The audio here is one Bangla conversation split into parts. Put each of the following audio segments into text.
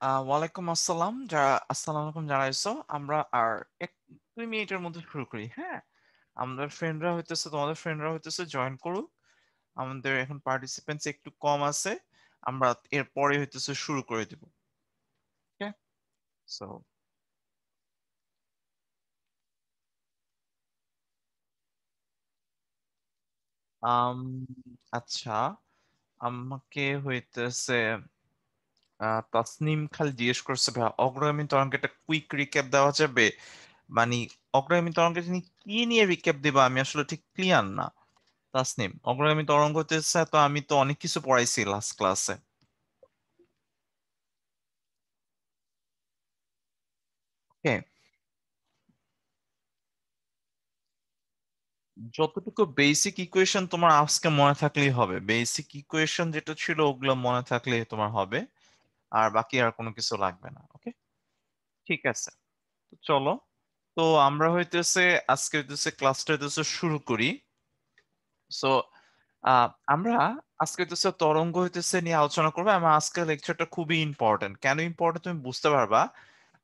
ওয়ালাইকুম আসসালাম, আসসালামু আলাইকুম জানাইছো। আমরা আর 1-2 মিনিটের মধ্যে শুরু করি। হ্যাঁ, আমাদের ফ্রেন্ডরা হইতেছে, তোমাদের ফ্রেন্ডরা হইতেছে জয়েন করুক। আমাদের এখন পার্টিসিপেন্টস একটু কম আছে, আমরা এরপরে হইতেছে শুরু করে দিব। ওকে, সো আম আচ্ছা, আমাকে হইতেছে তাসনিম খালি জিজ্ঞেস করছে, ভাই অগ্রগামী তরঙ্গে একটা কুইক রিক্যাপ দেওয়া যাবে? মানে অগ্রগামী তরঙ্গে তিনি কি নিয়ে রিক্যাপ দিবা, আমি আসলে ঠিক ক্লিয়ার না। তাসনিম, অগ্রগামী তরঙ্গ হতেছে, তো আমি তো অনেক কিছু পড়াইছি লাস্ট ক্লাসে। ওকে, যতটুকু বেসিক ইকুয়েশন তোমার আজকে মনে থাকলেই হবে। বেসিক ইকুয়েশন যেটা ছিল ওগুলো মনে থাকলে তোমার হবে, আর বাকি আর কোনো কিছু লাগবে না। ওকে, ঠিক আছে, তো চলো। তো আমরা হইতেছে আজকে হইতেছে ক্লাসটা হইতেছে শুরু করি। সো আমরা আজকে হইতেছে তরঙ্গ হইতেছে নিয়ে আলোচনা করবো। আমার আজকের লেকচারটা খুবই ইম্পর্টেন্ট। কেন ইম্পর্টেন্ট তুমি বুঝতে পারবা।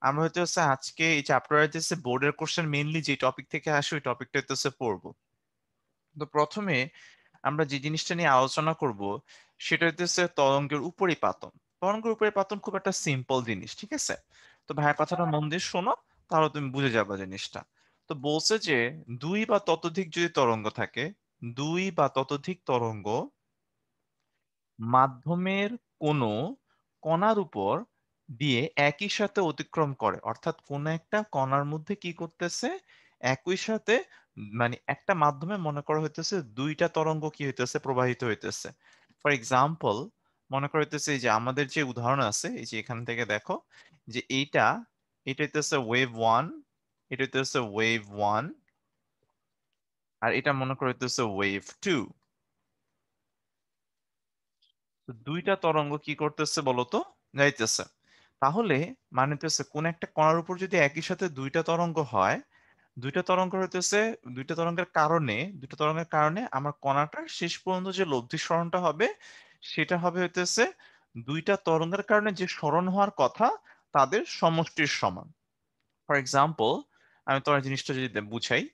আমরা হইতেছে আজকে এই চ্যাপ্টার হইতেছে বোর্ডের কোশ্চেন মেইনলি যে টপিক থেকে আসে ওই টপিকটা হইতেছে পড়বো। তো প্রথমে আমরা যে জিনিসটা নিয়ে আলোচনা করব সেটা হইতেছে তরঙ্গের উপরিপাতন। তরঙ্গের উপরিপাতন খুব একটা সিম্পল জিনিস, ঠিক আছে? তো ভাইয়ের কথাটা মন দিয়ে শোনো, তাহলে তুমি বুঝে যাবে জিনিসটা। তো বলছে যে দুই বা ততোধিক যদি তরঙ্গ থাকে, দুই বা ততোধিক তরঙ্গ মাধ্যমের কোনো কণার উপর দিয়ে একই সাথে অতিক্রম করে, অর্থাৎ কোন একটা কণার মধ্যে কি করতেছে, একই সাথে মানে একটা মাধ্যমে মনে করা হইতেছে দুইটা তরঙ্গ কি হইতেছে, প্রবাহিত হইতেছে। ফর এক্সাম্পল, মনে করা হইতেছে এই যে আমাদের যে উদাহরণ আছে, এই যে এখান থেকে দেখো যে এটা হইতেছে ওয়েভ ওয়ান, এটা হইতেছে ওয়েভ ওয়ান, আর এটা মনে করা হইতেছে ওয়েভ টু। তো দুইটা তরঙ্গ কি করতেছে বলতো, যাইতেছে। তাহলে মানে হচ্ছে কোন একটা কণার উপর যদি একই সাথে দুইটা তরঙ্গ হয়, দুইটা তরঙ্গ হইতেছে, দুইটা তরঙ্গের কারণে আমার কণাটার শেষ পর্যন্ত যে লব্ধি সরণটা হবে সেটা হবে হইতেছে দুইটা তরঙ্গের কারণে যে সরণ হওয়ার কথা তাদের সমষ্টির সমান। ফর এক্সাম্পল, আমি তোমার জিনিসটা যদি বুঝাই,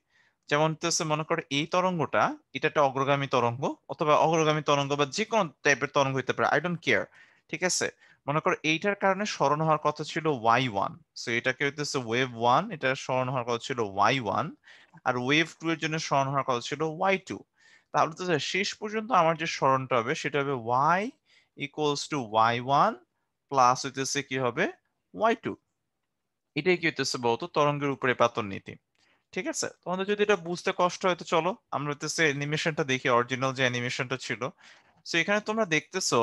যেমন হচ্ছে মনে করো এই তরঙ্গটা, এটা একটা অগ্রগামী তরঙ্গ, অথবা অগ্রগামী তরঙ্গ বা যে কোনো টাইপের তরঙ্গ হইতে পারে, আই ডোন্ট কেয়ার। ঠিক আছে, মনে করো এইটার কারণে স্মরণ হওয়ার কথা ছিল ওয়াই ওয়ান, সো এটাকে হইতেছে ওয়েভ ওয়ান, এটা স্মরণ হওয়ার কথা ছিল ওয়াই ওয়ান, আর ওয়েভ টু এর জন্য স্মরণ হওয়ার কথা ছিল ওয়াই টু। তাহলে তো শেষ পর্যন্ত আমার যে স্মরণটা হবে সেটা হবে y equals to y one plus হইতেছে কি হবে, ওয়াই টু। এটাই কি হইতেছে বলতো তরঙ্গের উপরে পাতন নীতি। ঠিক আছে, তোমাদের যদি এটা বুঝতে কষ্ট হয় তো চলো আমরা হইতেছে অ্যানিমেশনটা দেখি, অরিজিনাল যে অ্যানিমেশনটা ছিল। সো এখানে তোমরা দেখতেছো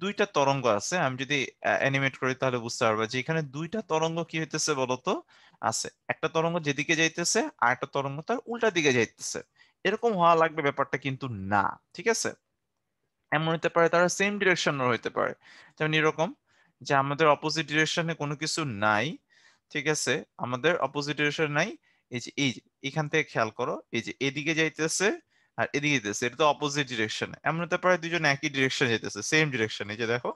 দুইটা তরঙ্গ আছে। আমি যদি অ্যানিমেট করি তাহলে বুঝতে পারবে যে এখানে দুইটা তরঙ্গ কি হইতেছে বলতো, আছে। একটা তরঙ্গ যেদিকে যাইতেছে আর একটা তরঙ্গ তার উল্টা দিকে যাইতেছে। এরকম হওয়া লাগবে ব্যাপারটা কিন্তু না। ঠিক আছে, এমন হতে পারে তারা সেম ডিরেকশনের হইতে পারে। যেমন এরকম যে আমাদের অপোজিট ডিরেকশনে কোনো কিছু নাই। ঠিক আছে, আমাদের অপোজিট ডিরেকশন নাই। এই যে এখান থেকে খেয়াল করো, এই যে এদিকে যাইতেছে আর এদিকে যেতেছে, এটা তো অপোজিট ডিরেকশন। এমন হতে পারে দুজন একই ডিরেকশন যেতেছে, সেম ডিরেকশন, এই যে দেখো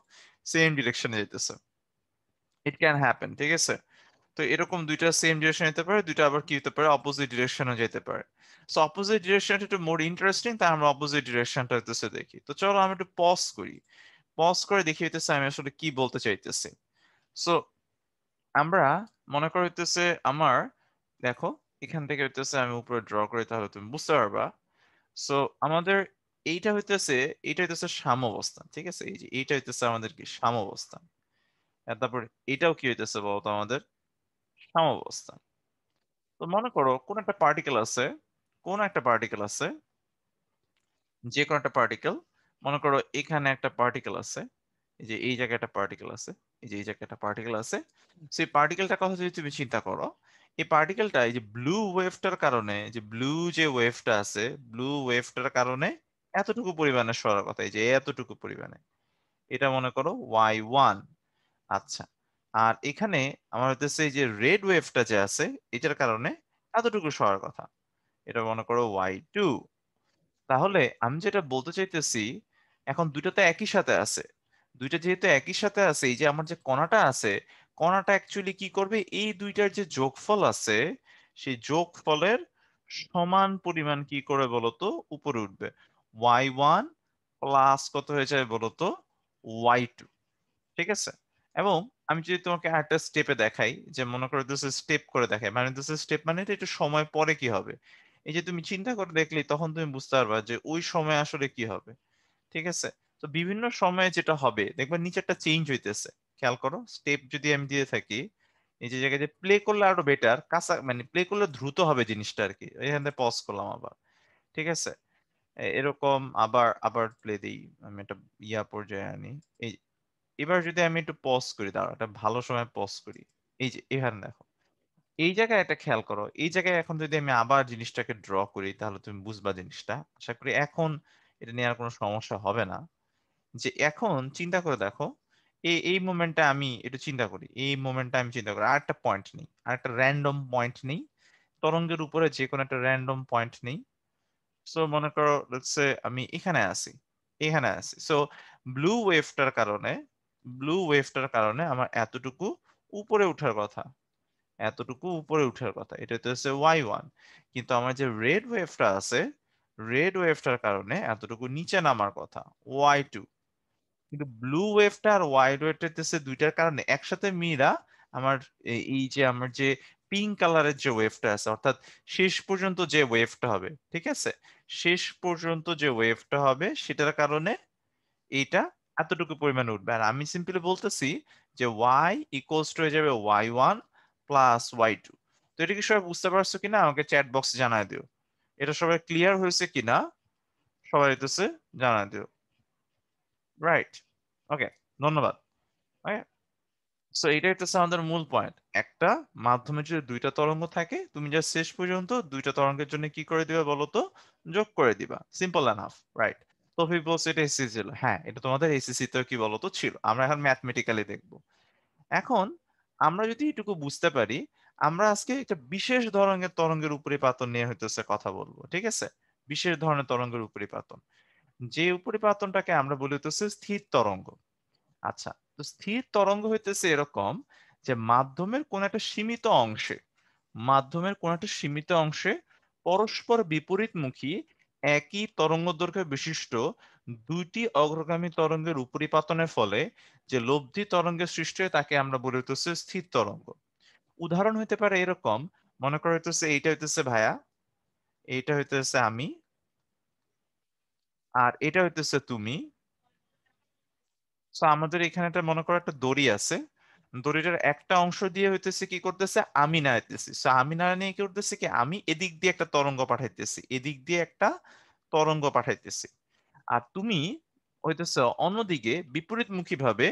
সেম ডিরেকশনে যেতেছে। ইট ক্যান হ্যাপেন, ঠিক আছে? তো এরকম দুইটা সেম ডিরেকশন যেতে পারে, দুইটা আবার কি হতে পারে, অপোজিট ডিরেকশনও যেতে পারে। সো অপোজিট ডিরেকশনটা একটু মোর ইন্টারেস্টিং, তাই আমরা অপোজিট ডিরেকশনটা হইতেছে দেখি। তো চলো আমরা একটু পজ করি, পজ করে দেখি হইতেছে আমি আসলে কি বলতে চাইতেছি। সো আমরা মনে করা হইতেছে আমার, দেখো এখান থেকে হইতেছে আমি উপরে ড্র করি তাহলে তুমি বুঝতে পারবা। সো আমাদের এইটা হইতেছে, এইটা হইতেছে সাম্যাবস্থান। ঠিক আছে, এই যে এইটা হইতেছে আমাদের কি সাম্যাবস্থান। আর তারপর এটাও কি হইতেছে বলতো আমাদের সাম্যাবস্থান। তো মনে করো কোন একটা পার্টিকেল আছে, কোন একটা পার্টিকেল আছে, যে কোনো একটা পার্টিকেল, মনে করো এখানে একটা পার্টিকেল আছে, এই যে এই জায়গায় একটা পার্টিকেল আছে, এই যে এই জায়গায় একটা পার্টিকেল আছে। সেই পার্টিকেলটার কথা যদি তুমি চিন্তা করো, এই পার্টিকেলটা এই যে ব্লু ওয়েভটার কারণে, যে ব্লু যে ওয়েভটা আছে, ব্লু ওয়েভটার কারণে এতটুকু পরিমাণে সরার কথা, এই যে এতটুকু পরিমাণে, এটা মনে করো ওয়াই ওয়ান। আচ্ছা, আর এখানে আমার হচ্ছে এই যে রেড ওয়েভটা যে আছে, এটার কারণে এতটুকু সরার কথা, এটা মনে করো ওয়াই টু। তাহলে আমি যেটা বলতে চাইতেছি, এখন দুটো তো একই সাথে আছে, দুইটা যেহেতু একই সাথে আছে, এই যে আমার যে কণাটা আছে, কণাটা অ্যাকচুয়ালি কি করবে, এই দুইটার যে যোগফল আছে সেই যোগফলের সমান পরিমাণ কি করে বলতো উপরে উঠবে। y1 প্লাস কত হয়ে যাবে বলতো, y2। ঠিক আছে? এবং আমি যদি তোমাকে আরেকটা স্টেপে দেখাই, যে মনে করো দিস স্টেপ করে দেখাই, মানে দিস স্টেপ মানে এটা একটু সময় পরে কি হবে। এই যে তুমি চিন্তা করে দেখলে তখন তুমি বুঝতে পারবা যে ওই সময় আসলে কি হবে। ঠিক আছে? তো বিভিন্ন সময়ে যেটা হবে দেখবা নিচেরটা চেঞ্জ হইতেছে। খেয়াল করো, স্টেপ যদি আমি দিয়ে থাকি, এই যে জায়গায় যে প্লে করলে আরো বেটার, কাঁচা মানে প্লে করলে দ্রুত হবে জিনিসটা আরকি। এখান থেকে পজ করলাম আবার। ঠিক আছে? এরকম আবার আবার প্লে দেই। আমি একটা পর্যায়ে আনি। এই এবার যদি আমি একটু পজ করি, দাঁড়াও একটা ভালো সময় পজ করি। এই যে এখানে দেখো। এই জায়গায় একটা খেয়াল করো। এই জায়গায় এখন যদি আমি আবার জিনিসটাকে ড্র করি তাহলে তুমি বুঝবা জিনিসটা। আশা করি এখন এটা নিয়ে আর কোনো সমস্যা হবে না। যে এখন চিন্তা করে দেখো, এই মোমেন্টটা আমি একটু চিন্তা করি। এই মোমেন্টটা আমি চিন্তা করি। আরেকটা পয়েন্ট নেই। আরেকটা র‍্যান্ডম পয়েন্ট নেই। তরঙ্গের উপরে যেকোনো একটা র‍্যান্ডম পয়েন্ট নেই। সো মনে করো লেটস সে আমি এখানে আছি। এখানে আছি। সো ব্লু ওয়েভটার কারণে আমার এতটুকু উপরে উঠার কথা। এতটুকু উপরে উঠার কথা। এটা হচ্ছে y1। কিন্তু আমার যে রেড ওয়েভটা আছে, রেড ওয়েভটার কারণে এতটুকু নিচে নামার কথা y2। কিন্তু ব্লু ওয়েভটা আর হোয়াইট ওয়েভটা হচ্ছে দুইটার কারণে একসাথে মিলা আমার এই যে আমার যে পিঙ্ক কালারের যে ওয়েভটা আছে, অর্থাৎ শেষ পর্যন্ত যে ওয়েভটা হবে, ঠিক আছে, শেষ পর্যন্ত যে ওয়েভটা হবে সেটার কারণে এইটা এতটুকু পরিমাণে উঠবে। আর আমি সিম্পলি বলতেছি যে y ইকুয়ালস টু হয়ে যাবে y1 প্লাস y2। তো এটা কি সবাই বুঝতে পারছো কিনা আমাকে চ্যাট বক্সে জানায় দিও। এটা সবাই ক্লিয়ার হয়েছে কিনা সবাই হইতেছে জানায় দিও। রাইট। ওকে, ধন্যবাদ। ওকে, সো এটা হচ্ছে আমাদের মূল পয়েন্ট। একটা মাধ্যমে যদি দুইটা তরঙ্গ থাকে, তুমি যা শেষ পর্যন্ত দুইটা তরঙ্গের জন্য কি করে দিবা বলতো, যোগ করে দিবা। Simple enough, right? তৌফিক বলছে এটা এসএসসি ছিল। হ্যাঁ, এটা তোমাদের এসএসসি তে কি বলতো ছিল। আমরা এখন ম্যাথমেটিক্যালি দেখবো। এখন আমরা যদি এটুকু বুঝতে পারি, আমরা আজকে একটা বিশেষ ধরনের তরঙ্গের উপরিপাতন নিয়ে হইতেছে কথা বলবো। ঠিক আছে? বিশেষ ধরনের তরঙ্গের উপরিপাতন, যে উপরিপাতনটাকে আমরা বলি হইতেছে স্থির তরঙ্গ। আচ্ছা, তো স্থির তরঙ্গ হইতেছে এরকম যে মাধ্যমের কোন একটা সীমিত অংশে পরস্পর বিপরীতমুখী একই তরঙ্গদৈর্ঘ্য বিশিষ্ট দুইটি অগ্রগামী তরঙ্গের উপরিপাতনের ফলে যে লব্ধি তরঙ্গের সৃষ্টি হয় তাকে আমরা বলি হইতেছে স্থির তরঙ্গ। উদাহরণ হইতে পারে এরকম, মনে করো হইতেছে এইটা হইতেছে ভাইয়া, এইটা হইতেছে আমি, আর এটা হইতেছে তুমি। সো আমাদের এখানে একটা মনে করো একটা দড়ি আছে। দড়িটার একটা অংশ দিয়ে হইতেছে কি করতেছে, আমি নাড়াইতেছি। সো আমি নাড়া নিয়ে কি করতেছি, কি আমি এদিক দিয়ে একটা তরঙ্গ পাঠাইতেছি, এদিক দিয়ে একটা তরঙ্গ পাঠাইতেছি। আর তুমি হইতেছে অন্যদিকে বিপরীতমুখী ভাবে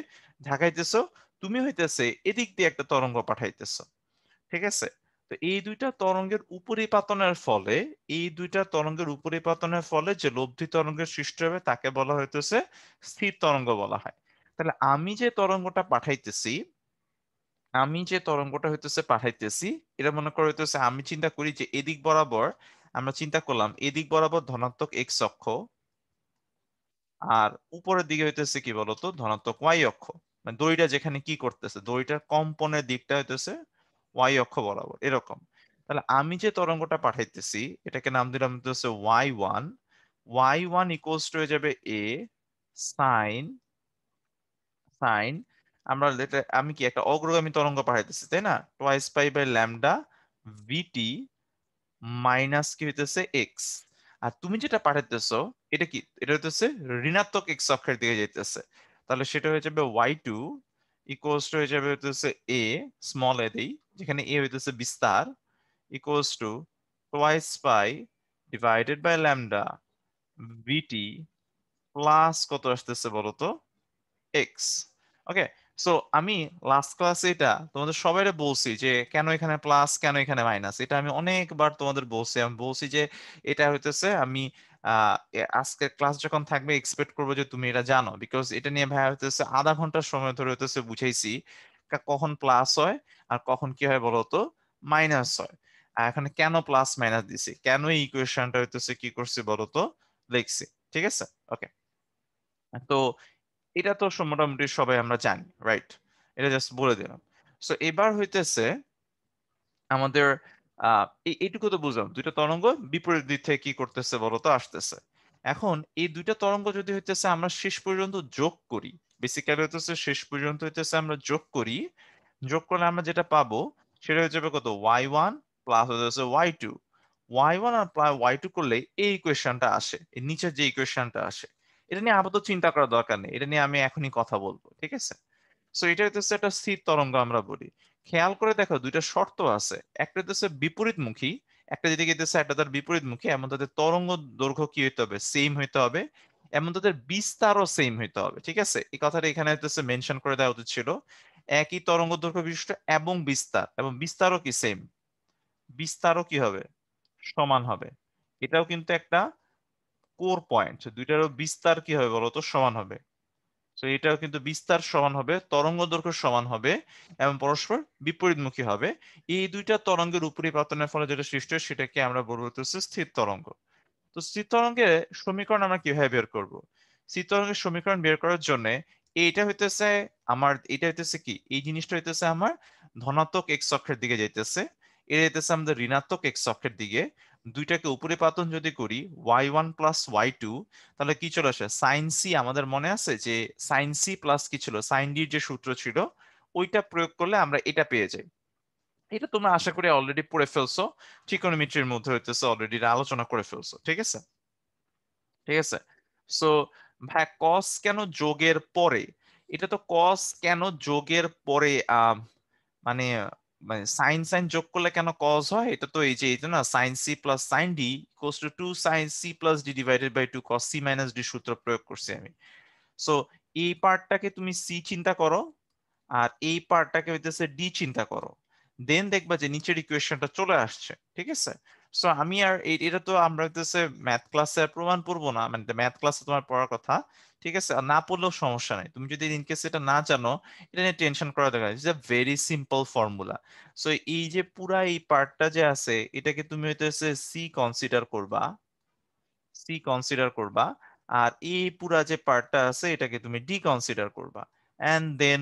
ঝাঁকাইতেছো, তুমি হইতেছে এদিক দিয়ে একটা তরঙ্গ পাঠাইতেছো। ঠিক আছে? তো এই দুইটা তরঙ্গের উপরিপাতনের ফলে যে লব্ধি তরঙ্গের সৃষ্টি হবে তাকে বলা হইতেছে স্থির তরঙ্গ বলা হয়। তাহলে আমি যে তরঙ্গটা পাঠাইতেছি, এটা মনে করো হইতেছে, আমি চিন্তা করি যে এদিক বরাবর, আমরা চিন্তা করলাম এদিক বরাবর ধনাত্মক এক্স অক্ষ, আর উপরের দিকে হইতেছে কি বলতো ধনাত্মক ওয়াই অক্ষ। মানে দড়িটা যেখানে কি করতেছে, দড়িটার কম্পনের দিকটা হইতেছে ওয়াই অক্ষ বরাবর এরকম। তাহলে আমি যে তরঙ্গটা পাঠাইতেছি এটাকে নাম দিলাম হচ্ছে y1। y1 ইকুয়ালস টু হয়ে যাবে a সাইন সাইন আমি কি একটা অগ্রগামী তরঙ্গ পাঠাইতেছি, তাই না? Twice pi by lambda vt minus কি হইতেছে এক্স। আর তুমি যেটা পাঠাইতেছো এটা কি, এটা হইতেছে ঋণাত্মক এক্স অক্ষের দিকে যাইতেছে। তাহলে সেটা হয়ে যাবে y2 ইকুয়ালস টু হয়ে যাবে হইতেছে a, স্মল এ দেই, যেখানে a হইতেছে বিস্তার, equals to twice pi divided by lambda vt plus কত আসতেছে বলতো, এক্স। ওকে, সো আমি লাস্ট ক্লাসে এটা তোমাদের সবাইরে বলছি যে কেন এখানে প্লাস কেন এখানে মাইনাস, এটা আমি অনেকবার তোমাদের বলছি। আমি বলছি যে এটা হইতেছে আমি আজকের ক্লাস যখন থাকবে এক্সপেক্ট করবো যে তুমি এটা জানো, বিকজ এটা নিয়ে ভাইয়া হইতেছে আধা ঘন্টার সময় ধরে হইতেছে বুঝাইছি কখন প্লাস হয় আর কখন কি হয় বলতো মাইনাস হয়। আর এখানে কেন প্লাস মাইনাস দিছি, কেন এই ইকুয়েশনটা হইতেছে কি করছি বলতো লিখছি। ঠিক আছে? ওকে, তো এটা তো মোটামুটি সবাই আমরা জানি, রাইট? এটা জাস্ট বলে দিলাম। সো এবার হইতেছে আমাদের এইটুকু তো বুঝলাম। ২ টা তরঙ্গ বিপরীত দিক থেকে কি করতেছে বলতো? আসতেছে। এখন এই ২ টা তরঙ্গ যদি হইতেছে আমরা শেষ পর্যন্ত যোগ করি, বেসিক্যালি হইতেছে শেষ পর্যন্ত হইতেছে আমরা যোগ করি। যোগ করলে আমরা যেটা পাবো সেটা হয়ে যাবে কত? y1 প্লাস হইতেছে y2। y1 আর y2 করলে এই ইকুয়েশনটা আসে। এর নিচের যে ইকুয়েশনটা আসে। এটা নিয়ে আপাতত চিন্তা করার দরকার নেই। এটা নিয়ে আমি এখনই কথা বলব। ঠিক আছে? সো এটা হইতেছে একটা স্থির তরঙ্গ আমরা বলি। খেয়াল করে দেখো ২ টা শর্ত আছে। একটা হইতেছে বিপরীতমুখী, একটা যেদিকে হইতেছে একটা তার বিপরীতমুখী, এমন তাদের তরঙ্গ দৈর্ঘ্য কি হইতে হবে? সেইম হইতে হবে। এমন তাদের বিস্তারও সেইম হইতে হবে। ঠিক আছে? এই কথাটা এখানে হইতেছে মেনশন করে দেওয়া উচিত ছিল। একই তরঙ্গ দৈর্ঘ্য বিশিষ্ট এবং বিস্তার, এবং বিস্তারও কি সেইম। বিস্তারও কি হবে? সমান হবে। এটাও কিন্তু একটা কোর পয়েন্ট। ২ টারও বিস্তার কি হবে বলতো? সমান হবে। সো এটাও কিন্তু বিস্তার সমান হবে, তরঙ্গ দৈর্ঘ্য সমান হবে এবং পরস্পর বিপরীতমুখী হবে। এই ২ টা তরঙ্গের উপরিপাতনের ফলে যেটা সৃষ্টি হয় সেটাকে আমরা বলবো হচ্ছে স্থির তরঙ্গ। তো স্থির তরঙ্গের সমীকরণ আমরা কিভাবে বের করব? স্থির তরঙ্গের সমীকরণ বের করার জন্যে এইটা হইতেছে এটা হইতেছে কি? এই জিনিসটা হইতেছে আমার ধনাত্মক এক্স অক্ষের দিকে যাইতেছে। এটা হইতেছে আমাদের ঋণাত্মক এক্স অক্ষের দিকে। ২ টাকে উপরিপাতন যদি করি y1 প্লাস y2, তাহলে কি চলে আসে? sin c, আমাদের মনে আছে যে sin c প্লাস কি ছিল? sin d এর যে সূত্র ছিল ওইটা প্রয়োগ করলে আমরা এটা পেয়ে যাই। এটা তোমরা আশা করি অলরেডি পড়ে ফেলছো। ট্রিকোনোমেট্রির মধ্যে হইতেছে অলরেডি এটা আলোচনা করে ফেলছো। ঠিক আছে? ঠিক আছে? সো ভাই কস কেন যোগের পরে? এটা তো কস কেন যোগের পরে মানে মানে সাইন সাইন যোগ করলে কেন কস হয়? এটা তো এই যে এটা না sine C plus sine D equals to 2 sine C plus D divided by 2 cos C minus D সূত্র প্রয়োগ করছি আমি। সো এই পার্টটাকে তুমি সি চিন্তা করো আর এই পার্টটাকে হইতেছে ডি চিন্তা করো, দেন দেখবা যে নিচের ইকুয়েশনটা চলে আসছে। ঠিক আছে? সো আমি আর এটা তো আমরা হইতেছে ম্যাথ ক্লাসে আর প্রমাণ পড়বো না, মানে ম্যাথ ক্লাসে তোমার পড়ার কথা। ঠিক আছে? আর না পড়লেও সমস্যা নাই, তুমি যদি ইন কেস এটা না জানো এটা নিয়ে টেনশন করা দরকার, it's a very simple formula. So এই যে পুরা এই পার্টটা যে আছে এটাকে তুমি হইতেছে সি কনসিডার করবা, সি কনসিডার করবা, আর এই পুরা যে পার্টটা আছে এটাকে তুমি ডি কনসিডার করবা, এন্ড দেন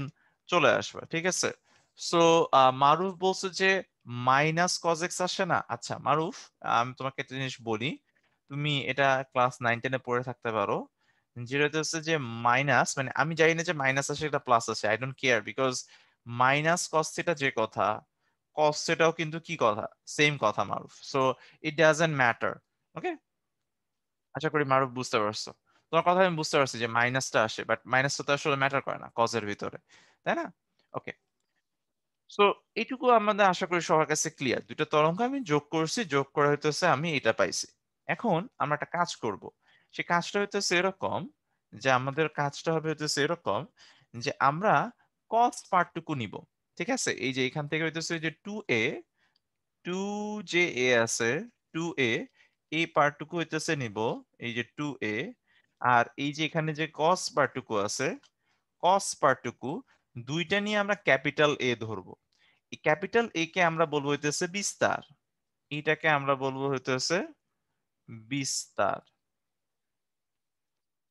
চলে আসবা। ঠিক আছে? সো মারুফ বলছে যে মাইনাস কজ এক্স আসে না। আচ্ছা মারুফ, আমি তোমাকে একটা জিনিস বলি, তুমি এটা ক্লাস 9-10 এ পড়ে থাকতে পারো, যেটা হচ্ছে যে মাইনাস, মানে আমি জানি না যে মাইনাস আসে এটা প্লাস আসে, I don't care, because minus cos theta যে কথা, কস থিটাও কিন্তু কি কথা? সেম কথা Maruf. So it doesn't matter. Okay? আশা করি মারুফ বুঝতে পারছো। তোমার কথা আমি বুঝতে পারছি যে মাইনাসটা আসে, বাট মাইনাসটা তো আসলে ম্যাটার করে না কজের ভিতরে, তাই না? ওকে। সো এইটুকু আমাদের আশা করি সবার কাছে ক্লিয়ার। ২ টা তরঙ্গ আমি যোগ করছি, যোগ করে হইতেছে আমি এটা পাইছি। এখন আমরা একটা কাজ করব। সেই কাজটা হইতেছে এরকম যে আমাদের কাজটা হবে হইতেছে এরকম যে আমরা কস পার্টটুকু নিব। ঠিক আছে? এই যে এখান থেকে হইতেছে যে 2a, 2 যে a আছে 2a, এই পার্টটুকু হইতেছে নিব এই যে 2a, আর এই যে এখানে যে cos পার্টটুকু আছে cos পার্টটুকু, দুইটা নিয়ে আমরা ক্যাপিটাল A ধরবো। এই ক্যাপিটাল A কে আমরা বলবো হইতেছে বিস্তার, এটাকে আমরা বলবো হইতেছে বিস্তার,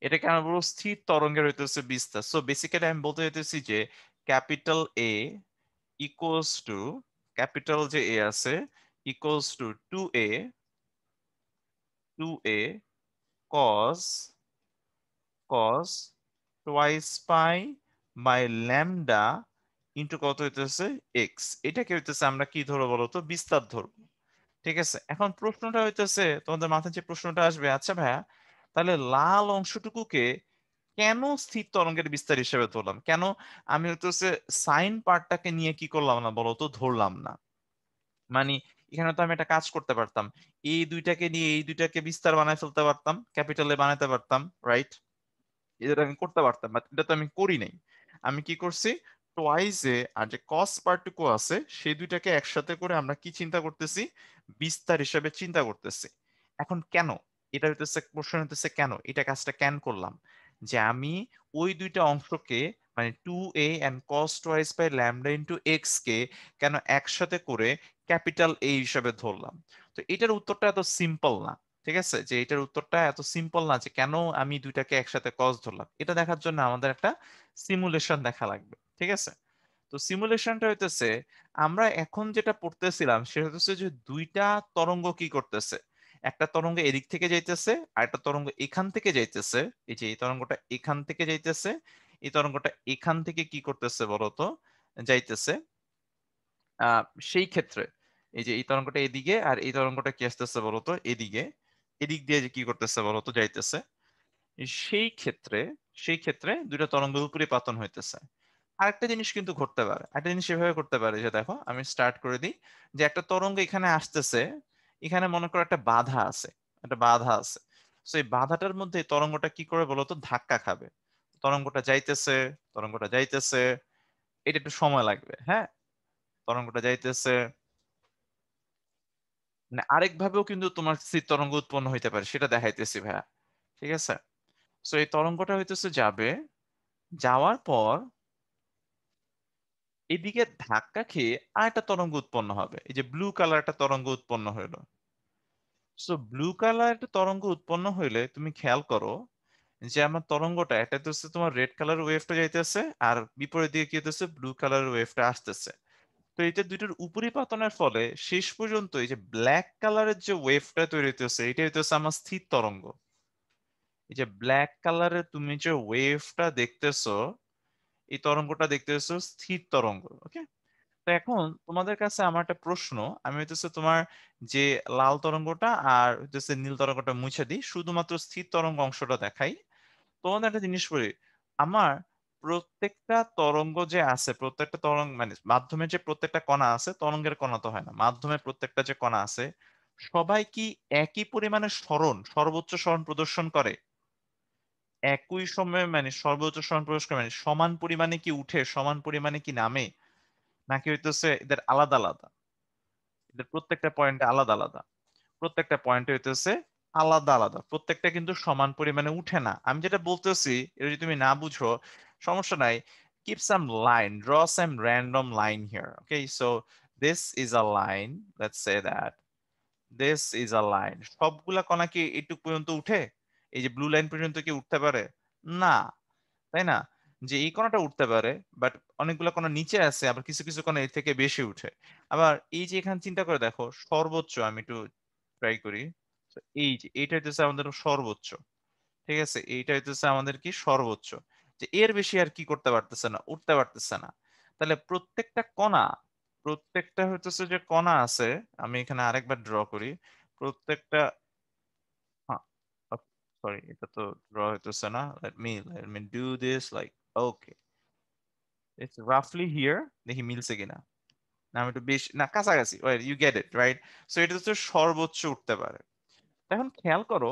এটাকে আমরা বলবো স্থির তরঙ্গের হইতেছে বিস্তার। সো বেসিক্যালি আমি বলতে চাইতেছি যে capital A equals to, capital যে A আছে equals to 2a, 2a cos, cos twice pi by lambda into কত হইতেছে এক্স, এটাকে হইতেছে আমরা কি ধরবো বলতো? বিস্তার ধরবো। ঠিক আছে? এখন প্রশ্নটা হইতেছে তোমাদের মাথায় যে প্রশ্নটা আসবে, আচ্ছা ভাইয়া তাহলে লাল অংশটুকুকে কেন স্থির তরঙ্গের বিস্তার হিসেবে ধরলাম? কেন আমি হইতেছে সাইন পার্টটাকে নিয়ে কি করলাম না বলতো? ধরলাম না। মানে এখানে তো আমি একটা কাজ করতে পারতাম, এই দুইটাকে নিয়ে এই দুইটাকে বিস্তার বানায় ফেলতে পারতাম, ক্যাপিটালে বানাতে পারতাম, রাইট? এটা আমি করতে পারতাম, বাট এটা তো আমি করি নাই। আমি কি করছি? টোয়াইস এ আর যে কস পার্টটুকু আছে সেই দুইটাকে একসাথে করে আমরা কি চিন্তা করতেছি? বিস্তার হিসেবে চিন্তা করতেছি। এখন কেন? এটা হইতেছে প্রশ্ন, হইতেছে কেন এটা কাজটা কেন করলাম? যে আমি ওই দুইটা অংশকে, মানে 2a and cos twice by lambda into x কে কেন একসাথে করে ক্যাপিটাল A হিসেবে ধরলাম? তো এটার উত্তরটা এত সিম্পল না। ঠিক আছে? যে এটার উত্তরটা এত সিম্পল না যে কেন আমি ২ টাকে একসাথে cos ধরলাম। এটা দেখার জন্য আমাদের একটা সিমুলেশন দেখা লাগবে। ঠিক আছে? তো সিমুলেশনটা হইতেছে আমরা এখন যেটা পড়তেছিলাম সেটা হচ্ছে যে ২ টা তরঙ্গ কি করতেছে? একটা তরঙ্গ এদিক থেকে যাইতেছে, আরেকটা তরঙ্গ এখান থেকে যাইতেছে। এই যে এই তরঙ্গটা এখান থেকে যাইতেছে, এই তরঙ্গটা এখান থেকে কি করতেছে বলতো? যাইতেছে। আ সেই ক্ষেত্রে এই যে এই তরঙ্গটা এদিকে আর এই তরঙ্গটা কি আসতেছে বলতো? এদিকে। এদিক দিয়ে যে কি করতেছে বলতো? যাইতেছে। সেই ক্ষেত্রে ২ টা তরঙ্গের উপরে পতন হইতেছে। আরেকটা জিনিস কিন্তু ঘটতে পারে। একটা জিনিস এভাবে করতে পারে যে দেখো আমি স্টার্ট করে দিই যে একটা তরঙ্গ এখানে আসতেছে। এখানে মনে করো একটা বাধা আছে। একটা বাধা আছে। সো এই বাধাটার মধ্যে এই তরঙ্গটা কি করে বলতো? ধাক্কা খাবে। তরঙ্গটা যাইতেছে, তরঙ্গটা যাইতেছে। এটা একটু সময় লাগবে। হ্যাঁ? তরঙ্গটা যাইতেছে। মানে আরেকভাবেও কিন্তু তোমার স্থির তরঙ্গ উৎপন্ন হইতে পারে। সেটা দেখাইতেছি ভাইয়া। ঠিক আছে? সো এই তরঙ্গটা হইতেছে যাবে। যাওয়ার পর এদিকে ধাক্কা খেয়ে আরেকটা তরঙ্গ উৎপন্ন হবে। এই যে ব্লু কালার একটা তরঙ্গ উৎপন্ন হইলো। সো ব্লু কালার একটা তরঙ্গ উৎপন্ন হইলে তুমি খেয়াল করো যে আমার তরঙ্গটা এটাতে হচ্ছে তোমার রেড কালার ওয়েভটা যাইতেছে আর বিপরীত দিকে কি হইতেছে ব্লু কালার ওয়েভটা আসতেছে। তো এটা দুইটার উপরিপাতনের ফলে শেষ পর্যন্ত এই যে ব্ল্যাক কালারের যে ওয়েভটা তৈরি হইতেছে এটা হইতেছে আমার স্থির তরঙ্গ। এই যে ব্ল্যাক কালারের তুমি যে ওয়েভটা দেখতেছো এই তরঙ্গটা দেখতেছো স্থির তরঙ্গ। ওকে? তো এখন তোমাদের কাছে আমার একটা প্রশ্ন। আমি হইতেছে তোমার যে লাল তরঙ্গটা আর হইতেছে নীল তরঙ্গটা মুছে দিই। শুধুমাত্র স্থির তরঙ্গ অংশটা দেখাই। তোমাদের একটা জিনিস বলি। আমার প্রত্যেকটা তরঙ্গ যে আছে, প্রত্যেকটা তরঙ্গ মানে মাধ্যমের যে প্রত্যেকটা কণা আছে, তরঙ্গের কণা তো হয় না। মাধ্যমের প্রত্যেকটা যে কণা আছে, সবাই কি একই পরিমাণে সর্বোচ্চ সরণ প্রদর্শন করে? একই সময়ে মানে সর্বোচ্চ সরণ প্রদর্শন করে মানে সমান পরিমাণে কি উঠে, সমান পরিমাণে কি নামে? নাকি হইতেছে এদের আলাদা, আলাদা? এদের প্রত্যেকটা পয়েন্টে আলাদা, আলাদা। প্রত্যেকটা পয়েন্টে হইতেছে আলাদা, আলাদা। প্রত্যেকটা কিন্তু সমান পরিমাণে উঠে না। আমি যেটা বলতেছি এটা যদি তুমি না বুঝো সমস্যা নাই। Keep some line, draw some random line here. Okay, so this is a line. Let's say that. This is a line. সবগুলা কণা কি এটুক পর্যন্ত উঠে? এই যে ব্লু লাইন পর্যন্ত কি উঠতে পারে? না। তাই না? যে এই কণাটা উঠতে পারে, বাট অনেকগুলা কণা নিচে আছে আবার কিছু, কিছু কণা এর থেকে বেশি উঠে। আবার এই যে এখানে চিন্তা করে দেখো সর্বোচ্চ আমি একটু ট্রাই করি। তো এই যে এইটা হইতেছে আমাদের সর্বোচ্চ। ঠিক আছে? এইটা হইতেছে আমাদের কি সর্বোচ্চ। যে এর বেশি আর কি করতে পারতেছে না, উঠতে পারতেছে না। তাহলে প্রত্যেকটা হইতেছে যে কণা আছে, আমি এখানে আরেকবার ড্র করি। প্রত্যেকটা হ্যাঁ, সরি এটা তো ড্র হইতেছে না। Let me do this like okay. It's roughly here. দেখি মিলছে কিনা। না আমি একটু বেশি না কাছাকাছি। Wait, you get it, right? So এটা হচ্ছে সর্বোচ্চ উঠতে পারে। এখন খেয়াল করো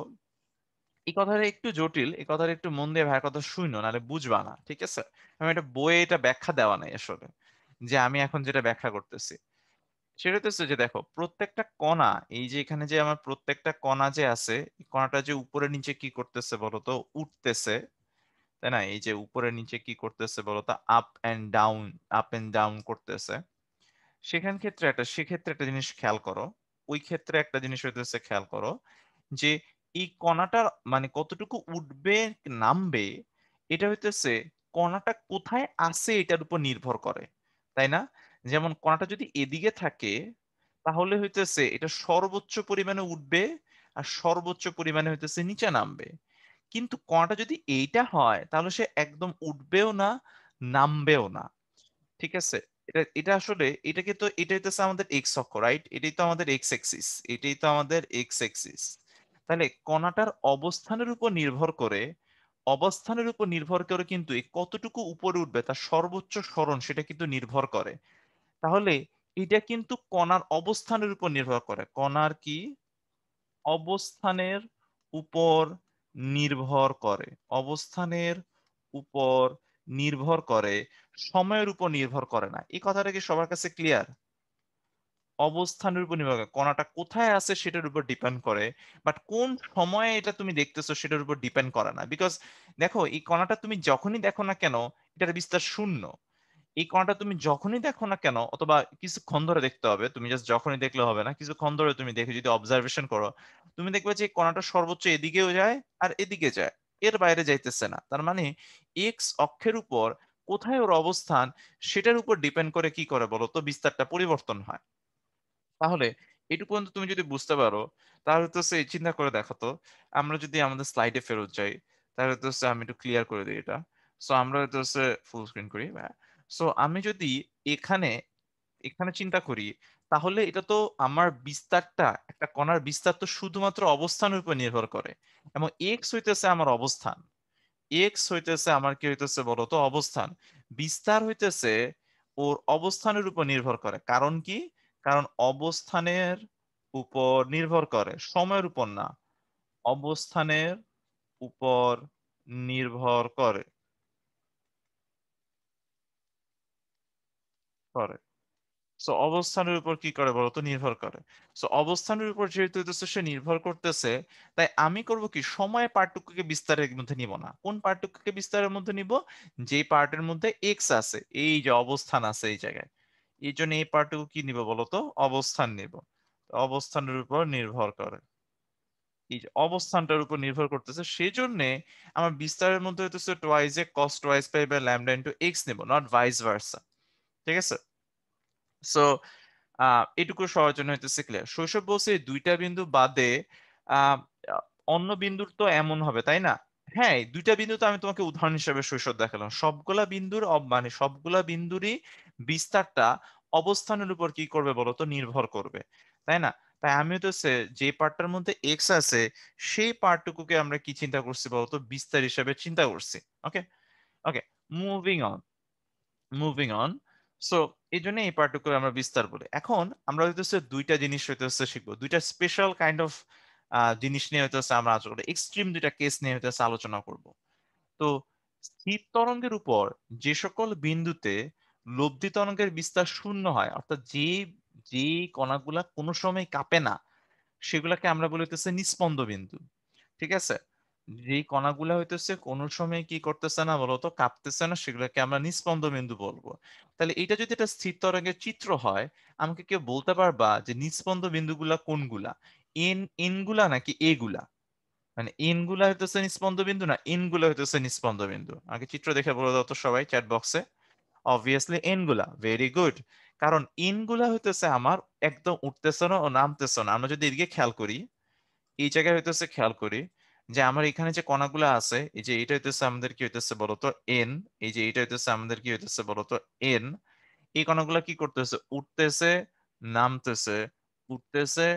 এই কথাটা একটু জটিল। এই কথাটা একটু মন দিয়ে ভাইয়ের কথা শুইনো নাহলে বুঝবা না। ঠিক আছে? আমি এটা বইয়ে এটা ব্যাখ্যা দেওয়া নাই আসলে। যে আমি এখন যেটা ব্যাখ্যা করতেছি। সেটা হচ্ছে যে দেখো প্রত্যেকটা কণা এই যে এখানে যে আমার প্রত্যেকটা কণা যে আছে, এই কণাটা যে উপরে নিচে কি করতেছে বলতো? উঠতেছে। তাই না? এই যে উপরে নিচে কি করতেছে বলতো? আপ অ্যান্ড ডাউন করতেছে। সেক্ষেত্রে একটা জিনিস খেয়াল করো। ওই ক্ষেত্রে একটা জিনিস হইতেছে খেয়াল করো যে এই কণাটার মানে কতটুকু উঠবে, নামবে এটা হইতেছে কণাটা কোথায় আছে এটার উপর নির্ভর করে। তাই না? যেমন কণাটা যদি এদিকে থাকে তাহলে হইতেছে এটা সর্বোচ্চ পরিমাণে উঠবে আর সর্বোচ্চ পরিমাণে হইতেছে নিচে নামবে। কিন্তু কণাটা যদি এইটা হয় তাহলে সে একদম উঠবেও না, নামবেও না। ঠিক আছে? এটা আসলে এটা হইতেছে আমাদের এক্স অক্ষ, রাইট? এটাই তো আমাদের এক্স অ্যাক্সিস। এটাই তো আমাদের এক্স অ্যাক্সিস। তাহলে কণাটার অবস্থানের উপর নির্ভর করে কিন্তু এই কতটুকু উপরে উঠবে তার সর্বোচ্চ সরণ সেটা কিন্তু নির্ভর করে। তাহলে এটা কিন্তু কণার অবস্থানের উপর নির্ভর করে। কণার কি? অবস্থানের উপর নির্ভর করে। অবস্থানের উপর নির্ভর করে, সময়ের উপর নির্ভর করে না। এই কথাটা কি সবার কাছে ক্লিয়ার? অবস্থানের উপর নির্ভর করে। কণাটা কোথায় আছে সেটার উপর ডিপেন্ড করে। বাট কোন সময়ে এটা তুমি দেখতেছো সেটার উপর ডিপেন্ড করে না। বিকজ দেখো এই কণাটা তুমি যখনই দেখো না কেন এটার বিস্তার শূন্য। এই কণাটা তুমি যখনই দেখো না কেন, অথবা কিছুক্ষণ ধরে দেখতে হবে, তুমি জাস্ট যখনই দেখলে হবে না, কিছুক্ষণ ধরে তুমি দেখে যদি অবজারভেশন করো, তুমি দেখবে যে এই কণাটা সর্বোচ্চ এদিকেও যায় আর এদিকে যায়, এর বাইরে যাইতেছে না। তার মানে এক্স অক্ষের উপর কোথায় ওর অবস্থান, সেটার উপর ডিপেন্ড করে কি করে বলো তো, বিস্তারটা পরিবর্তন হয়। তাহলে এটুকু পর্যন্ত তুমি যদি বুঝতে পারো, তাহলে তো সে চিন্তা করে দেখো তো, আমরা যদি আমাদের স্লাইডে ফেরত যাই, তাহলে তো সে আমি একটু ক্লিয়ার করে দিই এটা। সো আমরা তো সে ফুল স্ক্রিন করি। সো আমি যদি এখানে এখানে চিন্তা করি, তাহলে এটা তো আমার বিস্তারটা, একটা কণার বিস্তার তো শুধুমাত্র অবস্থানের উপর নির্ভর করে, এবং এক্স হইতেছে আমার অবস্থান। এক্স হইতেছে আমার কি হইতেছে বলতো, অবস্থান। বিস্তার হইতেছে ওর অবস্থানের উপর নির্ভর করে। কারণ কি? কারণ অবস্থানের উপর নির্ভর করে, সময়ের উপর না। অবস্থানের উপর নির্ভর করে করে সো অবস্থানের উপর কি করে বলতো, নির্ভর করে। সো অবস্থানের উপর যেহেতু হইতেছে সে নির্ভর করতেছে, তাই আমি করব কি, সময় পার্থক্যকে বিস্তারের মধ্যে নিব না। কোন পার্থক্যকে বিস্তারের মধ্যে নিব? যে পার্টের মধ্যে এক্স আছে, এই যে অবস্থান আছে এই জায়গায়, এই জন্য এই পার্টটুকু কি নিব বলতো, অবস্থান নিব। অবস্থানের উপর নির্ভর করে, এই যে অবস্থানটার উপর নির্ভর করতেছে, সেই জন্য আমার বিস্তারের মধ্যে হইতেছে twice a cos twice pi by lambda into x নিব, নট ভাইস ভার্সা। ঠিক আছে? সো এটুকু সবার জন্য হইতেছে ক্লিয়ার। শৈশব বলছে এই দুইটা বিন্দু বাদে আহ, আহ, অন্য বিন্দুর তো এমন হবে, তাই না? হ্যাঁ, এই দুইটা বিন্দু তো আমি তোমাকে উদাহরণ হিসেবে শৈশব দেখালাম। সবগুলা বিন্দুর মানে সবগুলা বিন্দুরই বিস্তারটা অবস্থানের উপর কি করবে বলো তো, নির্ভর করবে, তাই না? তাই আমি হইতেছে যে পার্টটার মধ্যে এক্স আছে, সেই পার্টটুকুকে আমরা কি চিন্তা করছি বলতো, বিস্তার হিসেবে চিন্তা করছি। Okay, okay, moving on, moving on. So এই জন্য এই পার্টটুকু আমরা বিস্তার বলি। এখন আমরা হইতেছে দুইটা জিনিস হইতেছে শিখবো, দুইটা স্পেশাল কাইন্ড অফ জিনিস নিয়ে হইতেছে আমরা আলোচনা করবো, এক্সট্রিম দুইটা কেস নিয়ে হইতেছে আলোচনা করব। তো স্থির তরঙ্গের উপর যে সকল বিন্দুতে লব্ধি তরঙ্গের বিস্তার শূন্য হয়, অর্থাৎ যে যে কণাগুলা কোনো সময় কাঁপে না, সেগুলাকে আমরা বলিতেছে নিস্পন্দ বিন্দু। ঠিক আছে? যেই কণাগুলা হইতেছে কোন সময় কি করতেছে না বলতো, কাঁপতেছে না, সেগুলোকে আমরা নিস্পন্দ বিন্দু বলবো। তাহলে এটা যদি একটা স্থির তরঙ্গের চিত্র হয়, আমাকে কেউ বলতে পারবা যে নিস্পন্দ বিন্দুগুলা কোনগুলা? এন গুলা নাকি এ গুলা? মানে এন গুলা হইতেছে নিস্পন্দ বিন্দু, না এন গুলা হইতেছে নিস্পন্দ বিন্দু? আগে চিত্র দেখে বলে দাও তো সবাই চ্যাট বক্সে। অবভিয়াসলি এন গুলা, ভেরি গুড। কারণ এন গুলা হইতেছে আমার একদম উঠতেছে না ও নামতেছে না। আমরা যদি এদিকে খেয়াল করি, এই জায়গায় হইতেছে খেয়াল করি যে আমার এখানে যে কণাগুলো আছে, এই যে এটা হইতেছে আমাদের কি হইতেছে বলতো, এন। এই যে এটা হইতেছে আমাদের কি হইতেছে বলতো, এন। এই কণাগুলো কি করতেছে, উঠতেছে, নামতেছে, উঠতেছে,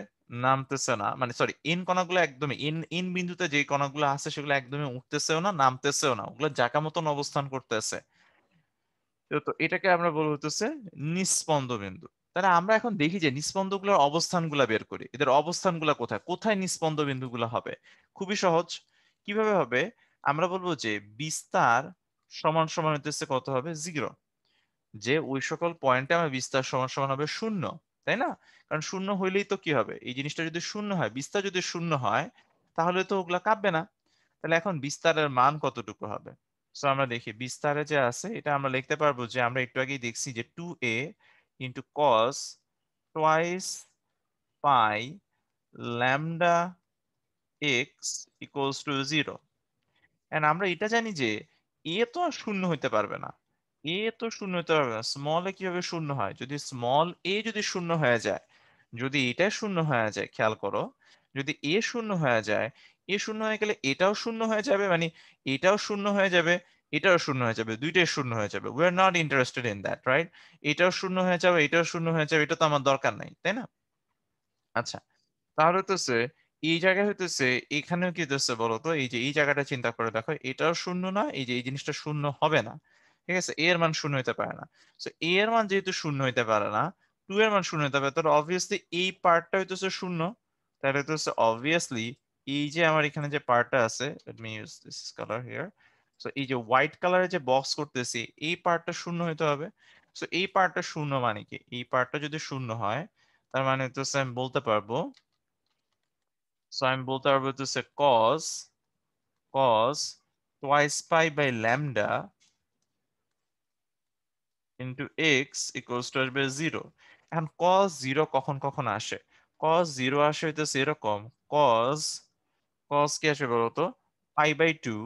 নামতেছে না, মানে সরি, এন কণাগুলো একদমই, এন এন বিন্দুতে যে কণাগুলো আছে সেগুলো একদমই উঠতেছেও না, নামতেছেও না, ওগুলো জায়গা মতন অবস্থান করতেছে। তো এটাকে আমরা বলবো হচ্ছে নিস্পন্দ বিন্দু। তাহলে আমরা এখন দেখি যে নিস্পন্দগুলোর অবস্থানগুলো বের করি, এদের অবস্থানগুলো কোথায়, কোথায় নিস্পন্দ বিন্দুগুলো হবে। খুবই সহজ। কিভাবে হবে? আমরা বলবো যে বিস্তার সমান সমান হইতেছে কত হবে, 0। যে ওই সকল পয়েন্টে আমার বিস্তার সমান সমান হবে 0, তাই না? কারণ শূন্য হইলেই তো কি হবে, এই জিনিসটা যদি শূন্য হয়, বিস্তার যদি শূন্য হয়, তাহলে তো ওগুলা কাঁপবে না। তাহলে এখন বিস্তারের মান কতটুকু হবে? সো আমরা দেখি বিস্তারে যে আছে, এটা আমরা লিখতে পারবো যে আমরা একটু আগেই দেখছি যে 2a into cos twice pi lambda x equals to 0। And আমরা এটা জানি যে এ তো আর শূন্য হইতে পারবে না। এ তো শূন্য হইতে পারবে না। স্মল এ কিভাবে শূন্য হয়? যদি স্মল এ যদি শূন্য হয়ে যায়, যদি এটা শূন্য হয়ে যায়, খেয়াল করো, যদি এ শূন্য হয়ে যায়, এ শূন্য হয়ে গেলে এটাও শূন্য হয়ে যাবে, মানে এটাও শূন্য হয়ে যাবে, এটাও শূন্য হয়ে যাবে, দুইটাই শূন্য হয়ে যাবে। We are not interested in that, right? এটাও শূন্য হয়ে যাবে, এটাও শূন্য হয়ে যাবে, এটা তো আমার দরকার নাই, তাই না? আচ্ছা, তাহলে হইতেছে এই জায়গায় হইতেছে, এখানেও কি হইতেছে বলতো, এই যে এই জায়গাটা চিন্তা করে দেখো, এটাও শূন্য না, এই যে এই জিনিসটা শূন্য হবে না। ঠিক আছে, এ এর মান শূন্য হইতে পারে না। তো এ এর মান যেহেতু শূন্য হইতে পারে না, টু এর মান শূন্য হইতে পারে, তাহলে অবভিয়াসলি এই পার্টটা হইতেছে শূন্য। তাহলে হইতেছে অবভিয়াসলি এই যে আমার এখানে যে পার্টটা আছে, let me use this colour here. So এই যে হোয়াইট কালারে যে বক্স করতেছি, এই পার্টটা শূন্য হইতে হবে। সো এই পার্টটা শূন্য মানে কি, এই পার্টটা যদি শূন্য হয়, তার মানে হইতেছে আমি বলতে পারবো, সো আমি বলতে পারবো হচ্ছে cos twice pi by lambda into x equals two আসবে 0। এখন cos 0 কখন কখন আসে? cos 0 আসে হইতেছে এরকম, cos cos কি আসে বলতো? π/2,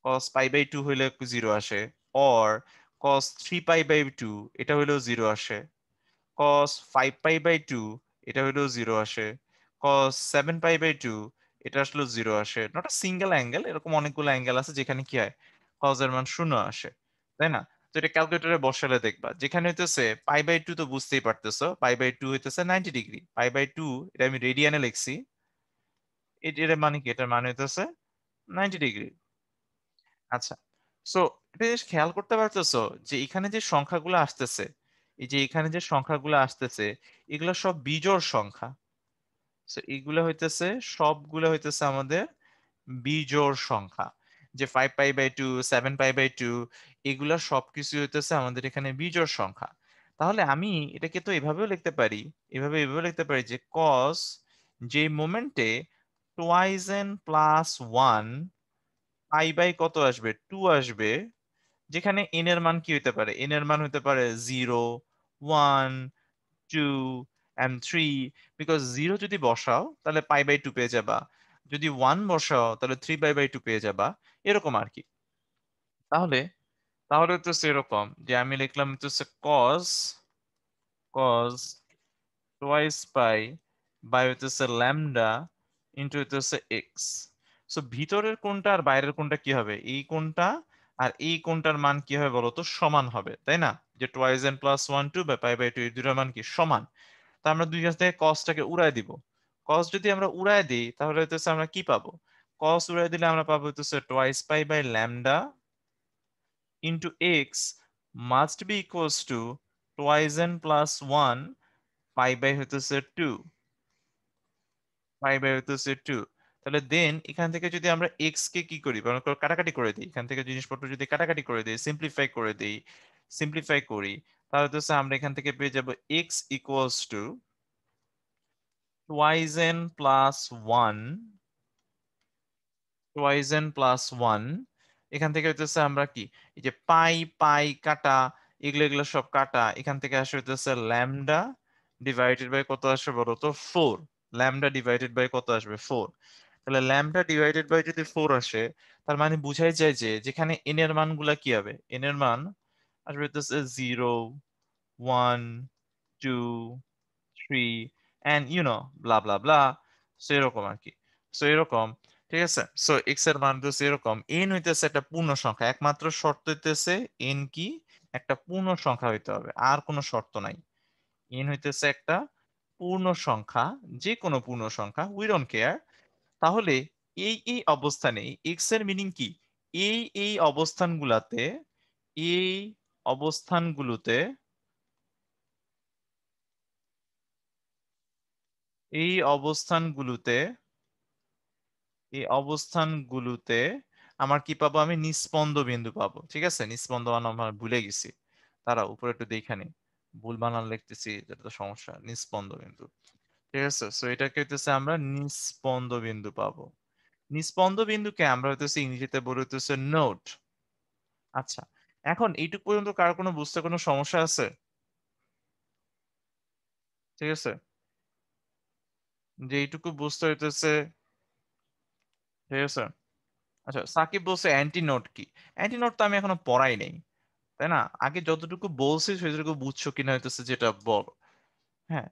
cos π/2 হইলে 0 আসে, or cos 3π/2 এটা হইলেও 0 আসে, cos 5π/2 এটা হইলেও 0 আসে, cos 7π/2 এটা আসলেও 0 আসে। নট আ সিঙ্গেল অ্যাঙ্গেল, এরকম অনেকগুলো অ্যাঙ্গেল আছে যেখানে কি হয় cos এর মান 0 আসে, তাই না? তো এটা ক্যালকুলেটরে বসালে দেখবা যেখানে হইতেছে π/2 তো বুঝতেই পারতেছো, π/2 হইতেছে 90 ডিগ্রি, π/2 এটা আমি রেডিয়ানে লিখছি, এটার মানে কি? এটার মানে হইতেছে 90 ডিগ্রি। আচ্ছা, সো একটা জিনিস খেয়াল করতে পারতেছো যে এখানে যে সংখ্যাগুলো আসতেছে, এই যে এখানে যে সংখ্যাগুলো আসতেছে, এগুলো সব বিজোড় সংখ্যা। সো এগুলো হইতেছে, সবগুলো হইতেছে আমাদের বিজোড় সংখ্যা। যে 5π/2, 7π/2 এগুলা সবকিছু হইতেছে আমাদের এখানে বিজোড় সংখ্যা। তাহলে আমি এটাকে তো এভাবেও লিখতে পারি, এভাবেও লিখতে পারি যে cos যে মোমেন্টে twice n প্লাস 1 কত আসবে? 2 আসবে, যেখানে n এর মান কি হইতে পারে? n এর মান হইতে পারে 0, 1, 2 and 3, বিকজ 0 যদি বসাও তাহলে π/2 পেয়ে যাবা। যদি 1 বসাও তাহলে 3π/2 পেয়ে যাবা। এরকম আরকি। তাহলে তাহলে হইতেছে এরকম যে আমি লিখলাম হইতেছে cos twice পাই বাই হইতেছে ল্যামডা ইনটু হইতেছে এক্স। সো ভিতরের কোণটা আর বাইরের কোণটা কি হবে? এই কোণটা আর এই কোণটার মান কি হবে বলতো? সমান হবে, তাই না? যে twice n প্লাস 1 2 বাই π/2 এই দুইটার মান কি সমান। তা আমরা দুই কাছ থেকে cosটাকে উড়ায় দিব। cos যদি আমরা উড়ায় দিই তাহলে হইতেছে আমরা কি পাবো? cos উড়ায় দিলে আমরা পাবো হইতেছে twice pi by lambda into x must be equals to twice n plus 1 pi by হইতেছে 2, pi by হইতেছে 2। তাহলে দেন এখান থেকে যদি আমরা x কে কি করি, মনে করো কাটাকাটি করে দিই, এখান থেকে জিনিসপত্র যদি কাটাকাটি করে দিই, সিম্পলিফাই করে দিই, সিম্পলিফাই করি, তাহলে হচ্ছে আমরা এখান থেকে পেয়ে যাব x equals to twice n plus 1, twice n plus 1। এখান থেকে হইতেছে আমরা কি, এই যে পাই পাই কাটা, এগুলো সব কাটা, এখান থেকে আসে হইতেছে ল্যামডা ডিভাইডেড বাই কত আসবে বলো তো? 4। ল্যামডা ডিভাইডেড বাই কত আসবে? 4। তাহলে ল্যামডা ডিভাইডেড বাই যদি 4 আসে, তার মানে বুঝাই যায় যে যেখানে এন এর মানগুলা কি হবে? এন এর মান আসবে হইতেছে 0, 1, 2, 3 and blah blah blah। So এরকম আর কি। সো এরকম, ঠিক আছে? সো এক্স এর মান হচ্ছে এরকম, এন হইতেছে একটা পূর্ণ সংখ্যা, একমাত্র শর্ত হইতেছে এন কি? একটা পূর্ণ সংখ্যা হইতে হবে, আর কোনো শর্ত নাই। এন হইতেছে একটা পূর্ণ সংখ্যা, যে কোনো পূর্ণ সংখ্যা, উই ডোন্ট কেয়ার। তাহলে এই অবস্থানে এক্স এর মিনিং কি? এই অবস্থানগুলাতে, এই অবস্থানগুলোতে, এই অবস্থানগুলোতে, এই অবস্থানগুলোতে আমার কি পাবো? আমি নিস্পন্দ বিন্দু পাবো। ঠিক আছে? নিস্পন্দ বানান আমরা ভুলে গেছি, তারা উপরে একটু দেখে নি, ভুল বানান লিখতেছি, যেটা তো সমস্যা। নিস্পন্দ বিন্দু, ঠিক আছে? সো এটাকে হইতেছে আমরা নিস্পন্দ বিন্দু পাবো। নিস্পন্দ বিন্দুকে আমরা হইতেছে ইংরেজিতে বলে হইতেছে নোড। আচ্ছা, এখন এইটুকু পর্যন্ত কার কোনো বুঝতে কোনো সমস্যা আছে? ঠিক আছে, যে এইটুকু বুঝতে হইতেছে, ঠিক আছে? আচ্ছা, সাকিব বলছে অ্যান্টি নোড কি? অ্যান্টি নোড তো আমি এখনো পড়াই নাই, তাই না? আগে যতটুকু বলছি সেটুকু বুঝছো কিনা হইতেছে যেটা বল। হ্যাঁ,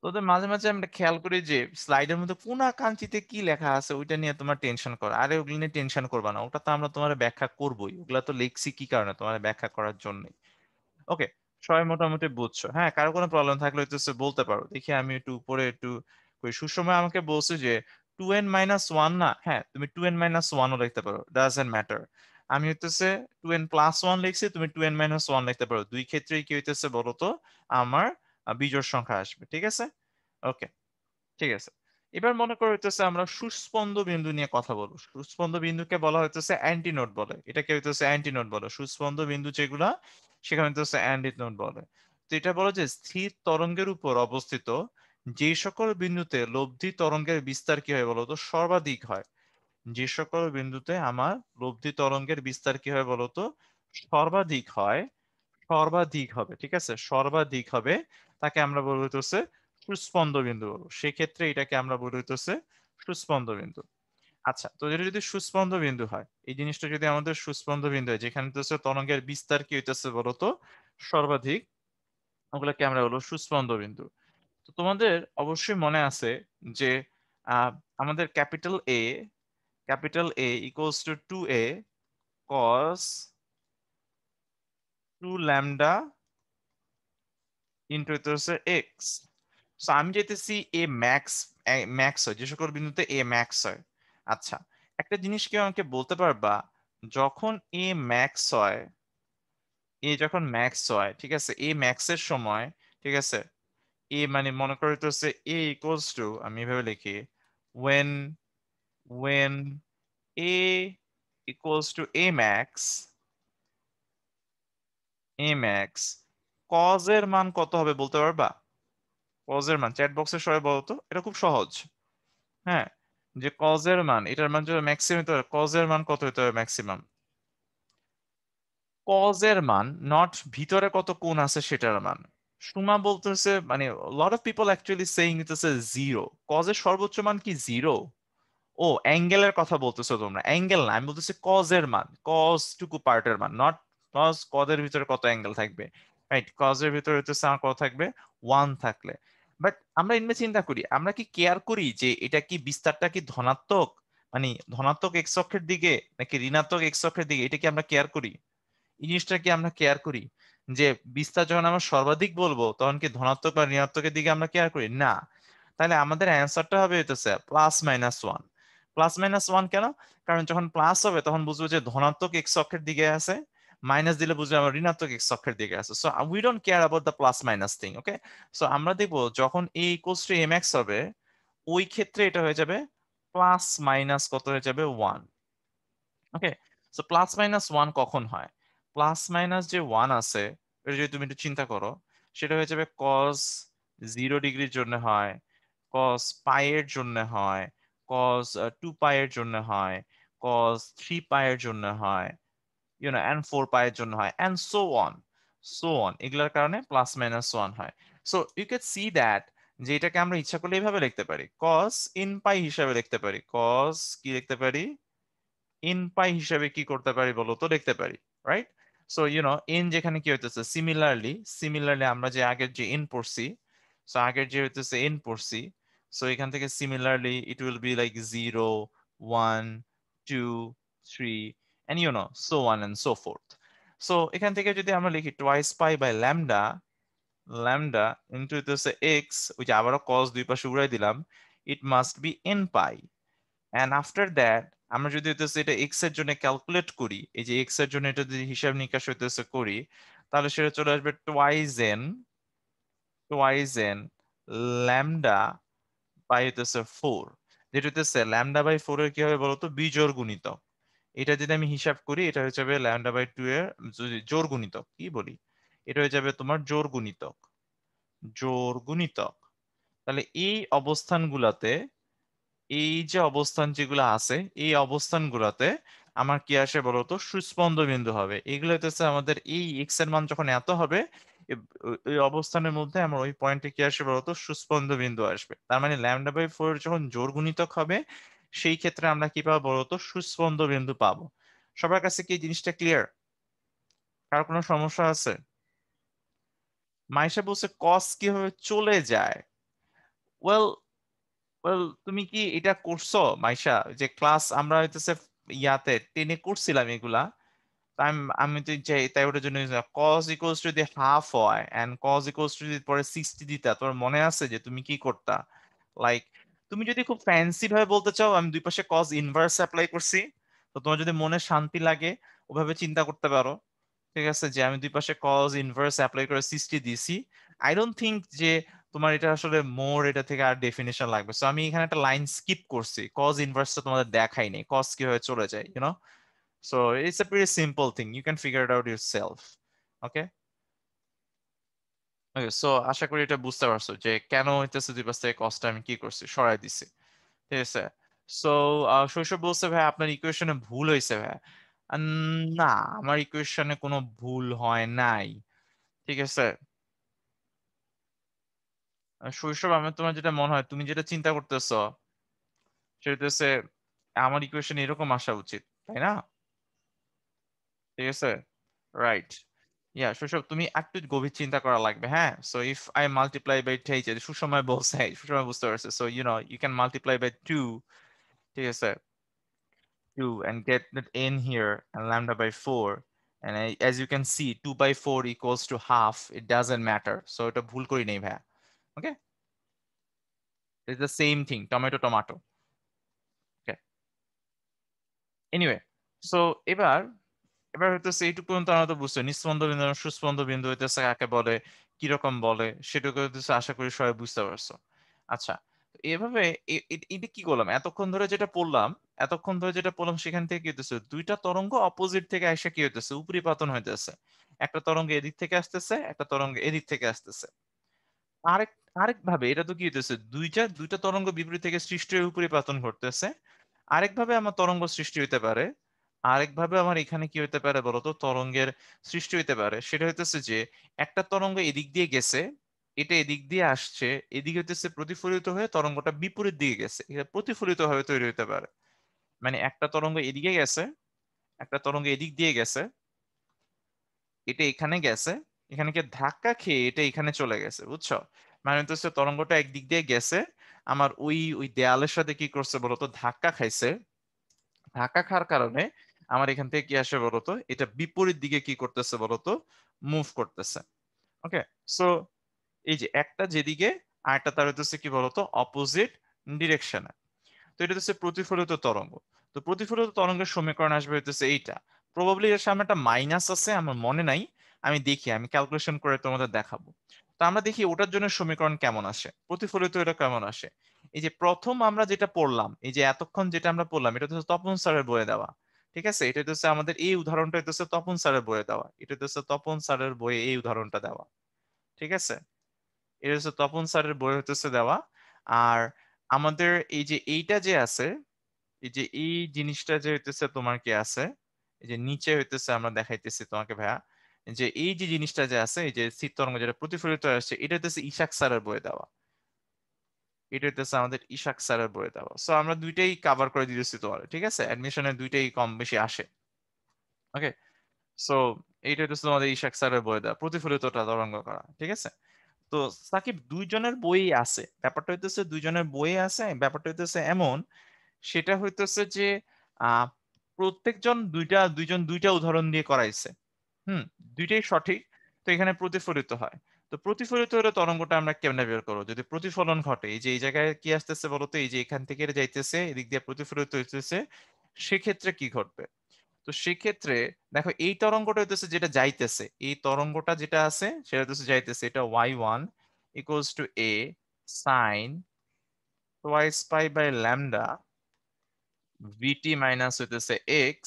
তোদের মাঝে মাঝে আমরা খেয়াল করি যে স্লাইডের মধ্যে কোনাকাঙ্ক্ষিতে কি লেখা আছে ওইটা নিয়ে তোমার টেনশন করো। আরে ওগুলো নিয়ে টেনশন করবা না, ওটা তো আমরা তোমার ব্যাখ্যা করবোই। ওগুলা তো লিখছি কি কারণে? তোমার ব্যাখ্যা করার জন্য। ওকে, সবাই মোটামুটি বুঝছো? হ্যাঁ, কারো কোনো প্রবলেম থাকলে হইতেছে বলতে পারো। দেখি আমি একটু উপরে একটু কই। সুসময় আমাকে বলছে যে 2n-1 না? হ্যাঁ, তুমি 2n-1ও লিখতে পারো, ডাজন্ট ম্যাটার। আমি হইতেছে 2n+1 লিখছি, তুমি 2n-1 লিখতে পারো। দুই ক্ষেত্রেই কি হইতেছে বলো তো? আমার বিজোড় সংখ্যা আসবে। ঠিক আছে? ওকে, ঠিক আছে। এবার মনে করো হইতেছে আমরা সুস্পন্দ বিন্দু নিয়ে কথা বলবো। সুস্পন্দ বিন্দুকে বলা হইতেছে অ্যান্টিনোড বলে। এটাকে হইতেছে অ্যান্টিনোড বলে। সুস্পন্দ বিন্দু যেগুলা, সেখানে হইতেছে অ্যান্টিনোড বলে। তো এটা বলে যে স্থির তরঙ্গের উপর অবস্থিত যে সকল বিন্দুতে লব্ধি তরঙ্গের বিস্তার কি হয় বলতো? সর্বাধিক হয়। যে সকল বিন্দুতে আমার লব্ধি তরঙ্গের বিস্তার কি হয় বলতো? সর্বাধিক হয়, সর্বাধিক হবে, ঠিক আছে, সর্বাধিক হবে, তাকে আমরা বলবো হচ্ছে সুস্পন্দ বিন্দু বলবো। সেক্ষেত্রে এটাকে আমরা বলবো হচ্ছে সুস্পন্দ বিন্দু। আচ্ছা, তো এটা যদি সুস্পন্দ বিন্দু হয়, এই জিনিসটা যদি আমাদের সুস্পন্দ বিন্দু হয়, যেখানে হচ্ছে তরঙ্গের বিস্তার কি হইতেছে বলতো সর্বাধিক, ওগুলোকে আমরা বলবো সুস্পন্দ বিন্দু। তো তোমাদের অবশ্যই মনে আছে যে আহ, আমাদের capital A equals to 2a cos 2 lambda into হচ্ছে এক্স। সো আমি চাইতেছি এ ম্যাক্স, ম্যাক্স হয় যে সকল বিন্দুতে এ ম্যাক্স হয়। আচ্ছা, একটা জিনিস কি আমাকে বলতে পারবা, যখন এ ম্যাক্স হয়, এ যখন ম্যাক্স হয়, ঠিক আছে, এ ম্যাক্স এর সময়, ঠিক আছে, এ মানে মনে করে তো হচ্ছে এ ইকুয়ালস টু, আমি এভাবে লিখি, when when a equals to a max, a max cos এর মান কত হবে বলতে পারবা? cos এর মান চ্যাট বক্সে সবাই বলো তো, এটা খুব সহজ। হ্যাঁ, যে cos এর মান, এটার মান যদি ম্যাক্সিমাম হতে হয়, cos এর মান কত হতে হবে ম্যাক্সিমাম? cos এর মান নট ভিতরে কত কোণ আছে সেটার মান। সুমা বলতেছে মানে lot of people actually saying it's zero, cos এর সর্বোচ্চ মান কি জিরো? ও, অ্যাঙ্গেলের কথা বলতেছো তোমরা, অ্যাঙ্গেল না, আমি বলতেছি কজ এর মান, কজ টুকু পার্টের মান, নট কজ, কজের ভিতরে কত অ্যাঙ্গেল থাকবে, রাইট, কজের ভিতরে হচ্ছে আমার কত থাকবে, ওয়ান থাকলে। বাট আমরা এমনি চিন্তা করি, আমরা কি কেয়ার করি যে এটা কি বিস্তারটা কি ধনাত্মক, মানে ধনাত্মক এক্স অক্ষের দিকে নাকি ঋণাত্মক এক্স অক্ষের দিকে, এটা কি আমরা কেয়ার করি? এই জিনিসটা কি আমরা কেয়ার করি যে বিস্তার যখন আমরা সর্বাধিক বলবো তখন কি ধনাত্মক বা ঋণাত্মকের দিকে আমরা কেয়ার করি না? তাহলে আমাদের অ্যান্সারটা হবে হইতেছে +-1। +-1 কেন? কারণ যখন প্লাস হবে তখন বুঝবো যে ধনাত্মক এক্স অক্ষের দিকে আছে, মাইনাস দিলে বুঝবো আমরা ঋণাত্মক এক্স অক্ষের দিকে আছে। So we don't care about the plus minus thing, okay. So আমরা দেখবো যখন a ইকুয়ালস টু mx হবে, ওই ক্ষেত্রে এটা হয়ে যাবে প্লাস মাইনাস কত হয়ে যাবে, 1। ওকে, সো +-1 কখন হয়? প্লাস মাইনাস যে 1 আছে, এটা যদি তুমি একটু চিন্তা করো, সেটা হয়ে যাবে cos 0 ডিগ্রির জন্য হয়, cos পাই এর জন্য হয়, cos 2 পাই এর জন্য হয়, cos 3 পাই এর জন্য হয়, and 4 পাই এর জন্য হয়, and so on এগুলোর কারণে +-1 হয়। So you can see that যে এটাকে আমরা ইচ্ছা করলে এইভাবে লিখতে পারি, cos in পাই হিসাবে লিখতে পারি, cos কি লিখতে পারি, ইন পাই হিসাবে কি করতে পারি বলো তো, লিখতে পারি, রাইট। সো ইন যেখানে কি হইতেছে, সিমিলারলি আমরা যে আগের যে ইন পড়ছি, সো আগের যে হইতেছে ইন পড়ছি, সো এখান থেকে similarly it will be like 0, 1, 2, 3 and so on and so forth. So এখান থেকে যদি আমরা লিখি twice pi by lambda, lambda into হইতেছে এক্স, ওই যে আবারও cos দুই পাশে উড়াই দিলাম, it must be n pi. And after that আমরা যদি হইতেছে এটা এক্স এর জন্য ক্যালকুলেট করি, এই যে এক্স এর জন্য এটা যদি হিসাব নিকাশ হইতেছে করি, তাহলে সেটা চলে আসবে টোয়াইজ এন ল্যামডা বাই হইতেছে 4, যেটা হইতেছে ল্যামডা/4 এর কি হবে বলতো, বিজোড় গুণিতক। এটা যদি আমি হিসাব করি, এটা হয়ে যাবে ল্যামডা/2 এর যদি জোড় গুণিতক কি বলি, এটা হয়ে যাবে তোমার জোড় গুণিতক, জোড় গুণিতক। তাহলে এই অবস্থানগুলাতে, এই যে অবস্থান যেগুলো আছে, এই অবস্থানগুলোতে আমার কি আসে বলতো, সুস্পন্দ বিন্দু হবে। এগুলো হইতেছে আমাদের এই এক্স এর মান যখন এত হবে, এই অবস্থানের মধ্যে আমার ওই পয়েন্টে কি আসবে বলতো, সুস্পন্দ বিন্দু আসবে। তার মানে ল্যামডা/4 যখন জোড় গুণিতক হবে, সেই ক্ষেত্রে আমরা কি পাবো বলতো, সুস্পন্দ বিন্দু পাবো। সবার কাছে কি এই জিনিসটা ক্লিয়ার? কার কোনো সমস্যা আছে? মাইশা বলছে কস কিভাবে চলে যায়। ওয়েল, তুমি কি এটা করছো মাইশা, যে ক্লাস আমরা হইতেছে ইয়াতে 10-এ করছিলাম এগুলা? তাই আমি তো চাই, তাই ওটার জন্য cos ইকুয়ালস টু যদি হাফ হয় এন্ড cos ইকুয়ালস টু যদি পরে 60 দিতা, তোমার মনে আছে যে তুমি কি করতা? লাইক, তুমি যদি খুব ফ্যান্সি ভাবে বলতে চাও, আমি দুই পাশে cos ইনভার্স অ্যাপ্লাই করছি, তো তোমার যদি মনে শান্তি লাগে ওভাবে চিন্তা করতে পারো, ঠিক আছে, যে আমি দুই পাশে cos ইনভার্স অ্যাপ্লাই করে 60 দিছি। আই ডোন্ট থিংক যে তোমার এটা আসলে মোর এটা থেকে আর ডেফিনেশন লাগবে, সো আমি এখানে একটা লাইন স্কিপ করছি, cos ইনভার্সটা তোমাদের দেখাই নেই, cos কিভাবে চলে যায়, so it's a pretty simple thing, you can figure it out yourself. Okay, okay, so আশা করি এটা বুঝতে পারছো যে কেন হইতেছে দুই পাশ থেকে cosটা আমি কি করছি, সরাই দিছি, ঠিক আছে। সো শৈশব বলছে ভাই আপনার ইকুয়েশনে ভুল হয়েছে ভাই। না, আমার ইকুয়েশনে কোনো ভুল হয় নাই, ঠিক আছে? শৈশব, আমার তোমার যেটা মনে হয়, তুমি যেটা চিন্তা করতেছো সেটা হচ্ছে আমার ইকুয়েশন এরকম আসা উচিত, তাই না? ঠিক আছে, রাইট। ইয়া শৈশব, তুমি একটু গভীর চিন্তা করা লাগবে, হ্যাঁ। So if I multiply by, এই যে সুসময় বলছে, সুসময় বুঝতে পারছে, so you can multiply by 2, ঠিক আছে, 2 and get that n here and lambda by 4, and as you can see 2 by 4 equals to half, it doesn't matter, so এটা ভুল করি নেই ভাইয়া। ওকে, it's the same thing, tomato tomato। Okay, anyway, so এবার এবার হইতেছে এইটুকু পর্যন্ত আমরা তো বুঝছি নিঃস্পন্দ বিন্দু এবং সুস্পন্দ বিন্দু হইতেছে কাকে বলে, কিরকম বলে, সেটুকু হইতেছে আশা করি সবাই বুঝতে পারছো। আচ্ছা, এভাবে এটা কি করলাম এতক্ষণ ধরে যেটা পড়লাম সেখান থেকে কি হইতেছে, দুইটা তরঙ্গ অপোজিট থেকে এসে কি হইতেছে, উপরিপাতন হইতেছে। একটা তরঙ্গ এদিক থেকে আসতেছে, একটা তরঙ্গ এদিক থেকে আসতেছে। আরেক আরেক ভাবে এটা তো কি হইতেছে, দুইটা দুইটা তরঙ্গ বিপরীত থেকে সৃষ্টি হয়ে উপরিপাতন ঘটতেছে। আরেকভাবে আমার তরঙ্গ সৃষ্টি হইতে পারে, আরেকভাবে আমার এখানে কি হইতে পারে বলতো, তরঙ্গের সৃষ্টি হইতে পারে। সেটা হইতেছে যে একটা তরঙ্গ এদিক দিয়ে গেছে, এটা এদিক দিয়ে আসছে, এদিকে হইতেছে প্রতিফলিত হয়ে তরঙ্গটা বিপরীত দিকে গেছে, এটা প্রতিফলিত ভাবে তৈরি হইতে পারে। মানে একটা তরঙ্গ এদিকে গেছে, একটা তরঙ্গ এদিক দিয়ে গেছে, এটা এখানে গেছে, এখানে কি ধাক্কা খেয়ে এটা এখানে চলে গেছে, বুঝছো? মানে হচ্ছে তরঙ্গটা একদিক দিয়ে গেছে, আমার ওই ওই দেয়ালের সাথে কি করছে বলতো, ধাক্কা খাইছে। ধাক্কা খাওয়ার কারণে আমার এখান থেকে কি আসে বলতো, এটা বিপরীত দিকে কি করতেছে বলতো, মুভ করতেছে। ওকে, সো এই যে একটা যেদিকে, আর একটা তার হচ্ছে কি বলতো, অপোজিট ডিরেকশনে। তো এটা হচ্ছে প্রতিফলিত তরঙ্গ। তো প্রতিফলিত তরঙ্গের সমীকরণ আসবে হচ্ছে এইটা। প্রবাবলি এর সামনে একটা মাইনাস আছে, আমার মনে নাই, আমি দেখি, আমি ক্যালকুলেশন করে তোমাদের দেখাবো। তো আমরা দেখি ওটার জন্য সমীকরণ কেমন আসে, প্রতিফলিত এটা কেমন আসে। এই যে প্রথম আমরা যেটা পড়লাম, এই যে এতক্ষণ যেটা আমরা পড়লাম, এটা হচ্ছে তপন স্যারের বইয়ে দেওয়া। ঠিক আছে, এটা হচ্ছে আমাদের এই উদাহরণটা হচ্ছে তপন স্যারের বইয়ে দেওয়া, এটা হচ্ছে তপন স্যারের বইয়ে এই উদাহরণটা দেওয়া। ঠিক আছে, এটা হচ্ছে তপন স্যারের বই হতেছে দেওয়া। আর আমাদের এই যে এইটা যে আছে, এই যে এই জিনিসটা যে হইতেছে তোমার কি আছে, এই যে নিচে হইতেছে আমরা দেখাইতেছি তোমাকে ভাইয়া, যে এই যে জিনিসটা যে আছে, এই যে স্থির তরঙ্গ যেটা প্রতিফলিত আসছে, এটা হইতেছে ইশাক স্যারের বইয়ে দেওয়া, এটা হইতেছে আমাদের ইশাক স্যারের বইয়ে দেওয়া। সো আমরা দুইটাই কভার করে দিতেছি তোমার, ঠিক আছে, অ্যাডমিশনের দুইটাই কম বেশি আসে। ওকে, সো এইটা হইতেছে তোমাদের ইশাক স্যারের বইয়ে দেওয়া প্রতিফলিত তরঙ্গ করা, ঠিক আছে। তো সাকিব দুইজনের বই আছে, ব্যাপারটা হইতেছে দুইজনের বই আছে, ব্যাপারটা হইতেছে এমন, সেটা হইতেছে যে আহ প্রত্যেকজন দুইজন দুইটা উদাহরণ দিয়ে করাইছে। হুম, দুইটাই সঠিক। তো এখানে প্রতিফলিত হয়। তো প্রতিফলিত হলে তরঙ্গটা আমরা কেমনে বের করবো, যদি প্রতিফলন ঘটে, এই যে এই জায়গায় কি আসতেছে বলতো, এই যে এখান থেকে এটা যাইতেছে, এদিক দিয়ে প্রতিফলিত হইতেছে, সেক্ষেত্রে কি ঘটবে? তো সেক্ষেত্রে দেখো, এই তরঙ্গটা হইতেছে যেটা যাইতেছে, এই তরঙ্গটা যেটা আছে সেটা হইতেছে যাইতেছে, এটা y1 equals to a sine twice pi by lambda vt minus হইতেছে x।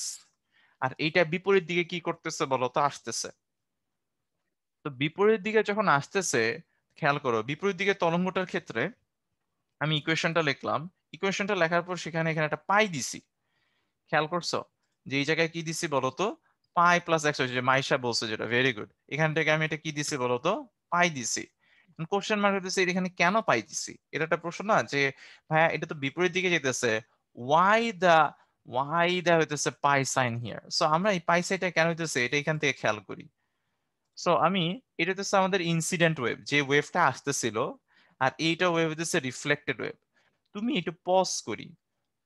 আর এইটা বিপরীত দিকে কি করতেছে বলতো, আসতেছে। তো বিপরীত দিকে যখন আসতেছে, খেয়াল করো বিপরীত দিকে তরঙ্গটার ক্ষেত্রে আমি ইকুয়েশনটা লিখলাম, ইকুয়েশনটা লেখার পর সেখানে এখানে একটা পাই দিছি। খেয়াল করছো যে এই জায়গায় কি দিছি বলতো, পাই প্লাস এক্স, যে মাইশা বলছে যেটা, ভেরি গুড। এখান থেকে আমি এটা কি দিছি বলতো, পাই দিছি। কোশ্চেন মার্ক হতেছে এখানে কেন পাই দিছি, এটা একটা প্রশ্ন না, যে ভাইয়া এটা তো বিপরীত দিকে যেতেছে, ওয়াই দা হইতেছে পাই সাইন হিয়ার। সো আমরা এই পাই সাইনটা কেন হইতেছে এটা এখান থেকে খেয়াল করি। সো আমি, এটা হচ্ছে আমাদের ইনসিডেন্ট ওয়েভ, যে ওয়েভটা আসতেছিল, আর এইটা ওয়েভ হচ্ছে রিফ্লেক্টেড ওয়েভ। তুমি একটু পজ করি,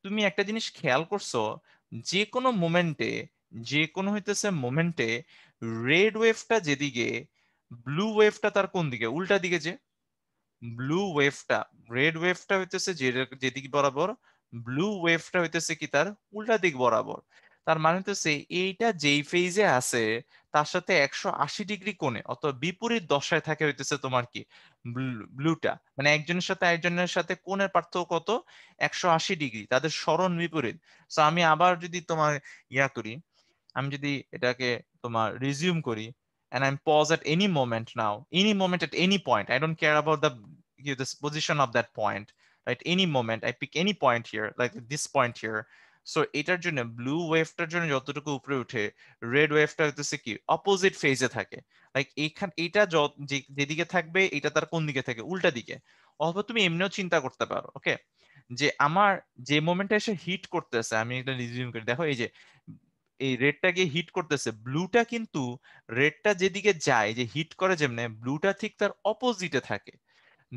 তুমি একটা জিনিস খেয়াল করছো, যে কোনো মোমেন্টে, যে কোনো হইতেছে মোমেন্টে রেড ওয়েভটা যেদিকে, ব্লু ওয়েভটা তার কোন দিকে, উল্টা দিকে। যে ব্লু ওয়েভটা, রেড ওয়েভটা হইতেছে যেদিক বরাবর, ব্লু ওয়েভটা হইতেছে কি তার উল্টা দিক বরাবর। তার মানে হইতেছে এইটা যেই ফেজে আছে তার সাথে 180 ডিগ্রি কোণে, অথবা বিপরীত দশায় থাকে হইতেছে তোমার কি, ব্লুটা। মানে একজনের সাথে একজনের সাথে কোণের পার্থক্য কত, 180 ডিগ্রি, তাদের সরণ বিপরীত। তো আমি আবার যদি তোমার ইয়া করি, আমি যদি এটাকে তোমার রিজিউম করি, and I'm pause at any moment now, any moment at any point, I don't care about the position of that point, right? Any moment I pick any point here, like this point here, so এটার জন্য ব্লু ওয়েভটার জন্য যতটুকু উপরে উঠে, রেড ওয়েভটা হইতেছে কি অপোজিট ফেজে থাকে। লাইক এইখান এটা যেদিকে থাকবে এটা তার কোন দিকে থাকে, উল্টা দিকে। অথবা তুমি এমনিও চিন্তা করতে পারো, ওকে, যে আমার যে মোমেন্টে এসে হিট করতেছে, আমি এটা রিজিউম করি, দেখো এই যে এই রেডটা গিয়ে হিট করতেছে, ব্লুটা কিন্তু রেডটা যেদিকে যায়, যে হিট করে যেমনে, ব্লুটা ঠিক তার অপোজিটে থাকে।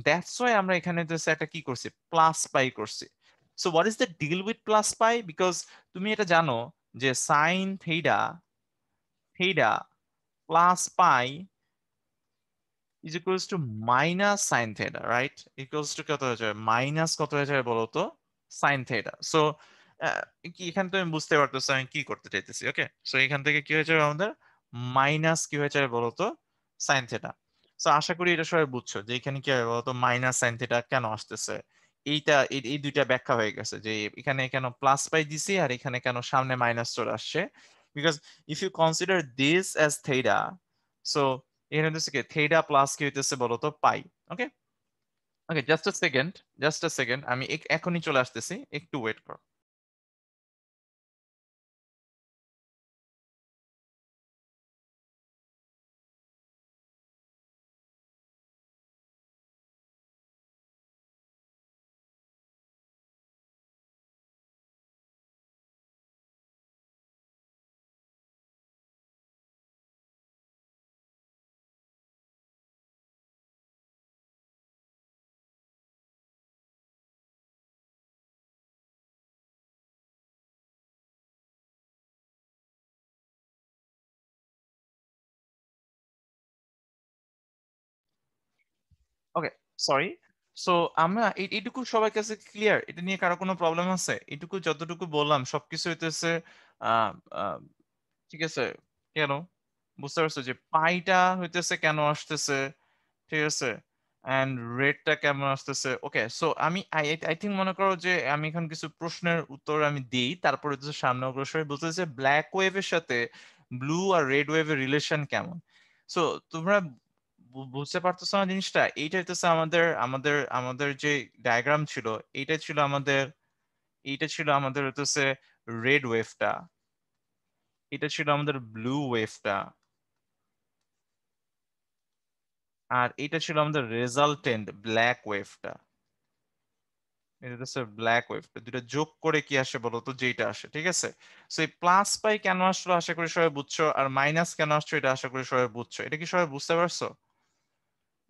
দ্যাটস ওয়াই আমরা এখানে জাস্ট একটা কি করছি, প্লাস পাই করছি। So what is the deal with plus pi? Because তুমি এটা জানো যে sine theta theta plus pi is equals to minus sine theta, right? Equals to কত হয়ে যায়, মাইনাস কত হয়ে যায় বলো তো, সাইন থিটা। সো কি এখান থেকে আমি বুঝতে পারতেছি আমি কি করতে চাইতেছি, ওকে? সো এখান থেকে কি হয়ে যাবে আমাদের, মাইনাস কি হয়ে যাবে বলো তো, সাইন থিটা। সো আশা করি এটা সবাই বুঝছো যে এখানে কি হবে বলতো, মাইনাস সাইন থিটা কেন আসতেছে। এইটা এই দুইটা ব্যাখ্যা হয়ে গেছে যে এখানে কেন প্লাস পাই দিছি আর এখানে কেন সামনে মাইনাস চলে আসছে। Because if you consider this as theta, so এখানে হচ্ছে কি থিটা প্লাস কি হইতেছে বলতো, pi. Okay, okay, just a second, just a second, আমি এখনই চলে আসতেছি, একটু ওয়েট করো। ওকে, সরি। সো আমরা এইটুকু সবার কাছে ক্লিয়ার, এটা নিয়ে কারো কোনো প্রবলেম আছে? এটুকু যতটুকু বললাম সবকিছু হইতেছে আহ আহ, ঠিক আছে? কেন বুঝতে পারছো যে পাইটা হইতেছে কেন আসতেছে, ঠিক আছে, এন্ড রেটটা কেমন আসতেছে? ওকে, সো আমি আই আই থিঙ্ক মনে করো যে আমি এখন কিছু প্রশ্নের উত্তর আমি দিই, তারপরে হচ্ছে সামনে অগ্রসর হয়ে বলতেছে ব্ল্যাক ওয়েভের সাথে ব্লু আর রেড ওয়েভের রিলেশন কেমন। সো তোমরা বুঝতে পারতেছো না জিনিসটা? এইটা হইতেছে আমাদের আমাদের আমাদের যে ডায়াগ্রাম ছিল, এইটা ছিল আমাদের, এইটা ছিল আমাদের হইতেছে রেড ওয়েভটা, এটা ছিল আমাদের ব্লু ওয়েভটা, আর এটা ছিল আমাদের রেজাল্টেন্ট ব্ল্যাক ওয়েভটা। এটা হচ্ছে ব্ল্যাক ওয়েভ, দুটো যোগ করে কি আসে বলো তো, যেটা আসে, ঠিক আছে? সো এই প্লাস পাই কেন আসলো আশা করি সবাই বুঝছো, আর মাইনাস কেন আসছো এটা আশা করি সবাই বুঝছো। এটা কি সবাই বুঝতে পারছো,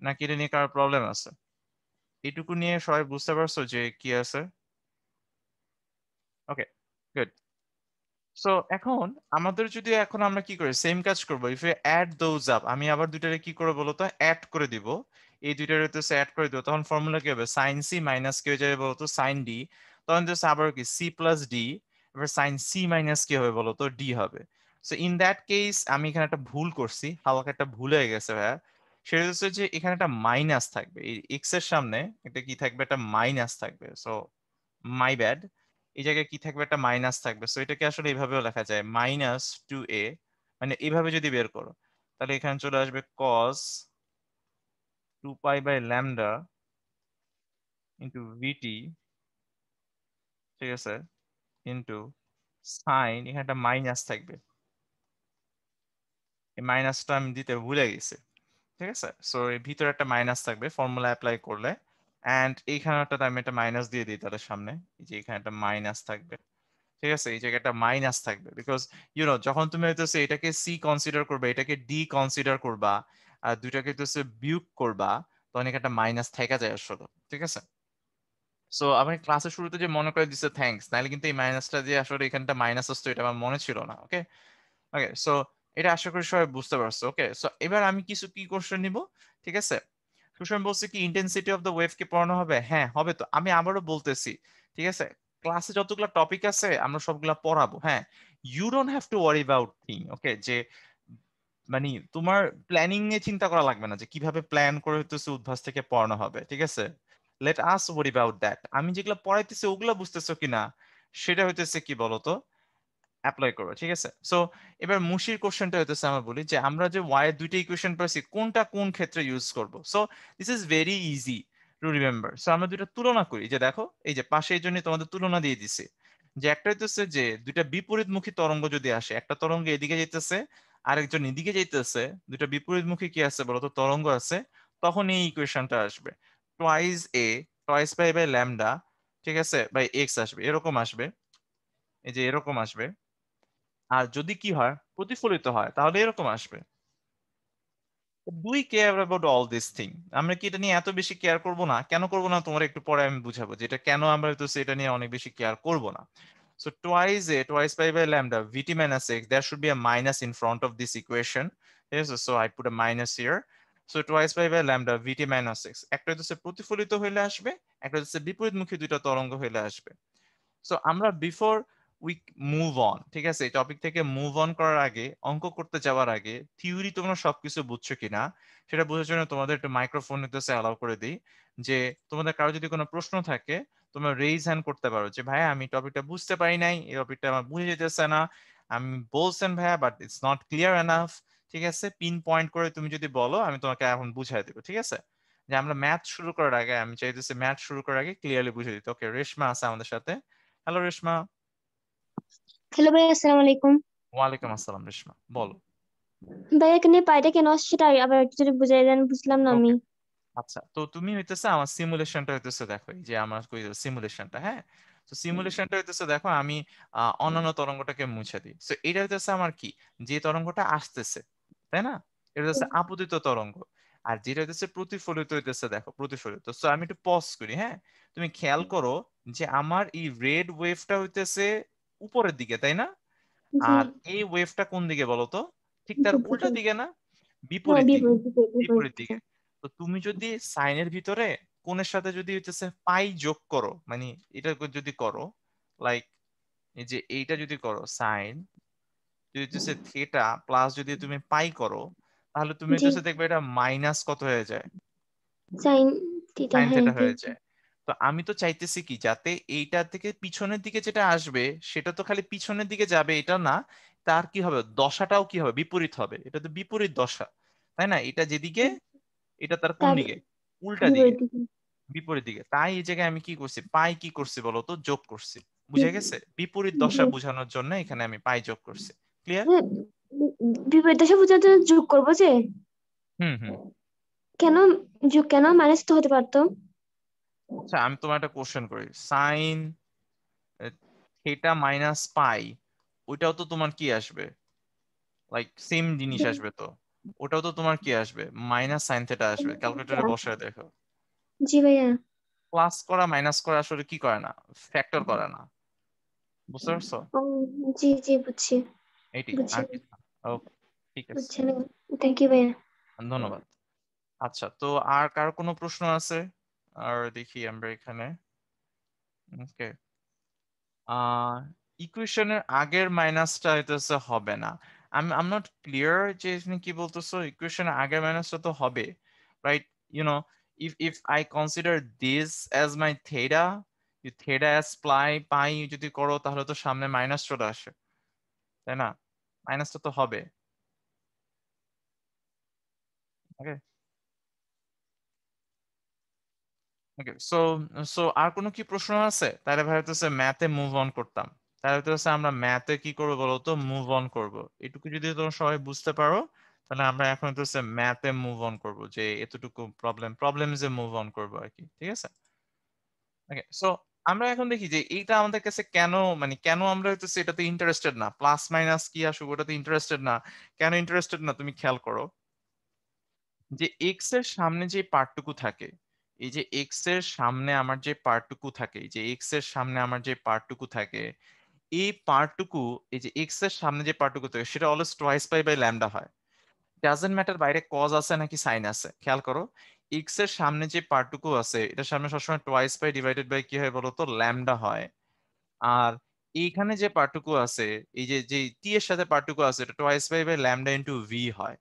নাকি এটা নিয়ে কারো প্রবলেম আছে? এটুকু নিয়ে সবাই বুঝতে পারছো যে কি আছে? ওকে, গুড। সো এখন আমাদের যদি এখন আমরা কি করি, সেম কাজ করবো, if you add those up, আমি আবার দুইটারে কি করে বলতো, অ্যাড করে দিব। এই দুইটার হচ্ছে অ্যাড করে দিব, তখন ফর্মুলা কি হবে, সাইন সি মাইনাস কি হয়ে যাবে বলতো, সাইন ডি। তখন হচ্ছে আবার কি সি প্লাস ডি, এবার সাইন সি মাইনাস কি হবে বলতো, ডি হবে। সো ইন দ্যাট কেস আমি এখানে একটা ভুল করছি, হালকা একটা ভুল হয়ে গেছে ভাইয়া। সেটা হচ্ছে যে এখানে একটা মাইনাস থাকবে, এই এক্স এর সামনে এটা কি থাকবে, একটা মাইনাস থাকবে। সো মাই ব্যাড, এই জায়গায় কি থাকবে, একটা মাইনাস থাকবে। সো এটাকে আসলে এইভাবেও লেখা যায়, মাইনাস টু এ, মানে এইভাবে যদি বের করো তাহলে এখানে চলে আসবে cos two pi by lambda into VT, ঠিক আছে, ইন্টু সাইন, এখানে একটা মাইনাস থাকবে, এই মাইনাসটা আমি দিতে ভুলে গেছি, ঠিক আছে? সো এর ভিতরে একটা মাইনাস থাকবে ফর্মুলা অ্যাপ্লাই করলে, এন্ড এইখানেটা আমি একটা মাইনাস দিয়ে দিই তাহলে সামনে, এই যে এখানে একটা মাইনাস থাকবে, ঠিক আছে, এই জায়গায় একটা মাইনাস থাকবে। বিকজ যখন তুমি হইতেছে এটাকে সি কনসিডার করবা, এটাকে ডি কনসিডার করবা, আর দুইটাকে হইতেছে বিয়োগ করবা, তখন এখানে একটা মাইনাস থাকা যায় আসলে, ঠিক আছে? সো আমি ক্লাসের শুরুতে যে মনে করে দিছে থ্যাঙ্কস, নাহলে কিন্তু এই মাইনাসটা যে আসলে এখানটা মাইনাস আসতো এটা আমার মনে ছিল না, ওকে? ওকে, সো এটা আশা করি সবাই বুঝতে পারছো। ওকে, সো এবার আমি কিছু কি কোশ্চেন নিব, ঠিক আছে? সুষম বলছে কি ইন্টেন্সিটি অফ দ্য ওয়েভ কে পড়ানো হবে, হ্যাঁ হবে তো, আমি আবারও বলতেছি, ঠিক আছে, ক্লাসে যতগুলো টপিক আছে আমরা সবগুলা পড়াবো, হ্যাঁ। You don't have to worry about thing, okay, যে মানে তোমার প্ল্যানিং নিয়ে চিন্তা করা লাগবে না যে কিভাবে প্ল্যান করে হইতেছে উদ্ভাস থেকে পড়ানো হবে, ঠিক আছে? Let us worry about that, আমি যেগুলো পড়াইতেছি ওগুলা বুঝতেছো কিনা সেটা হইতেছে কি বলতো, অ্যাপ্লাই করবে, ঠিক আছে? সো এবার মুশির কোশ্চেনটা হইতেছে, আমরা বলি যে আমরা যে ওয়াই এর দুইটা ইকুয়েশন পাইছি কোনটা কোন ক্ষেত্রে ইউজ করব। So this is very easy to remember. So আমরা দুইটা তুলনা করি, যে দেখো এই যে পাশে এই জন্য তোমাদের তুলনা দিয়ে দিছি, যে একটা হইতেছে যে দুইটা বিপরীতমুখী তরঙ্গ যদি আসে, একটা তরঙ্গ এদিকে যাইতেছে আরেকজন এদিকে যাইতেছে, দুইটা বিপরীতমুখী কি আছে বলতো তরঙ্গ আছে, তখন এই ইকুয়েশনটা আসবে twice a twice pi by lambda, ঠিক আছে, বাই এক্স আসবে, এরকম আসবে, এই যে এরকম আসবে। আর যদি কি হয় প্রতিফলিত হয় তাহলে এরকম আসবে। দুই care about all this thing. আমরা কি এটা নিয়ে এত বেশি কেয়ার করব না? কেন করব না তোমার একটু পরে আমি বুঝাবো যে এটা কেন আমরা হয়তো এটা নিয়ে অনেক বেশি কেয়ার করব না। So twice pi by lambda vt minus x, there should be a minus in front of this equation. Yes, so I put a minus here. So twice pi by lambda vt minus x, একটা হচ্ছে প্রতিফলিত হইলে আসবে, একটা হচ্ছে বিপরীতমুখী দুইটা তরঙ্গ হইলে আসবে। সো আমরা বিফোর উই মুভ অন, ঠিক আছে, এই টপিক থেকে মুভ অন করার আগে, অঙ্ক করতে যাওয়ার আগে থিওরি তোমরা সবকিছু বুঝছো কিনা সেটা বোঝার জন্য তোমাদের একটু মাইক্রোফোন নিতেছে অ্যালাউ করে দিই। যে তোমাদের কারো যদি কোনো প্রশ্ন থাকে তোমরা রেইজ হ্যান্ড করতে পারো যে ভাইয়া আমি টপিকটা বুঝতে পারি নাই, এই টপিকটা আমার বুঝে যেতেছে না, আমি বলছেন ভাইয়া but it's not clear enough, ঠিক আছে, পিন পয়েন্ট করে তুমি যদি বলো আমি তোমাকে এখন বুঝাই দেবো, ঠিক আছে। যে আমরা ম্যাথ শুরু করার আগে আমি চাইতেছি ম্যাথ শুরু করার আগে ক্লিয়ারলি বুঝে দিতে। ওকে, রেশমা আছে আমাদের সাথে। হ্যালো রেশমা। হ্যালো ভাই, আসসালামু আলাইকুম। ওয়ালাইকুম আসসালাম রেশমা, বলো। ভাই এখানে পায়টা কেন সেটা আবার একটু যদি বুঝাই দেন, বুঝলাম না আমি। ওকে, আচ্ছা, তো তুমি হইতেছে আমার সিমুলেশনটা হইতেছে দেখো, এই যে আমার সিমুলেশনটা, হ্যাঁ, তো সিমুলেশনটা হইতেছে দেখো আমি অন্যান্য তরঙ্গটাকে মুছে দিই। তো এটা হইতেছে আমার কি, যে তরঙ্গটা আসতেছে, তাই না, এটা হচ্ছে আপতিত তরঙ্গ। আর যেটা হইতেছে প্রতিফলিত হইতেছে দেখো প্রতিফলিত। তো আমি একটু পজ করি, হ্যাঁ, তুমি খেয়াল করো যে আমার এই রেড ওয়েভটা হইতেছে উপরের দিকে, তাই না, জি। আর এই ওয়েভটা কোন দিকে বলো তো, ঠিক তার উল্টা দিকে না, হ্যাঁ, বিপরীত দিকে, বিপরীত দিকে, বিপরীত বিপরীত দিকে। দিকে। তো তুমি যদি সাইনের ভিতরে কোণের সাথে যদি হইতেছে পাই যোগ করো, মানে এটা যদি করো, লাইক এই যে এইটা যদি করো সাইন, যদি হইতেছে থিটা প্লাস যদি তুমি পাই করো, তাহলে তুমি জি। হইতেছে দেখবে এটা মাইনাস কত হয়ে যায়, সাইন থিটা, সাইন হ্যাঁ থিটা জি। হয়ে যায়। তো আমি তো চাইতেছি কি যাতে এইটা থেকে পিছনের দিকে যেটা আসবে সেটা তো খালি পিছনের দিকে যাবে এটা না, তার কি হবে দশাটাও কি হবে বিপরীত হবে, এটা তো বিপরীত দশা, তাই না, এটা যেদিকে এটা তার কোন তার দিকে, উল্টা দিকে, বিপরীত দিকে। বিপরীত দিকে। তাই এই জায়গায় আমি কি করছি, পাই কি করছি বলতো, যোগ করছি। বুঝে গেছে, বিপরীত দশা জি। বোঝানোর জন্য এখানে আমি পাই যোগ করছি। ক্লিয়ার? হ্যাঁ, বিপরীত দশা বোঝাতে যোগ করবো যে? হুম হুম। কেন? যোগ কেন, মাইনাস তো হতে পারতো। আচ্ছা আমি তোমার একটা কোশ্চেন করি, সাইন থিটা মাইনাস পাই, ওইটাও তো তোমার কি আসবে, লাইক সেম জিনিস আসবে তো, ওটাও তো তোমার কি আসবে, মাইনাস সাইন থিটা আসবে, ক্যালকুলেটরে বসায় দেখো। জি ভাইয়া। প্লাস করা মাইনাস করা আসলে কি করে না, ফ্যাক্টর করে না, বুঝতে পারছো? ও, জি জি, বুঝছি। এইটি বুঝছি আর কিছু না। ওকে, ঠিক আছে, বুঝছি। থ্যাংক ইউ ভাইয়া। ধন্যবাদ। আচ্ছা, তো আর কার কোনো প্রশ্ন আছে? আর দেখি আমরা এখানে, ওকে, আহ ইকুয়েশনের আগের মাইনাসটা হইতেছে হবে না। আই এম নট ক্লিয়ার যে এখানে কি বলতেছো, ইকুয়েশনের আগের মাইনাসটা তো হবে, right? You know, if I consider this as my theta, theta as pi যদি করো তাহলে তো সামনে মাইনাস চলে আসে, তাই না, মাইনাসটা তো হবে। ওকে, ওকে, সো সো আর কোনো কি প্রশ্ন আছে? তাহলে ভাই হচ্ছে ম্যাথে মুভ অন করতাম। তাহলে হচ্ছে আমরা ম্যাথে কি করবো বলো তো, মুভ অন করব। এটুকু যদি তোমরা সবাই বুঝতে পারো তাহলে আমরা এখন হচ্ছে ম্যাথে মুভ অন করব, যে এতটুকু প্রবলেমসে মুভ অন করবো আর কি, ঠিক আছে। ওকে, সো আমরা এখন দেখি যে এইটা আমাদের কাছে কেন, মানে কেন আমরা হচ্ছে এটাতে ইন্টারেস্টেড না, প্লাস মাইনাস কি আসুক ওটাতে ইন্টারেস্টেড না। কেন ইন্টারেস্টেড না তুমি খেয়াল করো, যে এক্স এর সামনে যে পার্টটুকু থাকে, এই যে এক্স এর সামনে আমার যে পার্টটুকু থাকে, এই যে এক্স এর সামনে আমার যে পার্টটুকু থাকে, এই পার্টটুকু, এই যে এক্স এর সামনে যে পার্টটুকু থাকে সেটা always twice pi by lambda হয়। ডাজন্ট ম্যাটার বাইরে কজ আছে নাকি সাইন আছে, খেয়াল করো এক্স এর সামনে যে পার্টটুকু আছে এটার সামনে সবসময় টোয়াইস পাই ডিভাইডেড বাই কি হয় বলতো, ল্যামডা হয়। আর এইখানে যে পার্টটুকু আছে, এই যে যে টি এর সাথে পার্টটুকু আছে, এটা twice pi by lambda into v হয়।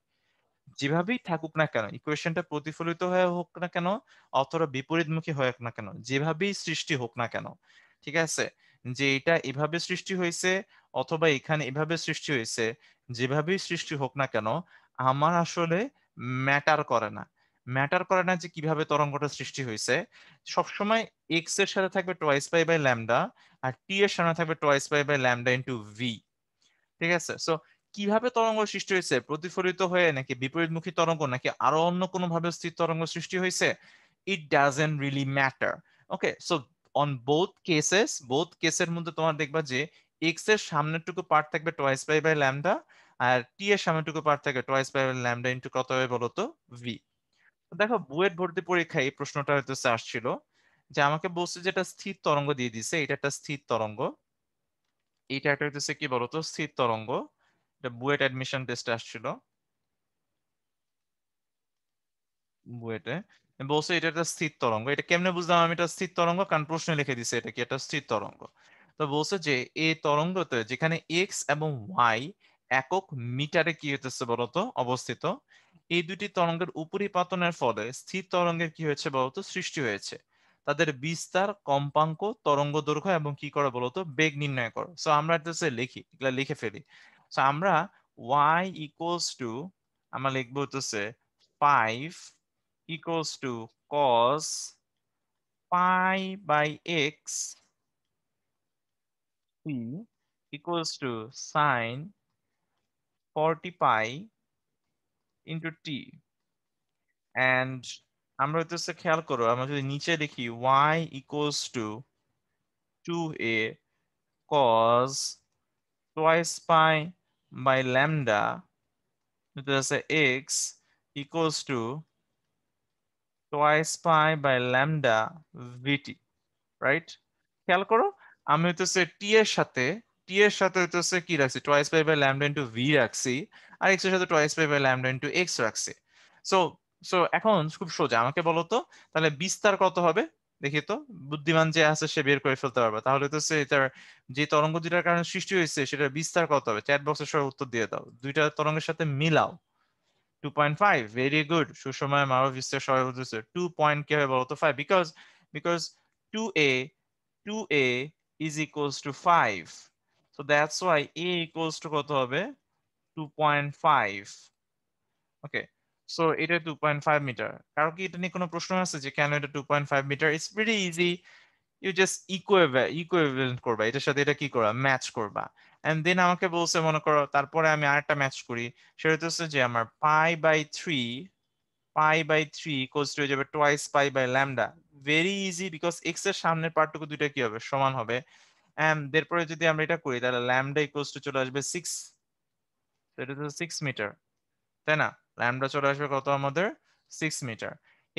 যেভাবেই থাকুক না কেন, ইকুয়েশনটা প্রতিফলিত হয়ে হোক না কেন অথবা বিপরীতমুখী হোক না কেন, যেভাবেই সৃষ্টি হোক না কেন, ঠিক আছে, যে এটা এভাবে সৃষ্টি হয়েছে অথবা এখানে এভাবে সৃষ্টি হয়েছে, যেভাবেই সৃষ্টি হোক না কেন আমার আসলে ম্যাটার করে না। ম্যাটার করে না যে কিভাবে তরঙ্গটা সৃষ্টি হয়েছে, সবসময় এক্স এর সাথে থাকবে টোয়াইস পাই বাই ল্যামডা, আর টি এর সামনে থাকবে twice pi by lambda into v. ঠিক আছে, সো কিভাবে তরঙ্গ সৃষ্টি হয়েছে, প্রতিফলিত হয়ে নাকি বিপরীতমুখী তরঙ্গ নাকি আরো অন্য কোনো ভাবে স্থির তরঙ্গ সৃষ্টি হয়েছে, it doesn't really matter. Okay, so on both কেসের মধ্যে তোমার দেখবা যে এক্স এর সামনেরটুকু পার্ট থাকবে টোয়াইস পাই বাই ল্যামডা, আর টি এর সামনেরটুকু পার্ট থাকবে twice pi by lambda into কত হবে বলতো, ভি। দেখো বুয়েট ভর্তি পরীক্ষায় এই প্রশ্নটা হয়তো আসছিল, যে আমাকে বলছে যে এটা স্থির তরঙ্গ দিয়ে দিছে, এটা একটা স্থির তরঙ্গ, এটা একটা হইতেছে কি বলতো স্থির তরঙ্গ, এটা বুয়েট অ্যাডমিশন টেস্টে আসছিল, বুয়েটে বলছে এটা একটা স্থির তরঙ্গ। এটা কেমনে বুঝলাম আমি এটা স্থির তরঙ্গ, কারণ প্রশ্নে লিখে দিছে এটা কি একটা স্থির তরঙ্গ। তো বলছে যে এই তরঙ্গতে যেখানে এক্স এবং ওয়াই একক মিটারে কি হইতেছে বলতো অবস্থিত, এই দুটি তরঙ্গের উপরিপাতনের ফলে স্থির তরঙ্গের কি হয়েছে বলতো সৃষ্টি হয়েছে। তাদের বিস্তার, কম্পাঙ্ক, তরঙ্গ দৈর্ঘ্য এবং কি করে বলতো বেগ নির্ণয় করো। সো আমরা এটা লিখি, এগুলা লিখে ফেলি। সো আমরা y ইকুয়ালস টু, আমরা লিখবো হচ্ছে 5 equals to cos pi by x t equals to sin 40 pi into t, and আমরা হচ্ছে খেয়াল করো, আমরা যদি নিচে লিখি y equals to 2a cos twice pi by lambda, এটা আছে x equals to twice pi by lambda vt, right? খেয়াল করো, আমি হইতেছে টি এর সাথে হইতেছে কি রাখছি, twice pi by lambda into v রাখছি, আর এক্স এর সাথে twice pi by lambda into x রাখছি। সো সো এখন খুব সোজা, আমাকে বলো তো তাহলে বিস্তার কত হবে, দেখি তো, বুদ্ধিমান যে আছে সে বের করে ফেলতে পারবে। তাহলে হইতেছে এটার যে তরঙ্গ দুটার কারণে সৃষ্টি হয়েছে সেটার বিস্তার কত হবে, চ্যাট বক্সে সব উত্তর দিয়ে দাও, দুইটা তরঙ্গের সাথে মিলাও। 2.5, ভেরি গুড, সুসময় মারো বিস্তার সবাই বলতেছে 2 পয়েন্ট কি হবে বলতো 5, because because 2a 2a is equals to 5, so that's why a equals to কত হবে 2.5। ওকে, সো এটা 2.5 মিটার। কারো কি এটা নিয়ে কোনো প্রশ্ন আছে যে কেন এটা 2.5 metre? It's very easy, you just equivalent করবা, এটার সাথে এটা কি করবা, ম্যাচ করবা। এন্ড দেন আমাকে বলছে মনে করো তারপরে আমি আরেকটা ম্যাচ করি, সেটা হচ্ছে যে আমার pi by three equals to হয়ে যাবে twice pi by lambda. Very easy, because x এর সামনের পার্টটুকু দুইটা কি হবে, সমান হবে। এন্ড এরপরে যদি আমরা এটা করি তাহলে ল্যামডা ইকুয়ালস টু চলে আসবে 6, এটা তো 6 মিটার, তাই না? ল্যামডা চলে আসবে কত আমাদের, 6 মিটার।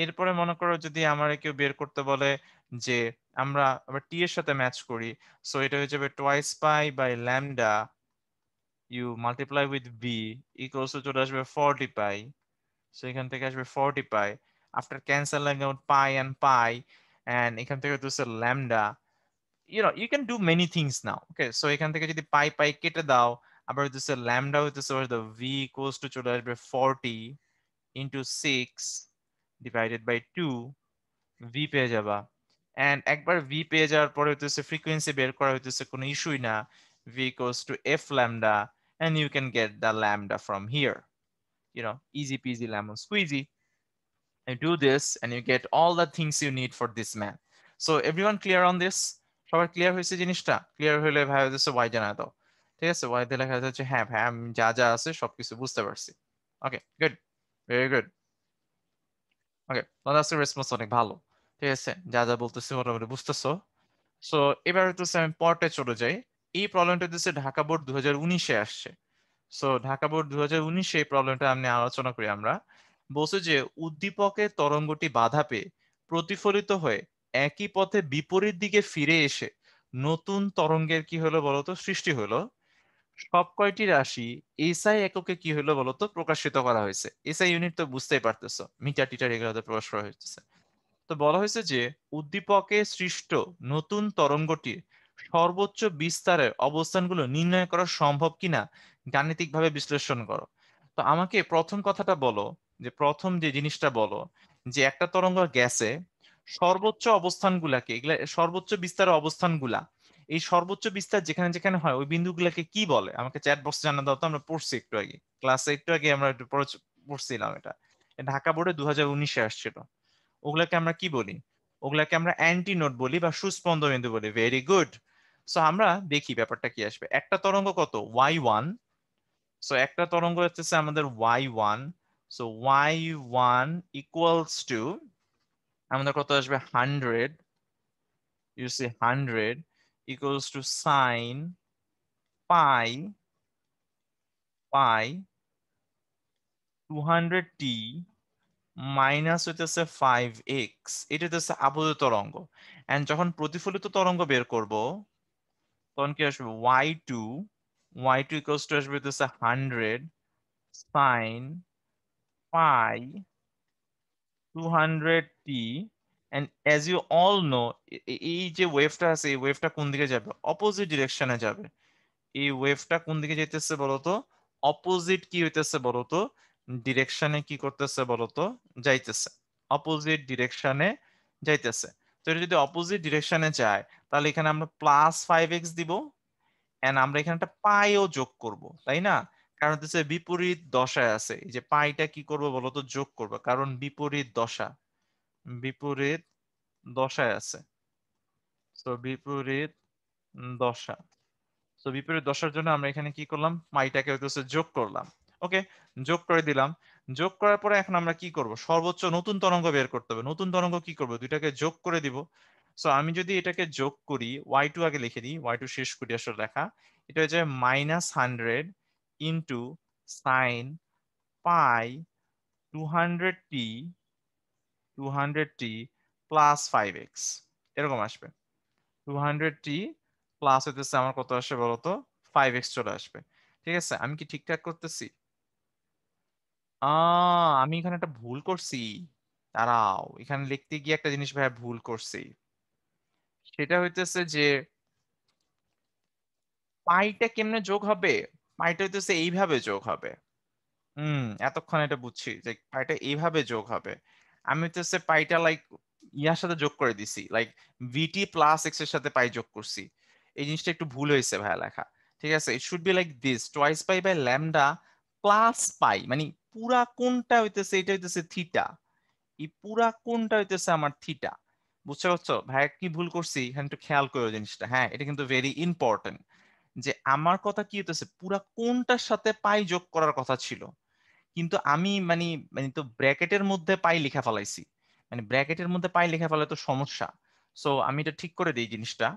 এরপরে মনে করো যদি আমার কেউ বের করতে বলে যে আমরা আবার টি এর সাথে ম্যাচ করি, সো এটা হয়ে যাবে twice pi by lambda you multiply with B equals to চলে আসবে 40 পাই। সো এখান থেকে আসবে 40 pi, after cancelling out pi and pi, and এখান থেকে হচ্ছে lambda, you can do many things now. Okay, so এখান থেকে যদি পাই পাই কেটে দাও, আবার হচ্ছে ল্যামডা হইতেছে the v equals to চলে আসবে 40 into 6 divided by 2, v পেয়ে যাবা। এন্ড একবার v পেয়ে যাওয়ার পরে হইতেছে ফ্রিকোয়েন্সি বের করা হইতেছে কোনো ইস্যুই না, v equals to f lambda, and you can get the lambda from here, easy peasy lemon squeezy. You do this and you get all the things you need for this man. So everyone clear on this? সবার ক্লিয়ার হয়েছে জিনিসটা? ক্লিয়ার হলে ভাই হচ্ছে ওয়াই জানা দাও। ঠিক আছে, ওয়াই দিয়ে লেখা যাচ্ছে হ্যাঁ ভাই আমি যা যা আছে সবকিছু বুঝতে পারছি। ওকে, গুড, ভেরি গুড। ওকে, আজকের রেসপন্স অনেক ভালো। ঠিক আছে, যা যা বলতেছি মোটামুটি বুঝতেছো। সো এবার হচ্ছে আমি পর্টে চলে যাই। এই প্রবলেমটা হচ্ছে ঢাকা বোর্ড 2019-এ আসছে। সো ঢাকা বোর্ড 2019-এ এই প্রবলেমটা আমি আলোচনা করি আমরা। বলছে যে উদ্দীপকের তরঙ্গটি বাধা পেয়ে প্রতিফলিত হয়ে একই পথে বিপরীত দিকে ফিরে এসে নতুন তরঙ্গের কি হলো বলতো সৃষ্টি হলো। সব কয়টি রাশি এসআই এককে কি হলো বলতো প্রকাশিত করা হয়েছে। এসআই ইউনিট তো বুঝতেই পারতেছো, মিটার টিটার এগুলোতে প্রকাশ করা হয়েছে। তো বলা হয়েছে যে উদ্দীপকে সৃষ্ট নতুন তরঙ্গটির সর্বোচ্চ বিস্তারের অবস্থানগুলো নির্ণয় করা সম্ভব কিনা গাণিতিকভাবে বিশ্লেষণ করো। তো আমাকে প্রথম কথাটা বলো, যে প্রথম যে জিনিসটা বলো, যে একটা তরঙ্গ গেছে সর্বোচ্চ অবস্থানগুলাকে, এগুলা সর্বোচ্চ বিস্তারের অবস্থানগুলা, এই সর্বোচ্চ বিস্তার যেখানে যেখানে হয় ওই বিন্দুগুলাকে কি বলে, আমাকে চ্যাট বক্স জানা দাও তো, আমরা পড়ছি একটু আগে ক্লাসে, একটু আগে আমরা একটু পড়ছিলাম এটা। ঢাকা বোর্ডে 2019-এ আসছিল। ওগুলাকে আমরা কি বলি? ওগুলাকে আমরা অ্যান্টিনোড বলি বা সুস্পন্দ বিন্দু বলি। Very good. সো আমরা দেখি ব্যাপারটা কি আসবে। একটা তরঙ্গ কত? y1। সো একটা তরঙ্গ হচ্ছে আমাদের y1। So y1 equals two আমাদের কত আসবে? 100। You see 100 equals to sine pi 200t minus হইতেছে 5x। এটা হচ্ছে আপতিত তরঙ্গ। এন্ড যখন প্রতিফলিত তরঙ্গ বের করব তখন কি আসবে? y2 equals to আসবে হইতেছে 100 sin pi 200t। and as you all know এই যে ওয়েভটা আছে এই ওয়েভটা কোন দিকে যাবে? অপোজিট ডিরেকশনে যাবে। এই ওয়েভটা কোন দিকে যাইতেছে বলতো? অপোজিট কি হইতেছে বলতো? ডিরেকশনে কি করতেছে বলতো? যাইতেছে। অপোজিট ডিরেকশনে যাইতেছে। তো এটা যদি অপোজিট ডিরেকশনে যায় তাহলে এখানে আমরা প্লাস 5x দিব। এন্ড আমরা এখানে একটা পাইও যোগ করব, তাই না? কারণ হচ্ছে বিপরীত দশায় আছে। এই যে পাইটা কি করব বলতো? যোগ করব, কারণ বিপরীত দশা। বিপরীত দশায় আছে। তো বিপরীত দশা। তো বিপরীত দশার জন্য আমরা এখানে কি করলাম? পাইটাকে হইতেছে যোগ করলাম। ওকে, যোগ করে দিলাম। যোগ করার পরে এখন আমরা কি করব? সর্বোচ্চ নতুন তরঙ্গ বের করতে হবে। নতুন তরঙ্গ কি করব? দুইটাকে যোগ করে দিব। সো আমি যদি এটাকে যোগ করি, y2 আগে লিখে দিই, y2 শেষ করি আসলে লেখা। এটা হচ্ছে -100 into sign pi 200t 200t plus 5x, এরকম আসবে। 200t প্লাস হইতেছে আমার কত আসবে বলতো? 5x চলে আসবে। ঠিক আছে, আমি কি ঠিকঠাক করতেছি? আমি এখানে একটা ভুল করছি। দাঁড়াও, এখানে লিখতে গিয়ে একটা জিনিস ভাই ভুল করছি। সেটা হইতেছে যে পাইটা কেমনে যোগ হবে? পাইটা হইতেছে এইভাবে যোগ হবে। এতক্ষণ এটা বুঝছি যে পাইটা এইভাবে যোগ হবে। আমি হইতেছে পাইটা লাইক ইয়ার সাথে যোগ করে দিছি, লাইক ভিটি প্লাস এক্স এর সাথে পাই যোগ করছি। এই জিনিসটা একটু ভুল হয়েছে ভাইয়া লেখা। ঠিক আছে, it should be like this, twice pi by lambda plus pi, মানে পুরা কোণটা হইতেছে এটা হইতেছে থিটা। এই পুরা কোণটা হইতেছে আমার থিটা। বুঝতে পারছো ভাইয়া কি ভুল করছি? এখানে একটু খেয়াল করো জিনিসটা। হ্যাঁ, এটা কিন্তু ভেরি ইম্পর্টেন্ট। যে আমার কথা কি হইতেছে, পুরা কোণটার সাথে পাই যোগ করার কথা ছিল, কিন্তু আমি মানে মানে তো ব্র্যাকেটের মধ্যে পাই লেখা ফেলাইছি। মানে ব্র্যাকেটের মধ্যে পাই লেখা ফেলে তো সমস্যা। সো আমি এটা ঠিক করে দিই জিনিসটা।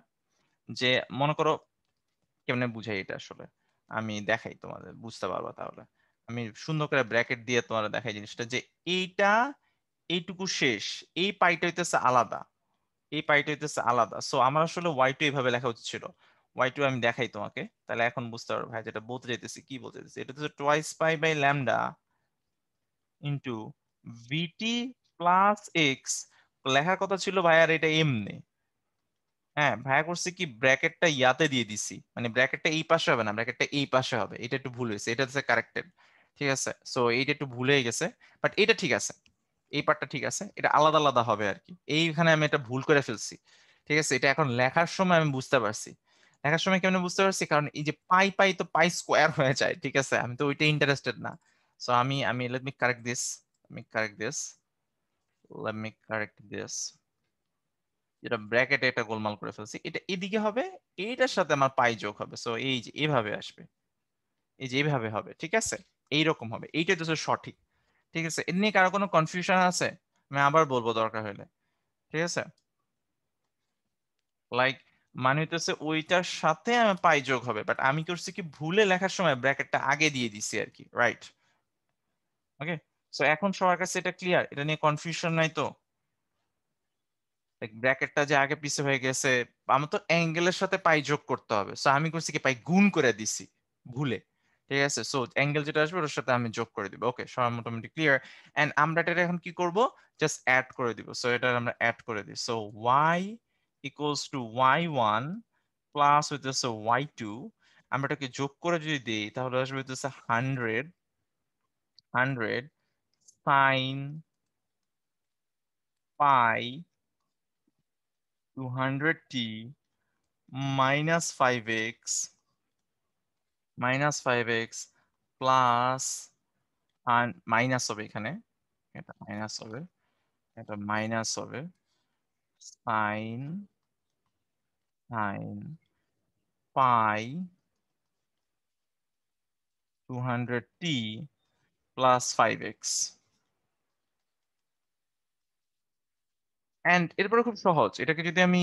যে মনে করো কেমনে বুঝাই এটা আসলে, আমি দেখাই তোমাদের, বুঝতে পারবা তাহলে। আমি সুন্দর করে ব্র্যাকেট দিয়ে তোমাদের দেখাই জিনিসটা যে এইটা এইটুকু শেষ। এই পাইটা হইতেছে আলাদা, এই পাইটা হইতেছে আলাদা। সো আমার আসলে y2 এইভাবে লেখা উচিত ছিল। y2 আমি দেখাই তোমাকে, তাহলে এখন বুঝতে পারো ভাই যেটা বলতে চাইতেছি। কি বলতে চাইতেছি? এটা হচ্ছে twice pi by lambda into vt plus x. লেখার কথা ছিল ভাইয়ার এটা এমনি। হ্যাঁ, ভাইয়া করছে কি, ব্র্যাকেটটা ইয়াতে দিয়ে দিছি, মানে ব্র্যাকেটটা এই পাশে হবে না, ব্র্যাকেটটা এই পাশে হবে। এটা একটু ভুল হয়েছে, এটা হচ্ছে কারেক্টেড। ঠিক আছে, সো এইটা একটু ভুল হয়ে গেছে, বাট এটা ঠিক আছে। এই পার্টটা ঠিক আছে, এটা আলাদা আলাদা হবে আর কি। এইখানে আমি এটা ভুল করে ফেলছি। ঠিক আছে, এটা এখন লেখার সময় আমি বুঝতে পারছি। লেখার সময় কেমনে বুঝতে পারছি? কারণ এই যে পাই পাই তো পাই স্কোয়ার হয়ে যায়। ঠিক আছে, আমি তো ওইটা ইন্টারেস্টেড না। সো আমি আমি let me correct this. Me correct this let me correct this. যেটা ব্র্যাকেটে এটা গোলমাল করে ফেলছি, এটা এদিকে হবে, এইটার সাথে আমার পাই যোগ হবে। সো এই যে এভাবে আসবে, এই যে এইভাবে হবে। ঠিক আছে, এইরকম হবে, এইটাই তো হচ্ছে সঠিক। ঠিক আছে, এ নিয়ে কারো কোনো কনফিউশন আছে? আমি আবার বলবো দরকার হলে। ঠিক আছে, লাইক মানে হইতেছে ওইটার সাথে আমার পাই যোগ হবে, বাট আমি করছি কি, ভুলে লেখার সময় ব্র্যাকেটটা আগে দিয়ে দিছি আর কি। রাইট? ওকে, সো এখন সবার কাছে এটা ক্লিয়ার? এটা নিয়ে কনফিউশন নাই তো? ব্র্যাকেটটা যে আগে পিছে হয়ে গেছে, আমার তো অ্যাঙ্গেলের সাথে পাই যোগ করতে হবে। সো আমি করছি কি, পাই গুণ করে দিছি ভুলে। ঠিক আছে, সো অ্যাঙ্গেল যেটা আসবে ওর সাথে আমি যোগ করে দিব। ওকে, সবার মোটামুটি ক্লিয়ার। এন্ড আমরা এটা এখন কি করব? জাস্ট অ্যাড করে দিব। সো এটা আমরা অ্যাড করে দিই। So y equals to y1 plus হইতেছে y2। আমরা এটাকে যোগ করে যদি দিই তাহলে আসবে হইতেছে 100 sine pi 200t -5x plus, আর মাইনাস হবে এখানে, এটা মাইনাস হবে, এটা মাইনাস হবে sine sine pi 200t plus 5x। And এরপরে খুব সহজ, এটাকে যদি আমি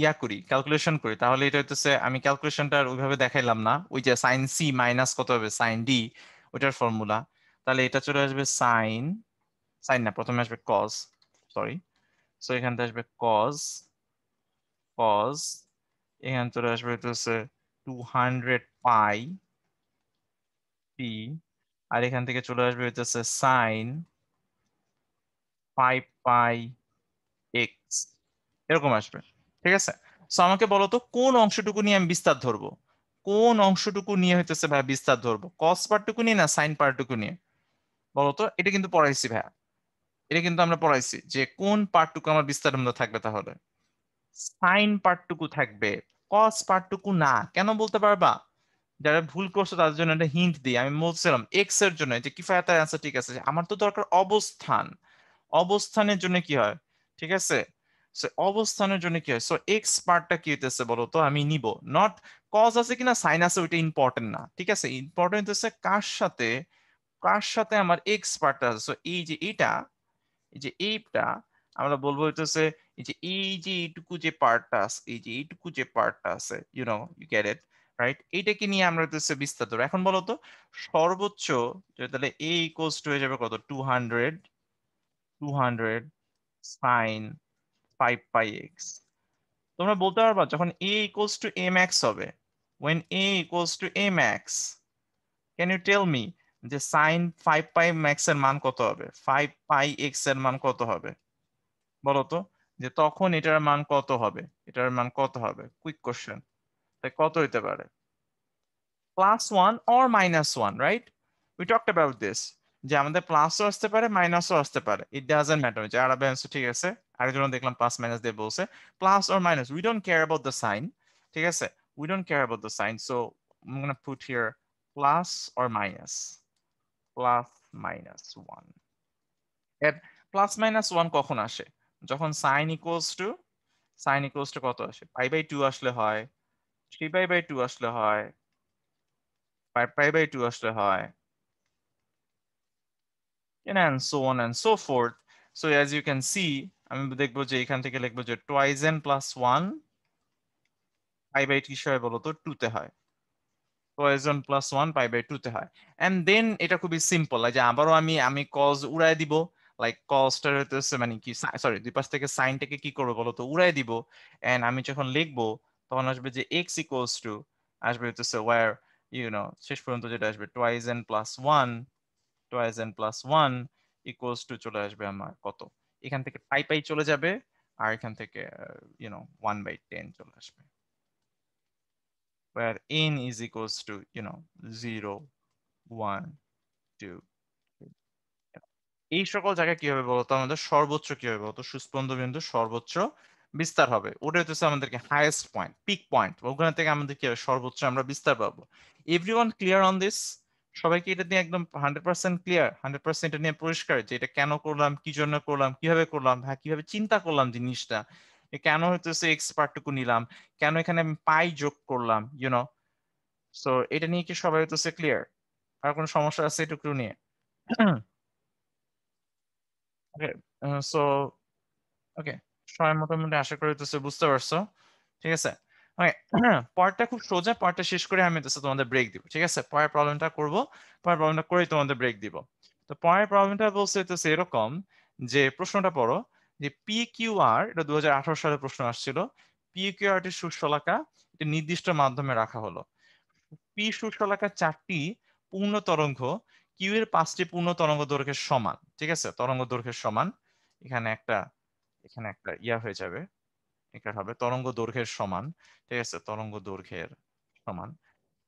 ইয়া করি, ক্যালকুলেশন করি, তাহলে এটা হচ্ছে, আমি ক্যালকুলেশনটা ওইভাবে দেখাইলাম না, ওই যে সাইন সি মাইনাস কত হবে সাইন ডি, ওইটার ফর্মুলা। তাহলে এটা চলে আসবে সাইন, সাইন না, প্রথমে আসবে কজ, সরি। সো এখান থেকে আসবে কজ, কজ, এখান চলে আসবে হচ্ছে 200 পাই পি, আর এখান থেকে চলে আসবে হচ্ছে সাইন 5 পাই এক্স, এরকম আসবে। ঠিক আছে, সো আমাকে বলো তো কোন অংশটুকু নিয়ে আমি বিস্তার ধরবো, কোন অংশটুকু নিয়ে হইতেছে ভাই বিস্তার ধরবো, কস পার্টটুকু নিয়ে না সাইন পার্টটুকু নিয়ে? বলো তো, এটা কিন্তু পড়াইছি ভাইয়া, এটা কিন্তু আমরা পড়াইছি যে কোন পার্টটুকু আমার বিস্তারের মধ্যে থাকবে, তাহলে সাইন পার্টটুকু থাকবে, কস পার্টটুকু না। কেন বলতে পারবা? যারা ভুল করছো তাদের জন্য একটা হিন্ট দিই, আমি বলছিলাম এক্স এর জন্য যে কিফায়াতের অ্যান্সার ঠিক আছে, যে আমার তো দরকার অবস্থান, অবস্থানের জন্য কি হয়, ঠিক আছে, সো অবস্থানের জন্য কি হয়, সো এক্স পার্টটা কি হইতেছে বলো তো, আমি নিব, নট কজ আছে কিনা সাইন আছে ওইটা ইম্পর্টেন্ট না, ঠিক আছে, ইম্পর্টেন্ট হচ্ছে কার সাথে, কার সাথে আমার এক্স পার্টটা আছে। সো এই যে এটা, এই যে এইটা আমরা বলবো হইতেছে, এই যে এইটুকু যে পার্টটা আছে, এই যে এইটুকু যে পার্টটা আছে, ইউ গেট ইট, রাইট, এইটাকে নিয়ে আমরা হইতেছে বিস্তার ধরো। এখন বলো তো সর্বোচ্চ, তাহলে এ ইকুয়ালস টু হয়ে যাবে কত, 200 সাইন 5 পাই এক্স। তোমরা বলতে পারবা যখন এ ইকুয়ালস টু এ ম্যাক্স হবে, when a equals to a max, can you tell me যে সাইন 5 পাই ম্যাক্স এর মান কত হবে, 5 পাই এক্স এর মান কত হবে বলো তো, যে তখন এটার মান কত হবে, এটার মান কত হবে, কুইক কোশ্চেন, তাই কত হইতে পারে? +1 or -1, right? We talked about this, যে আমাদের প্লাসও আসতে পারে মাইনাসও আসতে পারে, ইট ডাজন্ট ম্যাটার, যে আরবে অ্যান্সার ঠিক আছে, আরেকজন দেখলাম প্লাস মাইনাস দিয়ে বলছে, plus or minus, we don't care about the sign, ঠিক আছে, we don't care about the sign, so I am gonna put here plus or minus, plus -1। এর +-1 কখন আসে? যখন সাইন ইকুয়ালস টু কত আসে, পাই/2 আসলে হয়, 3 পাই/2 আসলে হয়, 5 পাই/2 আসলে হয়, and so on and so forth. So as you can see, আমি দেখবো যে এখান থেকে লিখবো যে twice n plus 1 পাই/2 হয় বলতো 2 তে হয়, twice n plus 1 পাই/2 তে হয়। এন্ড দেন এটা খুবই সিম্পল, যে আবারও আমি কজ উড়ায় দিব, লাইক কজটা হইতেছে মানে কি, সরি দুই পাশ থেকে সাইনটাকে কি করবো বলতো, উড়ায় দিব। এন্ড আমি যখন লিখবো তখন আসবে যে x ইকুয়ালস টু, আসবে হইতেছে ওয়্যার, শেষ পর্যন্ত যেটা আসবে twice n plus 1, twice n plus 1 equals to চলে আসবে আমার কত, এখান থেকে পাই পাই চলে যাবে, আর এখান থেকে 1/10 চলে আসবে, where n is equals to 0, 1, 2, 3। এই সকল জায়গায় কি হবে বলতো, আমাদের সর্বোচ্চ কি হবে বলতো, সুস্পন্দ বিন্দু সর্বোচ্চ বিস্তার হবে, ওটা হচ্ছে আমাদেরকে হাইয়েস্ট পয়েন্ট, পিক পয়েন্ট, ওখান থেকে আমাদের কি হবে সর্বোচ্চ আমরা বিস্তার পাবো। Everyone clear on this? সবাই কি এটা নিয়ে একদম 100% ক্লিয়ার, 100% এটা নিয়ে পরিষ্কার, যে এটা কেন করলাম, কি জন্য করলাম, কিভাবে করলাম, হ্যাঁ কিভাবে চিন্তা করলাম জিনিসটা, কেন হইতেছে এক্স পার্টটুকু নিলাম, কেন এখানে আমি পাই যোগ করলাম, সো এটা নিয়ে কি সবাই হইতেছে ক্লিয়ার? আর কোনো সমস্যা আছে এটুকু নিয়ে? ওকে, সো ওকে, সবাই মোটামুটি আশা করি হইতেছে বুঝতে পারছো, ঠিক আছে। ওকে, পরেরটা খুব সোজা, পরেরটা শেষ করে আমি হইতেছে তোমাদের ব্রেক দিব, ঠিক আছে, পরের প্রবলেমটা করব, পরের প্রবলেমটা করেই তোমাদের ব্রেক দিব। তো পরের প্রবলেমটা বলছে হইতেছে এরকম, যে প্রশ্নটা পড়ো, যে পি কিউ আর, এটা 2018 সালে প্রশ্ন আসছিল, পি কিউ আর টি সুশলাকা, একটি নির্দিষ্ট মাধ্যমে রাখা হলো, পি সুশলাকার 4টি পূর্ণ তরঙ্গ কিউ এর 5টি পূর্ণ তরঙ্গ দৈর্ঘ্যের সমান, ঠিক আছে, তরঙ্গ দৈর্ঘ্যের সমান, এখানে একটা, এখানে একটা ইয়া হয়ে যাবে, এটা হবে তরঙ্গ দৈর্ঘ্যের সমান, ঠিক আছে, তরঙ্গ দৈর্ঘ্যের সমান।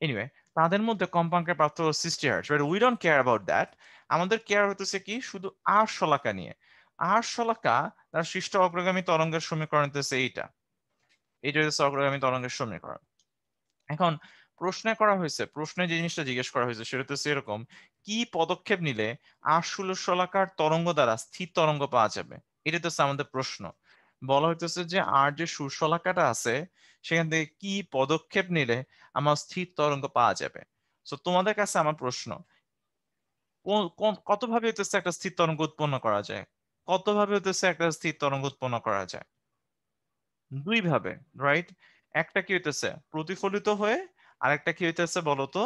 এনিওয়ে, তাদের মধ্যে কম্পাঙ্কের পার্থক্য 60 hertz, but we don't care about that. আমাদের কেয়ার হতেছে কি শুধু আর শলাকা নিয়ে, আর শলাকা তার সৃষ্ট অগ্রগামী তরঙ্গের সমীকরণ হতেছে এইটা, এইটা হচ্ছে অগ্রগামী তরঙ্গের সমীকরণ। এখন প্রশ্নে করা হয়েছে, প্রশ্নে যে জিনিসটা জিজ্ঞেস করা হয়েছে সেটা হচ্ছে এরকম, কি পদক্ষেপ নিলে আশুলশলাকার তরঙ্গ দ্বারা স্থির তরঙ্গ পাওয়া যাবে, এটা তো হচ্ছে আমাদের প্রশ্ন। বলা হইতেছে যে আর যে সুশলাকাটা আছে সেখান থেকে কি পদক্ষেপ নিলে আমার স্থির তরঙ্গ পাওয়া যাবে। তো তোমাদের কাছে আমার প্রশ্ন, কতভাবে হইতেছে একটা স্থির তরঙ্গ উৎপন্ন করা যায়? কতভাবে হইতেছে একটা স্থির তরঙ্গ উৎপন্ন করা যায়? দুই ভাবে, রাইট? একটা কি হইতেছে প্রতিফলিত হয়ে, আরেকটা কি হইতেছে বলতো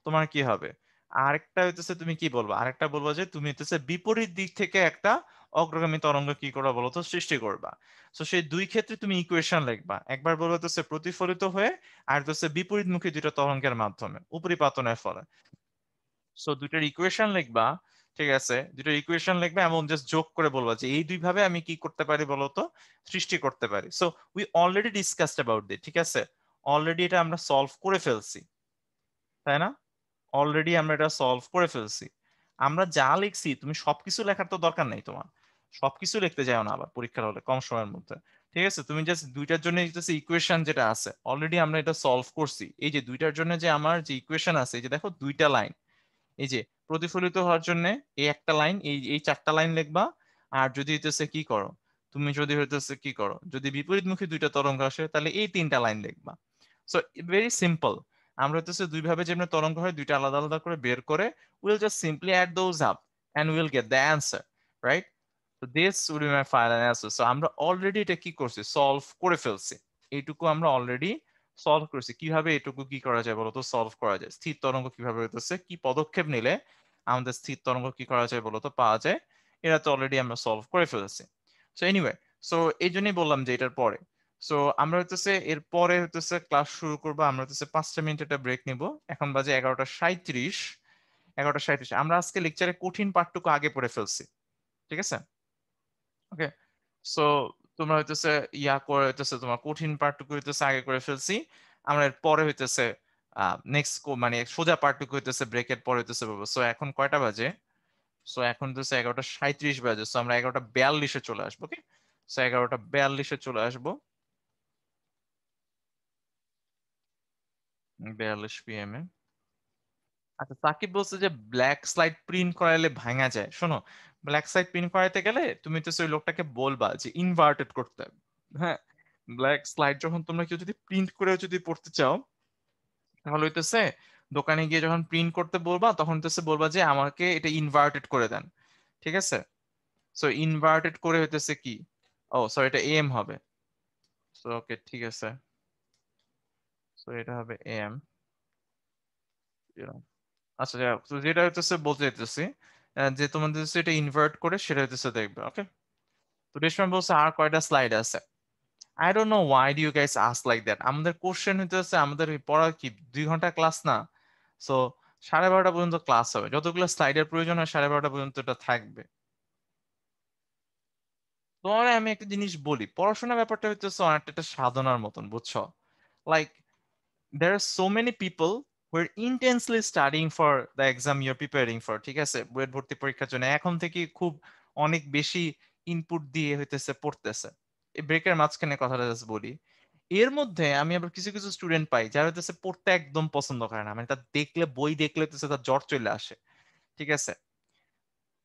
তোমার কি হবে, আরেকটা হইতেছে তুমি কি বলবো, আরেকটা বলবো যে তুমি হইতেছে বিপরীত দিক থেকে একটা অগ্রগামী তরঙ্গ কি করবা বলতো, সৃষ্টি করবা। তো সেই দুই ক্ষেত্রে তুমি ইকুয়েশন লিখবা, একবার বলবো হইতেছে প্রতিফলিত হয়ে, আর হইতেছে বিপরীতমুখী দুটো তরঙ্গের মাধ্যমে উপরিপাতনের ফলে। সো দুইটার ইকুয়েশন লিখবা, ঠিক আছে, দুইটার ইকুয়েশন লিখবা এবং জাস্ট যোগ করে বলবা যে এই দুই ভাবে আমি কি করতে পারি বলতো, সৃষ্টি করতে পারি। So we already discussed about that, ঠিক আছে, অলরেডি এটা আমরা সলভ করে ফেলছি, তাই না? অলরেডি আমরা এটা সলভ করে ফেলছি। আমরা যা লিখছি তুমি সবকিছু লেখার তো দরকার নেই তোমার, সবকিছু লিখতে যাও না আবার পরীক্ষার হলে কম সময়ের মধ্যে। ঠিক আছে, তুমি জাস্ট দুইটার জন্য ইকুয়েশন যেটা আছে অলরেডি আমরা এটা সলভ করছি। এই যে দুইটার জন্য যে আমার যে ইকুয়েশন আছে, এই যে দেখো দুইটা লাইন, এই যে প্রতিফলিত হওয়ার জন্য এই একটা লাইন, এই এই চারটা লাইন লিখবা। আর যদি হইতেছে কি করো, তুমি যদি হইতেছে কি করো, যদি বিপরীতমুখী দুইটা তরঙ্গ আসে তাহলে এই তিনটা লাইন লিখবা। So very simple. আমরা হইতেছে দুই ভাবে যেমন তরঙ্গ হয় দুইটা আলাদা আলাদা করে বের করে, will just simply add those up and will get the answer, right? তো this will be my final answer. So আমরা অলরেডি এটা কি করছি, সলভ করে ফেলছি। এইটুকু আমরা অলরেডি সলভ করেছি। কিভাবে এটুকু কি করা যায় বলতো, সলভ করা যায়। স্থির তরঙ্গ কিভাবে হইতেছে, কি পদক্ষেপ নিলে আমাদের স্থির তরঙ্গ কি করা যায় বলতো, পাওয়া যায়। এটা তো অলরেডি আমরা সলভ করে ফেলেছি। সো এনিওয়ে, সো এই জন্যই বললাম যে এটার পরে, সো আমরা হইতেছে এর পরে হইতেছে ক্লাস শুরু করবো। আমরা হইতেছে 5টা মিনিট একটা ব্রেক নিব। এখন বাজে 11টা 37। 11টা 37 আমরা আজকে লেকচারে কঠিন পাঠটুকু আগে পড়ে ফেলছি, ঠিক আছে? ওকে। সো তোমরা হইতেছে ইয়া করে হইতেছে তোমার কঠিন পার্টটুকু হইতেছে আগে করে ফেলছি। আমরা এর পরে হইতেছে নেক্সট মানে সোজা পার্টটুকু হইতেছে ব্রেকের পরে হইতেছে বলবো। সো এখন কয়টা বাজে? সো এখন হইতেছে 11টা 37 বাজে। সো আমরা 11টা 42-এ চলে আসবো। ওকে, সো 11টা 42-এ চলে আসবো। 42 PM এ। আচ্ছা, সাকিব বলছে যে ব্ল্যাক স্লাইড প্রিন্ট করাইলে ভাঙা যায়। শোনো, ব্ল্যাক স্লাইড প্রিন্ট করাইতে গেলে তুমি তো ওই লোকটাকে বলবা যে ইনভার্টেড করতে হবে। হ্যাঁ, ব্ল্যাক স্লাইড যখন তোমরা কেউ যদি প্রিন্ট করে যদি পড়তে চাও, তাহলে হইতেছে দোকানে গিয়ে যখন প্রিন্ট করতে বলবা তখন হইতেছে বলবা যে আমাকে এটা ইনভার্টেড করে দেন, ঠিক আছে? সো ইনভার্টেড করে হইতেছে কি, ও সরি, এটা এম হবে। সো ওকে, ঠিক আছে, সো এটা হবে এম। আচ্ছা যাই হোক, তো যেটা হইতেছে বলতে চাইতেছি, যে তোমাদের হচ্ছে এটা ইনভার্ট করে সেটা হইতেছে দেখবে। ওকে, তো রেশমা বলছে আর কয়টা স্লাইড আছে। I don't know why do you guys ask like that. আমাদের কোশ্চেন হইতেছে, আমাদের এই পড়া কি 2 ঘন্টা ক্লাস না? সো 12:30 পর্যন্ত ক্লাস হবে, যতগুলো স্লাইডের প্রয়োজন হয় 12:30 পর্যন্ত এটা থাকবে। তোমার আমি একটা জিনিস বলি, পড়াশোনার ব্যাপারটা হইতেছে অনেকটা একটা সাধনার মতন, বুঝছো? Like there are so many people who are intensely studying for the exam you're preparing for, ঠিক আছে, বুয়েট ভর্তি পরীক্ষার জন্য এখন থেকে খুব অনেক বেশি ইনপুট দিয়ে হইতেছে পড়তেছে। এই ব্রেকের মাঝখানে কথাটা জাস্ট বলি, এর মধ্যে আমি আবার কিছু কিছু স্টুডেন্ট পাই যারা হইতেছে পড়তে একদম পছন্দ করে না, মানে তার দেখলে বই দেখলে হইতেছে তার জ্বর চলে আসে, ঠিক আছে?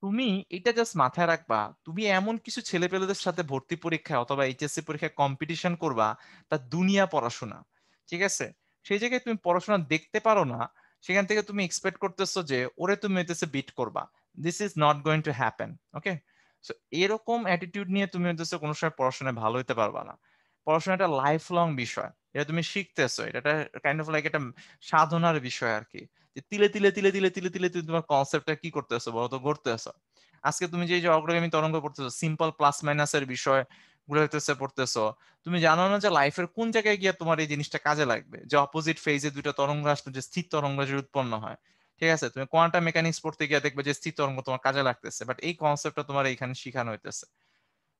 তুমি এটা জাস্ট মাথায় রাখবা, তুমি এমন কিছু ছেলেপেলেদের সাথে ভর্তি পরীক্ষায় অথবা এইচএসসি পরীক্ষায় কম্পিটিশন করবা, তার দুনিয়া পড়াশোনা, ঠিক আছে? সেই জায়গায় তুমি পড়াশোনা দেখতে পারো না, সেখান থেকে তুমি এক্সপেক্ট করতেছো যে ওরে তুমি হইতেছে বিট করবা। This is not going to happen. Okay, so এরকম অ্যাটিটিউড নিয়ে তুমি হইতেছে কোনো সময় পড়াশোনায় ভালো হইতে পারবা না। পড়াশোনা একটা লাইফ লং বিষয়, এটা তুমি শিখতেছো, এটা কাইন্ড অফ লাইক একটা সাধনার বিষয় আর কি। যে তিলে তিলে তিলে তিলে তিলে তিলে তুমি তোমার কনসেপ্টটা কি করতেছো বলো তো, গড়তেছো। আজকে তুমি যে এই যে অগ্রগামী তরঙ্গ পড়তেছো, সিম্পল প্লাস মাইনাসের বিষয় গুলো হইতেছে পড়তেছো, তুমি জানো না যে লাইফের কোন জায়গায় গিয়ে তোমার এই জিনিসটা কাজে লাগবে, যে অপোজিট ফেজে দুটো তরঙ্গ আসলে যে স্থির তরঙ্গ যে উৎপন্ন হয়। ঠিক আছে, তুমি কোয়ান্টাম মেকানিক্স পড়তে গিয়ে দেখবে যে স্থির তরঙ্গ তোমার কাজে লাগতেছে, বাট এই কনসেপ্টটা তোমার এখানে শিখানো হইতেছে।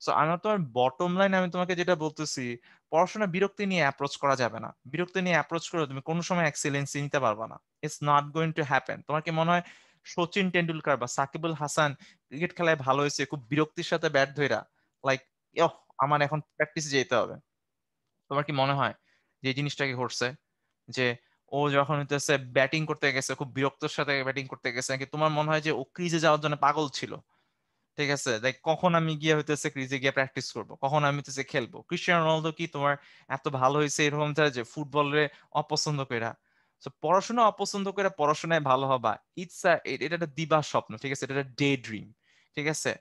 সো আমার তোমার বটম লাইন আমি তোমাকে যেটা বলতেছি, পড়াশোনা বিরক্তি নিয়ে অ্যাপ্রোচ করা যাবে না। বিরক্তি নিয়ে অ্যাপ্রোচ করে তুমি কোনো সময় এক্সেলেন্সি নিতে পারবে না। It's not going to happen. তোমার কি মনে হয় সচিন টেন্ডুলকার বা সাকিবুল হাসান ক্রিকেট খেলায় ভালো হয়েছে খুব বিরক্তির সাথে ব্যাট ধইরা, লাইক আমার এখন প্র্যাকটিসে যেতে হবে? তোমার কি মনে হয় যে এই জিনিসটা কি ঘটছে, যে ও যখন হইতেছে ব্যাটিং করতে গেছে, খুব বিরক্তর সাথে ব্যাটিং করতে গেছে, নাকি তোমার মনে হয় যে ও ক্রিজে যাওয়ার জন্য পাগল ছিল? ঠিক আছে, লাইক কখন আমি গিয়ে হইতেছে ক্রিজে গিয়ে প্র্যাকটিস করব, কখন আমি হইতেছে খেলবো? ক্রিস্টিয়ানো রোনালদো কি তোমার এত ভালো হয়েছে এরকম যায় যে ফুটবলে অপছন্দ কইরা? তো পড়াশোনা অপছন্দ করে পড়াশোনায় ভালো হবা, এটা একটা দিবা স্বপ্ন, ঠিক আছে, এটা একটা ডে ড্রিম, ঠিক আছে,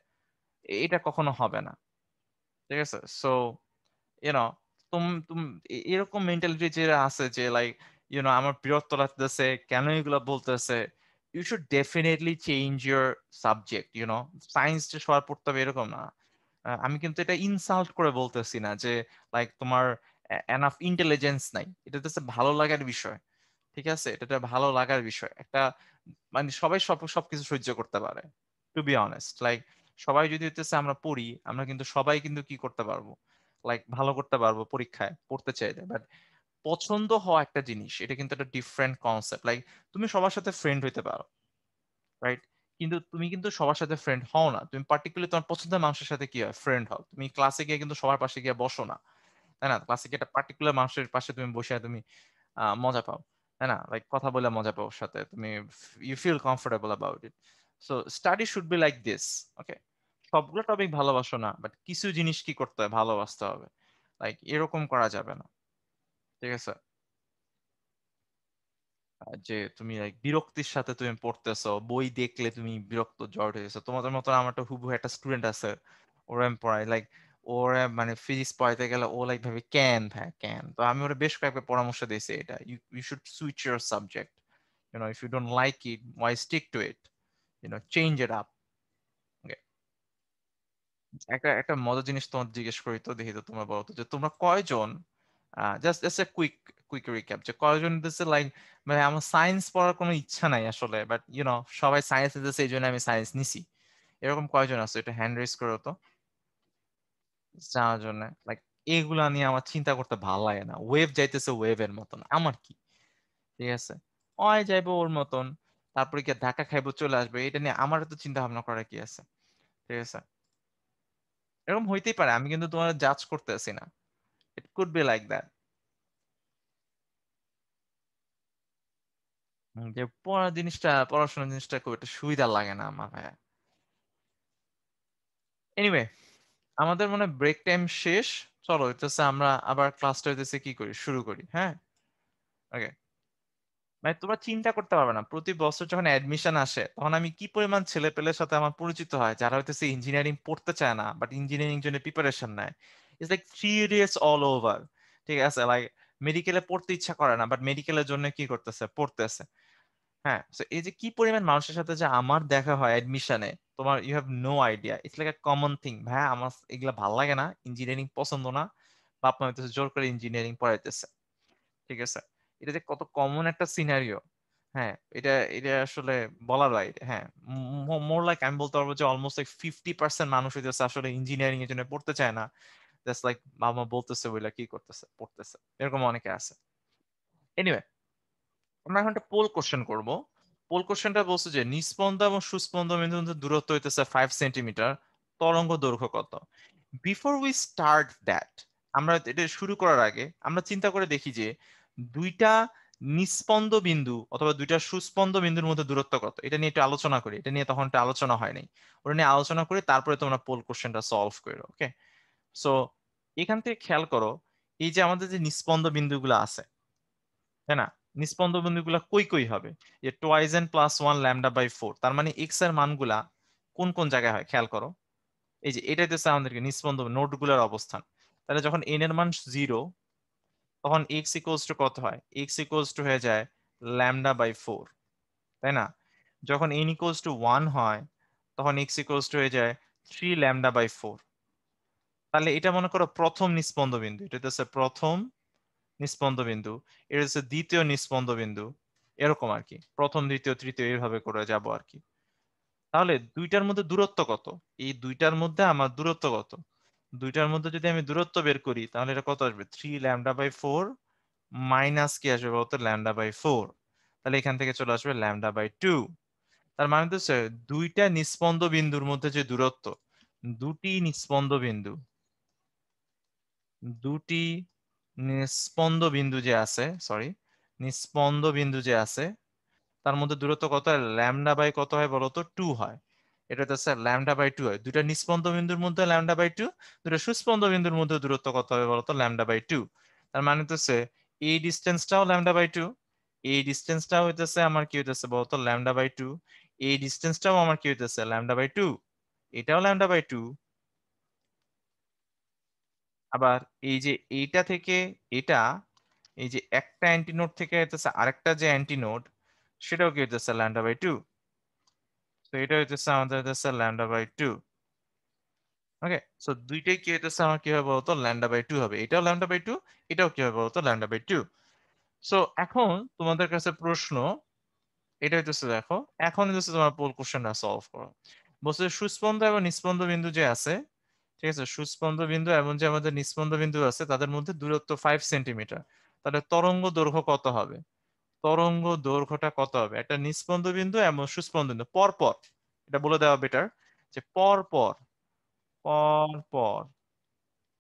এটা কখনো হবে না, ঠিক আছে। সো ইউনো তুম তুম এরকম মেন্টালিটি যে আছে যে লাইক আমার বিরক্ত লাগতেছে কেন এগুলো বলতেছে, you should definitely change your subject. Science যে সবার পড়তে হবে এরকম না। আমি কিন্তু এটা ইনসাল্ট করে বলতেছি না যে লাইক তোমার এনাফ ইন্টেলিজেন্স নাই, এটা হচ্ছে ভালো লাগার বিষয়, ঠিক আছে, এটা একটা ভালো লাগার বিষয় একটা, মানে সবাই সবকিছু সহ্য করতে পারে, টু বি অনেস্ট। লাইক সবাই যদি হইতেছে আমরা পড়ি, আমরা কিন্তু সবাই কিন্তু কি করতে পারবো, লাইক ভালো করতে পারবো পরীক্ষায় পড়তে চাইলে। বাট পছন্দ হওয়া একটা জিনিস, এটা কিন্তু একটা ডিফারেন্ট কনসেপ্ট। লাইক তুমি সবার সাথে ফ্রেন্ড হইতে পারো, রাইট, কিন্তু তুমি কিন্তু সবার সাথে ফ্রেন্ড হও না, তুমি পার্টিকুলারলি তোমার পছন্দের মানুষের সাথে কি হয় ফ্রেন্ড হও। তুমি ক্লাসে গিয়ে কিন্তু সবার পাশে গিয়ে বসো না, তাই না? ক্লাসে গিয়ে একটা পার্টিকুলার মানুষের পাশে তুমি বসে তুমি মজা পাও, তাই না? লাইক কথা বলে মজা পাও, ওর সাথে তুমি you feel comfortable about it. So study should be like this, okay? সবগুলো টপিক ভালোবাসো না, বাট কিছু জিনিস কি করতে হয়, ভালোবাসতে হবে। লাইক এরকম করা যাবে না, ঠিক আছে? যে তুমি like বিরক্তির সাথে তুমি পড়তেছো, বই দেখলে তুমি বিরক্ত জড় হয়ে গেছো। তোমাদের মতো আমার একটা হুবহু একটা স্টুডেন্ট আছে, ওরা আমি পড়াই, লাইক ওরা মানে ফিজিক্স পড়াইতে গেলে ও লাইক ভাবে ক্যান, হ্যাঁ ক্যান। তো আমি ওরা বেশ কয়েকবার পরামর্শ দিয়েছি, এটা you should switch your subject, if you don't like it why stick to it, change it up. একটা একটা মজার জিনিস তোমার জিজ্ঞেস করি তো, দেখি তো তোমরা বলো তো, যে তোমরা কয়জন, just just a quick quick recap, যে কয়জন দিচ্ছে লাইক মানে আমার সায়েন্স পড়ার কোনো ইচ্ছা নাই আসলে, বাট সবাই সায়েন্স নিতেছে এই জন্য আমি সায়েন্স নিছি, এরকম কয়জন আছে? এটা হ্যান্ড রেজ করো তো জানার জন্য। লাইক এগুলা নিয়ে আমার চিন্তা করতে ভালো লাগে না, ওয়েভ যাইতেছে ওয়েভের মতন, আমার কি, ঠিক আছে, ওই যাইবো ওর মতন, তারপরে কি ধাক্কা খাইবো চলে আসবে, এটা নিয়ে আমার তো চিন্তা ভাবনা করার কি আছে, ঠিক আছে? এরকম হইতেই পারে, আমি কিন্তু তোমার জাজ করতেছি না, it could be like that. যে পড়াশোনার জিনিসটা খুব একটা সুবিধা লাগে না আমার, ভাইয়া। এনিওয়ে, আমাদের মনে ব্রেক টাইম শেষ, চলো হইতেছে আমরা আবার ক্লাসটা হইতেছে কি করি, শুরু করি, হ্যাঁ? ওকে। মানে তোমরা চিন্তা করতে পারবে না, প্রতি বছর যখন অ্যাডমিশন আসে তখন আমি কি পরিমাণ ছেলে পেলের সাথে আমার পরিচিত হয় যারা হইতেছে ইঞ্জিনিয়ারিং পড়তে চায় না, বাট ইঞ্জিনিয়ারিং জন্য প্রিপারেশন নেয়। It's like 3 years all over, ঠিক আছে, লাইক মেডিকেলে পড়তে ইচ্ছা করে না, বাট মেডিকেলের জন্য কি করতেছে, পড়তেছে। হ্যাঁ, তো এই যে কি পরিমাণ মানুষের সাথে যে আমার দেখা হয় এডমিশনে, তোমার you have no idea, it's like a common thing. ভাই আমার এগুলা ভাল লাগে না, ইঞ্জিনিয়ারিং পছন্দ না, বাপ মা হইতেছে জোর করে ইঞ্জিনিয়ারিং পড়াইতেছে, ঠিক আছে? এটা যে কত কমন একটা সিনারিও, হ্যাঁ, এটা এটা আসলে বলার বাইরে। হ্যাঁ, মোর লাইক আমি বলতে পারবো যে অলমোস্ট লাইক 50% মানুষ হইতেছে আসলে ইঞ্জিনিয়ারিং এর জন্য পড়তে চায় না, জাস্ট লাইক বাবা মা বলতেছে বইলা কি করতেছে, পড়তেছে, এরকম অনেকে আছে। এনিওয়ে, আমরা এখন একটা পোল কোশ্চেন করব। পোল কোশ্চেনটা বলছে যে নিস্পন্দ এবং সুস্পন্দ বিন্দুর মধ্যে দূরত্ব হইতেছে 5 সেন্টিমিটার, তরঙ্গ দৈর্ঘ্য কত? বিফোর উই স্টার্ট দ্যাট, আমরা এটা শুরু করার আগে আমরা চিন্তা করে দেখি যে দুইটা নিস্পন্দ বিন্দু অথবা দুইটা সুস্পন্দ বিন্দুর মধ্যে দূরত্ব কত, এটা নিয়ে একটু আলোচনা করি। এটা নিয়ে তখন একটা আলোচনা হয় নাই, ওটা নিয়ে আলোচনা করি, তারপরে তোমরা পোল কোশ্চেনটা সলভ করো, ওকে? সো এখান থেকে খেয়াল করো, এই যে আমাদের যে নিস্পন্দ বিন্দুগুলো আছে, তাই না, নিস্পন্দ বিন্দুগুলা কই কই হবে, যে twice n plus one lambda by four, তার মানে এক্স এর মানগুলা কোন কোন জায়গায় হয় খেয়াল করো। এই যে এটা দিচ্ছে আমাদেরকে নিস্পন্দ নোড গুলার অবস্থান। তাহলে যখন এন এর মান 0, তখন এক্স ইকুয়ালস টু কত হয়, এক্স ইকুয়ালস টু হয়ে যায় ল্যামডা বাই ফোর, তাই না? যখন এন ইকুয়ালস টু 1 হয়, তখন এক্স ইকুয়ালস টু হয়ে যায় 3 ল্যামডা বাই 4। তাহলে এটা মনে করো প্রথম নিস্পন্দ বিন্দু, এটা হচ্ছে প্রথম নিস্পন্দ বিন্দু, এটা হচ্ছে দ্বিতীয় নিস্পন্দ বিন্দু, এরকম আর কি, প্রথম দ্বিতীয় তৃতীয় এইভাবে করে যাব আর কি। তাহলে দুইটার মধ্যে দূরত্ব কত? এই দুইটার মধ্যে আমার দূরত্ব কত? দুইটার মধ্যে যদি আমি দূরত্ব বের করি তাহলে এটা কত আসবে, 3 ল্যামডা বাই 4 মাইনাস কি আসবে বলতো, ল্যামডা বাই 4। তাহলে এখান থেকে চলে আসবে ল্যামডা বাই 2। তার মানে তো হচ্ছে দুইটা নিস্পন্দ বিন্দুর মধ্যে যে দূরত্ব, দুটি নিস্পন্দ বিন্দু, দুটি নিস্পন্দ বিন্দু যে আছে, সরি, নিস্পন্দ বিন্দু যে আছে তার মধ্যে দূরত্ব কত হয়, ল্যামডা বাই কত হয় বলতো, 2 হয়। এটা হচ্ছে ল্যামডা বাই 2 হয়। দুইটা নিস্পন্দ বিন্দুর মধ্যে ল্যামডা বাই 2, দুইটা সুস্পন্দ বিন্দুর মধ্যে দূরত্ব কত হবে বলতো, ল্যামডা বাই 2। তার মানে হচ্ছে এই ডিস্টেন্সটাও ল্যামডা বাই 2, এই ডিস্টেন্সটাও হইতেছে আমার কি হইতেছে বলতো, ল্যামডা বাই 2, এই ডিস্টেন্সটাও আমার কি হইতেছে, ল্যামডা বাই 2, এটাও ল্যামডা বাই 2। আবার এই যে এইটা থেকে এটা, এই যে একটা অ্যান্টিনোড থেকে হইতেছে আরেকটা যে অ্যান্টিনোড, সেটাও কি হইতেছে, ল্যামডা বাই 2। তো এটা হইতেছে আমাদের হইতেছে ল্যামডা বাই 2। ওকে, সো দুইটাই কি হইতেছে আমার কি হবে বলতো, ল্যামডা বাই 2 হবে। এটাও ল্যামডা বাই 2, এটাও কি হবে বলতো, ল্যামডা বাই 2। সো এখন তোমাদের কাছে প্রশ্ন এটা হইতেছে, দেখো এখন হইতেছে তোমার পোল কোশ্চেনটা সলভ করো। বলছে সুস্পন্দ এবং নিস্পন্দ বিন্দু যে আছে, ঠিক আছে, সুস্পন্দ বিন্দু এবং যে আমাদের নিস্পন্দ বিন্দু আছে তাদের মধ্যে দূরত্ব 5 সেন্টিমিটার। তাহলে তরঙ্গ দৈর্ঘ্য কত হবে? তরঙ্গ দৈর্ঘ্যটা কত হবে একটা নিস্পন্দ বিন্দু এবং সুস্পন্দ বিন্দু পর পর, এটা বলে দেওয়া বেটার, যে পর পর, পর পর,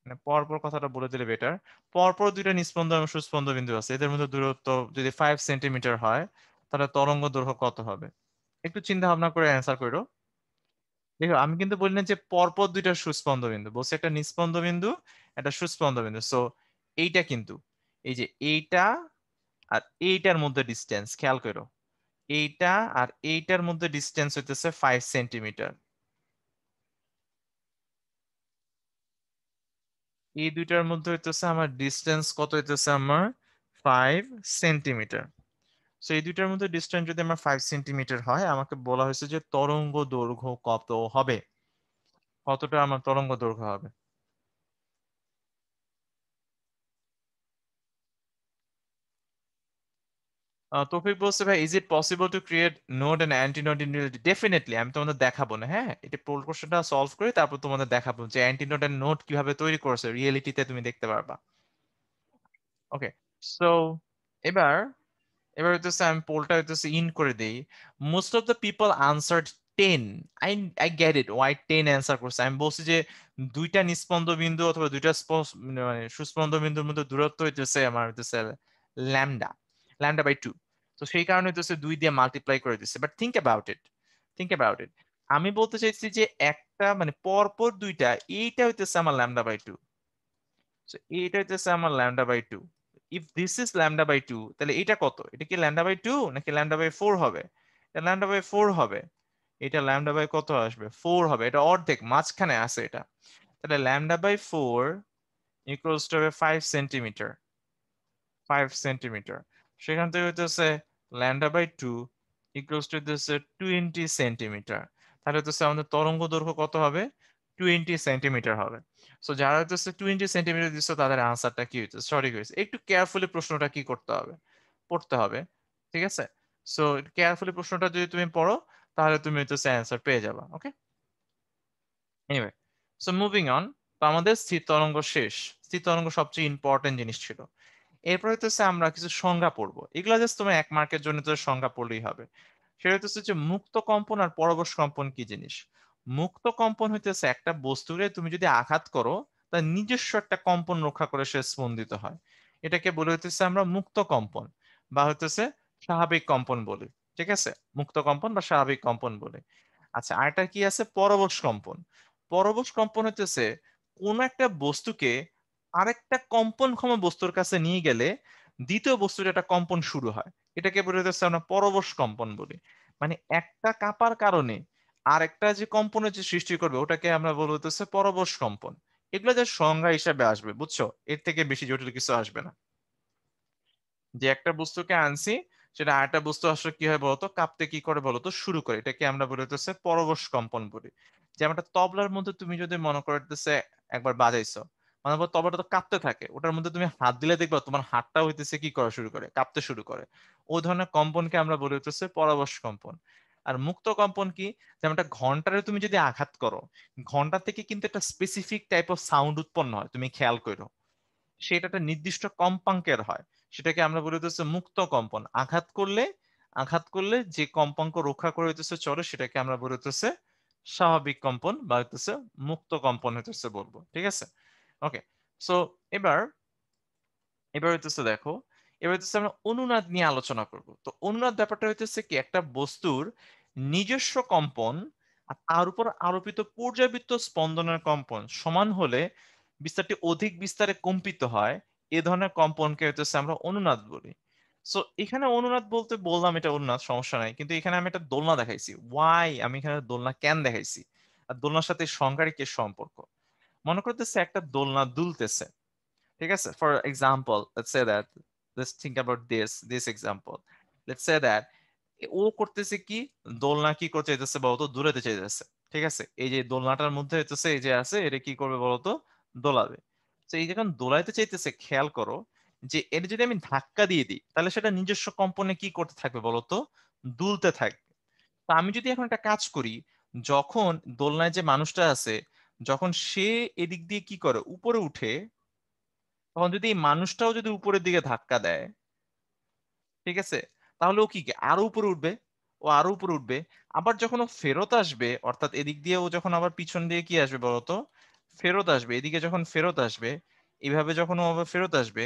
মানে পর পর কথাটা বলে দিলে বেটার। পর পর দুইটা নিস্পন্দ এবং সুস্পন্দ বিন্দু আছে, এদের মধ্যে দূরত্ব যদি 5 সেন্টিমিটার হয়, তাহলে তরঙ্গ দৈর্ঘ্য কত হবে? একটু চিন্তা ভাবনা করে অ্যান্সার করো। দেখো আমি কিন্তু বলি না যে পরপর দুইটা সুস্পন্দ বিন্দু, বলছি একটা নিস্পন্দ বিন্দু, একটা সুস্পন্দ বিন্দু। সো এইটা কিন্তু, এই যে এইটা আর এইটার মধ্যে ডিস্টেন্স খেয়াল করো, এইটা আর এইটার মধ্যে ডিস্টেন্স হইতেছে 5 সেন্টিমিটার। এই দুইটার মধ্যে হইতেছে আমার ডিস্টেন্স কত হইতেছে আমার, 5 সেন্টিমিটার। সো এই দুইটার মধ্যে ডিস্টেন্স যদি আমার 5 সেন্টিমিটার হয়, আমাকে বলা হয়েছে যে তরঙ্গ দৈর্ঘ্য কত হবে, কতটা আমার তরঙ্গ দৈর্ঘ্য হবে। তৌফিক বলছে ভাই, is it possible to create node and antinode in reality? Definitely, আমি তোমাদের দেখাবো না, হ্যাঁ, এটা পোল কোশ্চেনটা সলভ করে তারপর তোমাদের দেখাবো যে অ্যান্টিনোড এন্ড নোড কিভাবে তৈরি করছে রিয়েলিটিতে, তুমি দেখতে পারবা। ওকে, সো এবার, এবার হইতেছে আমি পোলটা হইতেছে ইন করে দেই। Most of the people answered 10। I I get it, why 10 answer করছে। আমি বলছি যে দুইটা নিস্পন্দ বিন্দু অথবা দুইটা মানে সুস্পন্দ বিন্দুর মধ্যে দূরত্ব হইতেছে আমার হইতেছে ল্যামডা, ল্যামডা বাই 2। তো সেই কারণে হইতেছে 2 দিয়ে মাল্টিপ্লাই করে দিচ্ছে। But think about it, think about it, আমি বলতে চাইছি যে একটা মানে পরপর দুইটা, এইটা হইতেছে আমার ল্যামডা বাই 2। So, এইটা হচ্ছে আমার lambda by 2। If this is lambda by 2, তাহলে এটা কত? এটা কি ল্যামডা বাই 2 নাকি ল্যামডা বাই 4 হবে? এটা ল্যামডা বাই 4 হবে। এটা ল্যামডা বাই কত আসবে? 4 হবে। এটা অর্ধেক, মাঝখানে আছে এটা। তাহলে ল্যামডা বাই 4 ইকুয়ালস টু হবে 5 সেন্টিমিটার, 5 সেন্টিমিটার। সেখান থেকে হইতেছে ল্যামডা বাই 2 ইকুয়ালস টু হইতেছে 20 সেন্টিমিটার। তাহলে হইতেছে আমাদের তরঙ্গ দৈর্ঘ্য কত হবে? 20 সেন্টিমিটার হবে। সো যারা হইতেছে 20 সেন্টিমিটার দিচ্ছে তাদের আনসারটা কি হইতেছে, সঠিক হয়েছে। একটু কেয়ারফুলি প্রশ্নটা কি করতে হবে, পড়তে হবে, ঠিক আছে। সো কেয়ারফুলি প্রশ্নটা যদি তুমি পড়ো, তাহলে তুমি হইতেছে অ্যান্সার পেয়ে যাবা। ওকে, এনিওয়ে, সো মুভিং অন। তো আমাদের স্থির তরঙ্গ শেষ। স্থির তরঙ্গ সবচেয়ে ইম্পর্টেন্ট জিনিস ছিল। এরপর হচ্ছে আমরা কিছু সংজ্ঞা পড়বো, এগুলা জাস্ট তোমার 1 মার্কের জন্য তো সংজ্ঞা পড়লেই হবে। সেটা হচ্ছে যে মুক্ত কম্পন আর পরবশ কম্পন কি জিনিস। মুক্ত কম্পন হইতেছে একটা বস্তুরে তুমি যদি আঘাত করো, তার নিজস্ব একটা কম্পন রক্ষা করে সে স্পন্দিত হয়, এটাকে বলে হইতেছে আমরা মুক্ত কম্পন বা হইতেছে স্বাভাবিক কম্পন বলি। ঠিক আছে, মুক্ত কম্পন বা স্বাভাবিক কম্পন বলে। আচ্ছা, আরেকটা কি আছে, পরবশ কম্পন। পরবশ কম্পন হইতেছে কোন একটা বস্তুকে আরেকটা কম্পনক্ষম বস্তুর কাছে নিয়ে গেলে দ্বিতীয় বস্তুর একটা কম্পন শুরু হয়, এটাকে বলে হচ্ছে আমরা পরবশ কম্পন বলি। মানে একটা কাঁপার কারণে আরেকটা যে কম্পনের যে সৃষ্টি করবে ওটাকে আমরা বলবো হচ্ছে পরবশ কম্পন। এগুলো যে সংজ্ঞা হিসাবে আসবে, বুঝছো, এর থেকে বেশি জটিল কিছু আসবে না। যে একটা বস্তুকে আনছি, সেটা আরেকটা বস্তু আসলে কি হয় বলতো, কাঁপতে কি করে বলতো, শুরু করে, এটাকে আমরা বলে হচ্ছে পরবশ কম্পন বলি। যেমন একটা তবলার মধ্যে তুমি যদি মনে করতেছে একবার বাজাইছো, মানে তবলাটা তো কাঁপতে থাকে, ওটার মধ্যে তুমি হাত দিলে দেখবা তোমার হাতটা হইতেছে কি করা শুরু করে, কাঁপতে শুরু করে। ওই ধরনের কম্পনকে আমরা বলে হচ্ছে পরবশ কম্পন। আর মুক্ত কম্পন কি, যেমন একটা ঘন্টারে তুমি যদি আঘাত করো, ঘন্টা থেকে কিন্তু একটা স্পেসিফিক টাইপ অফ সাউন্ড উৎপন্ন হয়, তুমি খেয়াল করো, সেটা একটা নির্দিষ্ট কম্পাঙ্কের হয়। সেটাকে আমরা বলি হচ্ছে মুক্ত কম্পন। আঘাত করলে, আঘাত করলে যে কম্পাঙ্ক রক্ষা করে হইতেছে চলে, সেটাকে আমরা বলি হচ্ছে স্বাভাবিক কম্পন বা হইতেছে মুক্ত কম্পন হইতেছে বলবো। ঠিক আছে, ওকে। সো এবার, এবার হইতেছে দেখো, এবার হচ্ছে আমরা অনুনাদ নিয়ে আলোচনা করব। তো অনুনাদ ব্যাপারটা হইতেছে কি, একটা বস্তুর নিজস্ব কম্পন আর তার উপর আরোপিত পর্যাবৃত্ত স্পন্দনের কম্পন সমান হলে বিস্তারটি অধিক বিস্তারে কম্পিত হয়, এ ধরনের কম্পনকে হইতেছে আমরা অনুনাদ বলি। সো এখানে অনুনাদ বলতে বললাম এটা অনুনাদ, সমস্যা নাই, কিন্তু এখানে আমি একটা দোলনা দেখাইছি। ওয়াই আমি এখানে দোলনা কেন দেখাইছি, আর দোলনার সাথে সংজ্ঞার কি সম্পর্ক? মনে করতেছে একটা দোলনা দুলতেছে, ঠিক আছে? For example, let's say that, let's think about this example. Let's say that ও করতেছে কি, দোলনা কি করতে চাইতেছে বলতো, দৌড়াতে চাইতেছে। ঠিক আছে, এই যে দোলনাটার মধ্যে হইতেছে এই যে আছে, এটা কি করবে বলতো, দোলাবে। তো এই যখন দোলাইতে চাইতেছে, খেয়াল করো যে এটা যদি আমি ধাক্কা দিয়ে দিই, তাহলে সেটা নিজস্ব কম্পনে কি করতে থাকবে বলতো, দুলতে থাকবে। তো আমি যদি এখন একটা কাজ করি, যখন দোলনায় যে মানুষটা আছে, যখন সে এদিক দিয়ে কি করে উপরে উঠে, তখন যদি এই মানুষটাও যদি উপরের দিকে ধাক্কা দেয়, ঠিক আছে, তাহলে ও কি কি আরো উপরে উঠবে, ও আরো উপরে উঠবে। আবার যখন ও ফেরত আসবে, অর্থাৎ এদিক দিয়ে ও যখন আবার পিছন দিয়ে কি আসবে বলতো, ফেরত আসবে, এদিকে যখন ফেরত আসবে, এইভাবে যখন ও আবার ফেরত আসবে,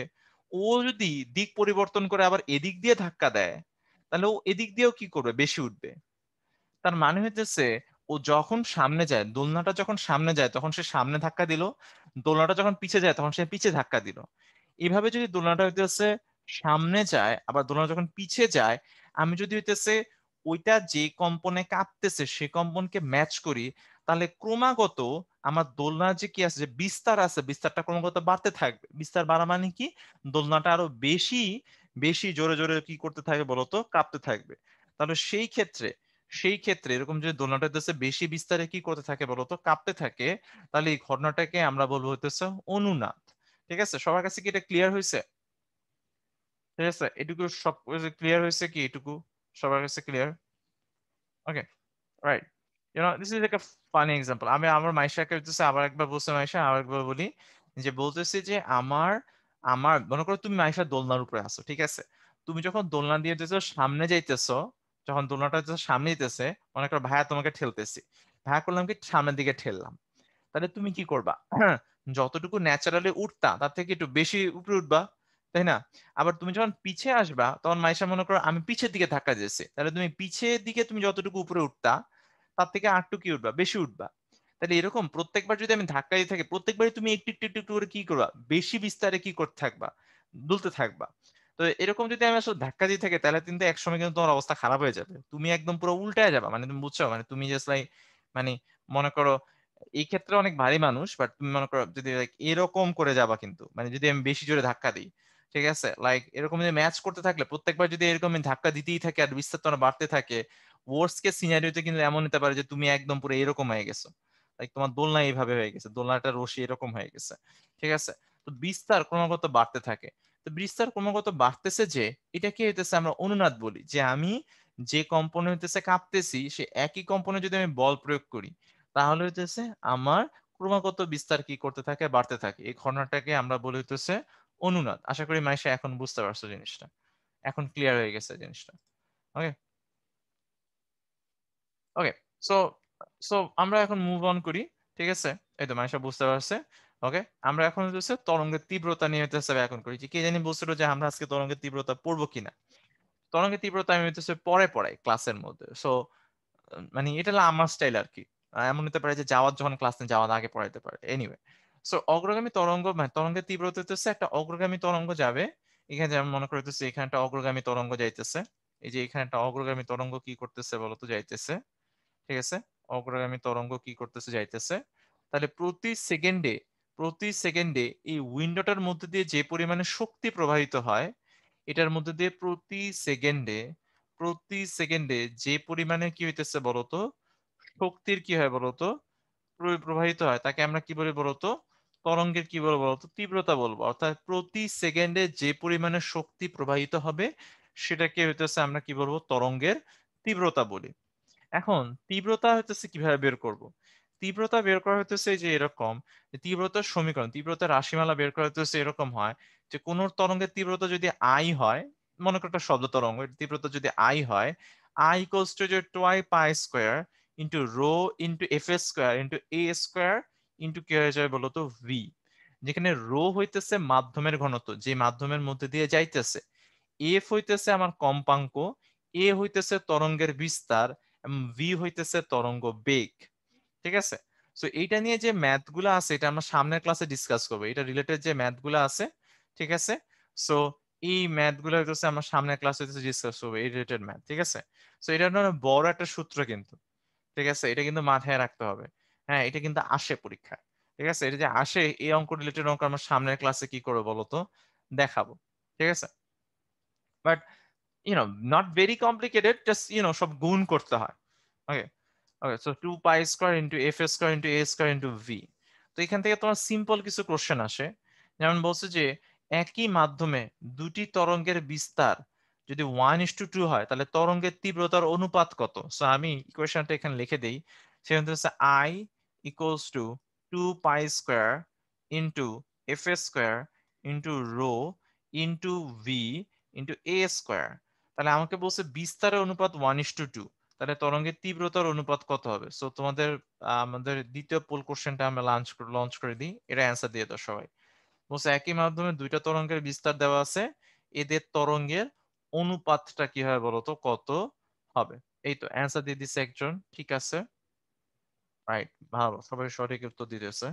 ও যদি দিক পরিবর্তন করে আবার এদিক দিয়ে ধাক্কা দেয়, তাহলে ও এদিক দিয়েও কি করবে, বেশি উঠবে। তার মানে হইতেছে, ও যখন সামনে যায়, দোলনাটা যখন সামনে যায় তখন সে সামনে ধাক্কা দিল, দোলনাটা যখন পিছে যায় তখন সে পিছে ধাক্কা দিল। এইভাবে যদি দোলনাটা হইতেছে সামনে যায়, আবার দোলনা যখন পিছে যায়, আমি যদি হইতেছে ওইটা যে কম্পনে কাঁপতেছে সে কম্পনকে ম্যাচ করি, তাহলে ক্রমাগত আমার দোলনার যে কি আছে, যে বিস্তার আছে, বিস্তারটা ক্রমাগত বাড়তে থাকবে। বিস্তার বাড়া মানে কি, দোলনাটা আরো বেশি বেশি জোরে জোরে কি করতে থাকবে বলতো, কাঁপতে থাকবে। তাহলে সেই ক্ষেত্রে এরকম যদি দোলনাটা হইতেছে বেশি বিস্তারে কি করতে থাকে বলতো, কাঁপতে থাকে, তাহলে এই ঘটনাটাকে আমরা বলবো হইতেছে অনুনাদ। ঠিক আছে, সবার কাছে কি এটা ক্লিয়ার হয়েছে? ঠিক আছে, এটুকু সব ক্লিয়ার হয়েছে কি, এটুকু সবার কাছে clear? Okay, right. This is like a funny example. আমি আমার মাইশাকে হইতেছে আবার একবার বলছে, মাইশা আবার একবার বলি, যে বলতেছি যে আমার আমার মনে করো তুমি মাইশা দোলনার উপরে আছো, ঠিক আছে? তুমি যখন দোলনা দিয়ে হইতেছো সামনে যাইতেছো, যখন দোলনাটা হইতেছে সামনে যেতেছে, মনে করো ভাইয়া তোমাকে ঠেলতেছি, ভাইয়া করলাম কি সামনের দিকে ঠেললাম, তাহলে তুমি কি করবা? যতটুকু ন্যাচারালি উঠতা তার থেকে একটু বেশি উপরে উঠবা, তাই না? আবার তুমি যখন পিছে আসবা, তখন মাইশা মনে করো আমি পিছের দিকে ধাক্কা দিয়েছি, তাহলে তুমি পিছের দিকে তুমি যতটুকু উপরে উঠতা তার থেকে আরটু কি উঠবা, বেশি উঠবা। তাহলে এরকম প্রত্যেকবার যদি আমি ধাক্কা দিয়ে থাকি, প্রত্যেকবারই তুমি একটু একটু একটু একটু করে কি করবা, বেশি বিস্তারে কি করতে থাকবা, দুলতে থাকবা। তো এরকম যদি আমি আসলে ধাক্কা দিয়ে থাকি, তাহলে কিন্তু একসময় কিন্তু তোমার অবস্থা খারাপ হয়ে যাবে, তুমি একদম পুরো উল্টায় যাবা, মানে তুমি বুঝছো, মানে তুমি জাস্ট লাইক, মানে মনে করো এই ক্ষেত্রে অনেক ভারী মানুষ, বাট তুমি মনে করো যদি লাইক এরকম করে যাবা, কিন্তু মানে যদি আমি বেশি জোরে ধাক্কা দিই, ঠিক আছে, লাইক এরকম যদি ম্যাচ করতে থাকলে প্রত্যেকবার যদি এরকম আমি ধাক্কা দিতেই থাকে আর বিস্তার তোমার বাড়তে থাকে, ওয়ার্স্ট কেস সিনারিওতে কিন্তু এমন হতে পারে যে তুমি একদম পুরো এরকম হয়ে গেছো, লাইক তোমার দোলনা এইভাবে হয়ে গেছে, দোলনাটা রশি এরকম হয়ে গেছে। ঠিক আছে, তো বিস্তার ক্রমাগত বাড়তে থাকে। তো বিস্তার ক্রমাগত বাড়তেছে, যে এটা কি হইতেছে আমরা অনুনাদ বলি, যে আমি যে কম্পনে হইতেছে কাঁপতেছি, সে একই কম্পনে যদি আমি বল প্রয়োগ করি, তাহলে হইতেছে আমার ক্রমাগত বিস্তার কি করতে থাকে, বাড়তে থাকে। এই ঘটনাটাকে আমরা বলি হইতেছে অনুনাদ। আশা করি মাইশা এখন বুঝতে পারছো জিনিসটা, এখন ক্লিয়ার হয়ে গেছে জিনিসটা। ওকে, ওকে। সো সো আমরা এখন মুভ অন করি। ঠিক আছে, এই তো মাইশা বুঝতে পারছে। ওকে, আমরা এখন হচ্ছে তরঙ্গের তীব্রতা নিয়ে হচ্ছে এখন করি, যে কে জানি বলছিল যে আমরা আজকে তরঙ্গের তীব্রতা পড়বো কিনা। তরঙ্গের তীব্রতা আমি হচ্ছে পরে পড়াই ক্লাসের মধ্যে। সো মানে এটা হলো আমার স্টাইল আর কি। এমন হতে পারে যে যাওয়ার যখন ক্লাস নেই, যাওয়ার আগে পড়াইতে পারে, এনিওয়ে। সো অগ্রগামী তরঙ্গ, মানে তরঙ্গের তীব্রতা হচ্ছে একটা অগ্রগামী তরঙ্গ যাবে। এখানে যেমন মনে করতেছে এখানে একটা অগ্রগামী তরঙ্গ যাইতেছে, এই যে এখানে একটা অগ্রগামী তরঙ্গ কি করতেছে বলতো, যাইতেছে। ঠিক আছে, অগ্রগামী তরঙ্গ কি করতেছে, যাইতেছে। তাহলে প্রতি সেকেন্ডে এই উইন্ডোটার মধ্যে দিয়ে যে পরিমাণে শক্তি প্রবাহিত হয়, এটার মধ্যে দিয়ে প্রতি সেকেন্ডে যে পরিমাণে কি হইতেছে বলতো, শক্তির কি হয় বলতো, প্রবাহিত হয়, তাকে আমরা কি বলি বলতো, তরঙ্গের কি বলবো বলতো, তীব্রতা বলবো। অর্থাৎ প্রতি সেকেন্ডে যে পরিমাণে শক্তি প্রবাহিত হবে, সেটাকে হইতেছে আমরা কি বলবো, তরঙ্গের তীব্রতা বলি। এখন তীব্রতা হইতেছে কিভাবে বের করব? তীব্রতা বের করা হইতেছে যে এরকম, যে তীব্রতার সমীকরণ, তীব্রতার রাশিমালা বের করা হইতেছে এরকম হয়, যে কোন তরঙ্গের তীব্রতা যদি আই হয়, মনে করো একটা শব্দ তরঙ্গ, এর তীব্রতা যদি আই হয়, আই ইকুয়ালস টু যে twice pi square into rho into F square into এ স্কোয়ার ইন্টু কি হয়ে যাবে বলতো, ভি। যেখানে রো হইতেছে মাধ্যমের ঘনত্ব, যে মাধ্যমের মধ্যে দিয়ে যাইতেছে, এফ হইতেছে আমার কম্পাঙ্ক, এ হইতেছে তরঙ্গের বিস্তার এবং ভি হইতেছে তরঙ্গ বেগ। ঠিক আছে, সো এইটা নিয়ে যে ম্যাথ গুলো আছে এটা আমরা সামনের ক্লাসে ডিসকাস করবো, এটা রিলেটেড যে ম্যাথ গুলো আছে। ঠিক আছে, সো এই ম্যাথ গুলো হইতেছে আমরা সামনের ক্লাসে ডিসকাস করবো, এই রিলেটেড ম্যাথ। ঠিক আছে, সো এটা একটা বড় একটা সূত্র কিন্তু। ঠিক আছে, এটা কিন্তু মাথায় রাখতে হবে। হ্যাঁ, এটা কিন্তু আসে পরীক্ষায়। ঠিক আছে, এটা যে আসে এই অঙ্ক রিলেটেড অঙ্ক আমরা সামনের ক্লাসে কি করবো বলতো, দেখাবো। ঠিক আছে, but not very complicated, just সব গুণ করতে হয়। Okay, okay, so 2 pi square into F square into এ স্কোয়ার ইন্টু ভি। তো এখান থেকে তোমার সিম্পল কিছু কোশ্চেন আসে, যেমন বলছে যে একই মাধ্যমে দুটি তরঙ্গের বিস্তার যদি 1:2 হয় তাহলে তরঙ্গের তীব্রতার অনুপাত কত। সো আমি ইকুয়েশনটা এখানে লিখে দেই, সেখানে হচ্ছে I equals to 2 pi square into F square into rho into v into A square. তাহলে আমাকে বলছে বিস্তারের অনুপাত 1:2, তাহলে তরঙ্গের তীব্রতার অনুপাত কত হবে। সো তোমাদের আমাদের দ্বিতীয় পোল কোশ্চেনটা আমরা লঞ্চ করে দিই, এটা অ্যান্সার দিয়ে দাও সবাই। বলছে একই মাধ্যমে দুইটা তরঙ্গের বিস্তার দেওয়া আছে, এদের তরঙ্গের অনুপাতটা কি হবে বলতো, কত হবে। এই তো অ্যান্সার দিয়ে দিছে একজন, ঠিক আছে, রাইট, ভালো, সবাই সঠিক উত্তর দিতেছে।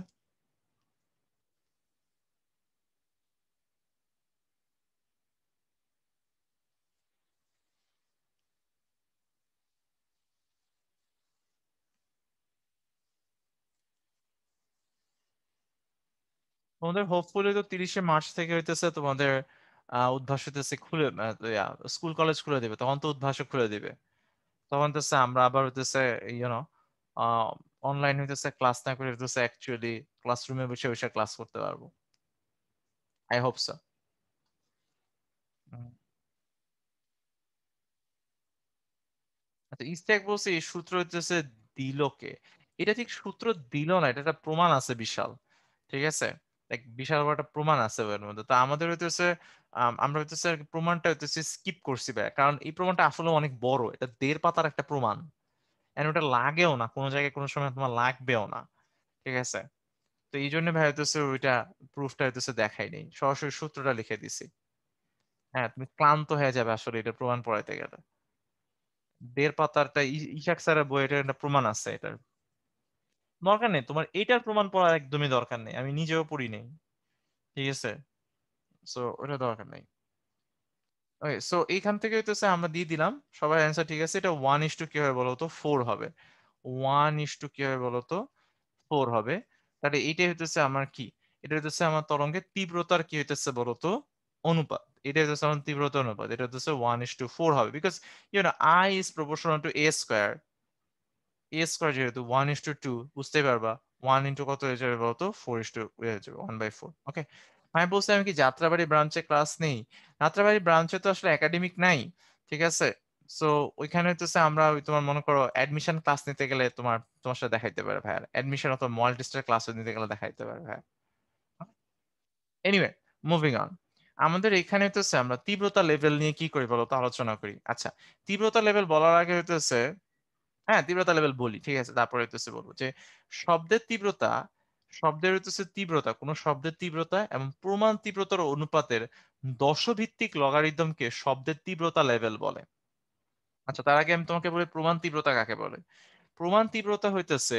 তোমাদের হোপফুলি তো 30শে মার্চ থেকে হইতেছে তোমাদের উদ্ভাস হইতেছে খুলে, স্কুল কলেজ খুলে দিবে, তখন তো উদ্ভাস খুলে দিবে। তখন হচ্ছে আমরা আবার হইতেছে ইউনো অনলাইন হইতেছে ক্লাস না করে হইতেছে অ্যাকচুয়ালি ক্লাসরুমে বসে বসে ক্লাস করতে পারবো। I hope so. আচ্ছা, ইস্তেক বলছে এই সূত্র হইতেছে দিলকে, এটা ঠিক সূত্র দিল না, এটা একটা প্রমাণ আছে বিশাল। ঠিক আছে, এক বিশাল বড় একটা প্রমাণ আছে এর মধ্যে। তো আমাদের হইতেছে আমরা হইতেছে আর কি প্রমাণটা হইতেছে স্কিপ করছি ভাই, কারণ এই প্রমাণটা আসলে অনেক বড়, এটা 1.5 পাতার একটা প্রমাণ। এন্ড ওটা লাগেও না কোনো জায়গায়, কোনো সময় তোমার লাগবেও না। ঠিক আছে, তো এই জন্য ভাই হইতেছে ওইটা প্রুফটা হইতেছে দেখাই নেই, সরাসরি সূত্রটা লিখে দিছি। হ্যাঁ, তুমি ক্লান্ত হয়ে যাবে আসলে এটা প্রমাণ পড়াইতে গেলে। 1.5 পাতারটা ইশাক স্যারের বই, এটা একটা প্রমাণ আছে এটার। দরকার নেই তোমার এটার প্রমাণ পড়ার, একদমই দরকার নেই, আমি নিজেও পড়ি নেই। ঠিক আছে, সো ওটা দরকার নেই। ওকে, সো এইখান থেকে হইতেছে আমরা দিয়ে দিলাম সবার অ্যান্সার। ঠিক আছে, এটা 1:2 কি হবে বলতো, 4 হবে। 1:2 কি হবে বলতো, 4 হবে। তাহলে এইটাই হইতেছে আমার কি, এটা হইতেছে আমার তরঙ্গের তীব্রতার কি হইতেছে বলতো, অনুপাত। এটা হইতেছে আমার তীব্রতা অনুপাত, এটা হইতেছে 1:4 হবে, because I is proportional to A square. A square যেহেতু 1:2, বুঝতেই পারবা 1 ইন্টু কত হয়ে যাবে বলতো, 4:2 হয়ে যাবে, 1/4। ওকে, আমি বলছি আমি কি যাত্রাবাড়ি ব্রাঞ্চে ক্লাস নেই, যাত্রাবাড়ি ব্রাঞ্চে তো আসলে একাডেমিক নাই। ঠিক আছে, সো ওইখানে হচ্ছে আমরা ওই তোমার মনে করো অ্যাডমিশন ক্লাস নিতে গেলে তোমার সাথে দেখাইতে পারে ভাইয়া, অ্যাডমিশন অথবা মডেল টেস্টের ক্লাস নিতে গেলে দেখাইতে পারে ভাইয়া। Anyway, moving on. আমাদের এখানে হইতেছে আমরা তীব্রতা লেভেল নিয়ে কি করি বলতো, আলোচনা করি। আচ্ছা, তীব্রতা লেভেল বলার আগে হইতেছে, হ্যাঁ তীব্রতা লেভেল বলি, ঠিক আছে, তারপরে হইতেছে বলবো যে শব্দের তীব্রতা, শব্দের হইতেছে তীব্রতা, কোন শব্দের তীব্রতা এবং প্রমাণ তীব্রতার অনুপাতের দশভিত্তিক লগারিদমকে শব্দের তীব্রতা লেভেল বলে। আচ্ছা, তার আগে আমি তোমাকে বলি প্রমাণ তীব্রতা কাকে বলে। প্রমাণ তীব্রতা হইতেছে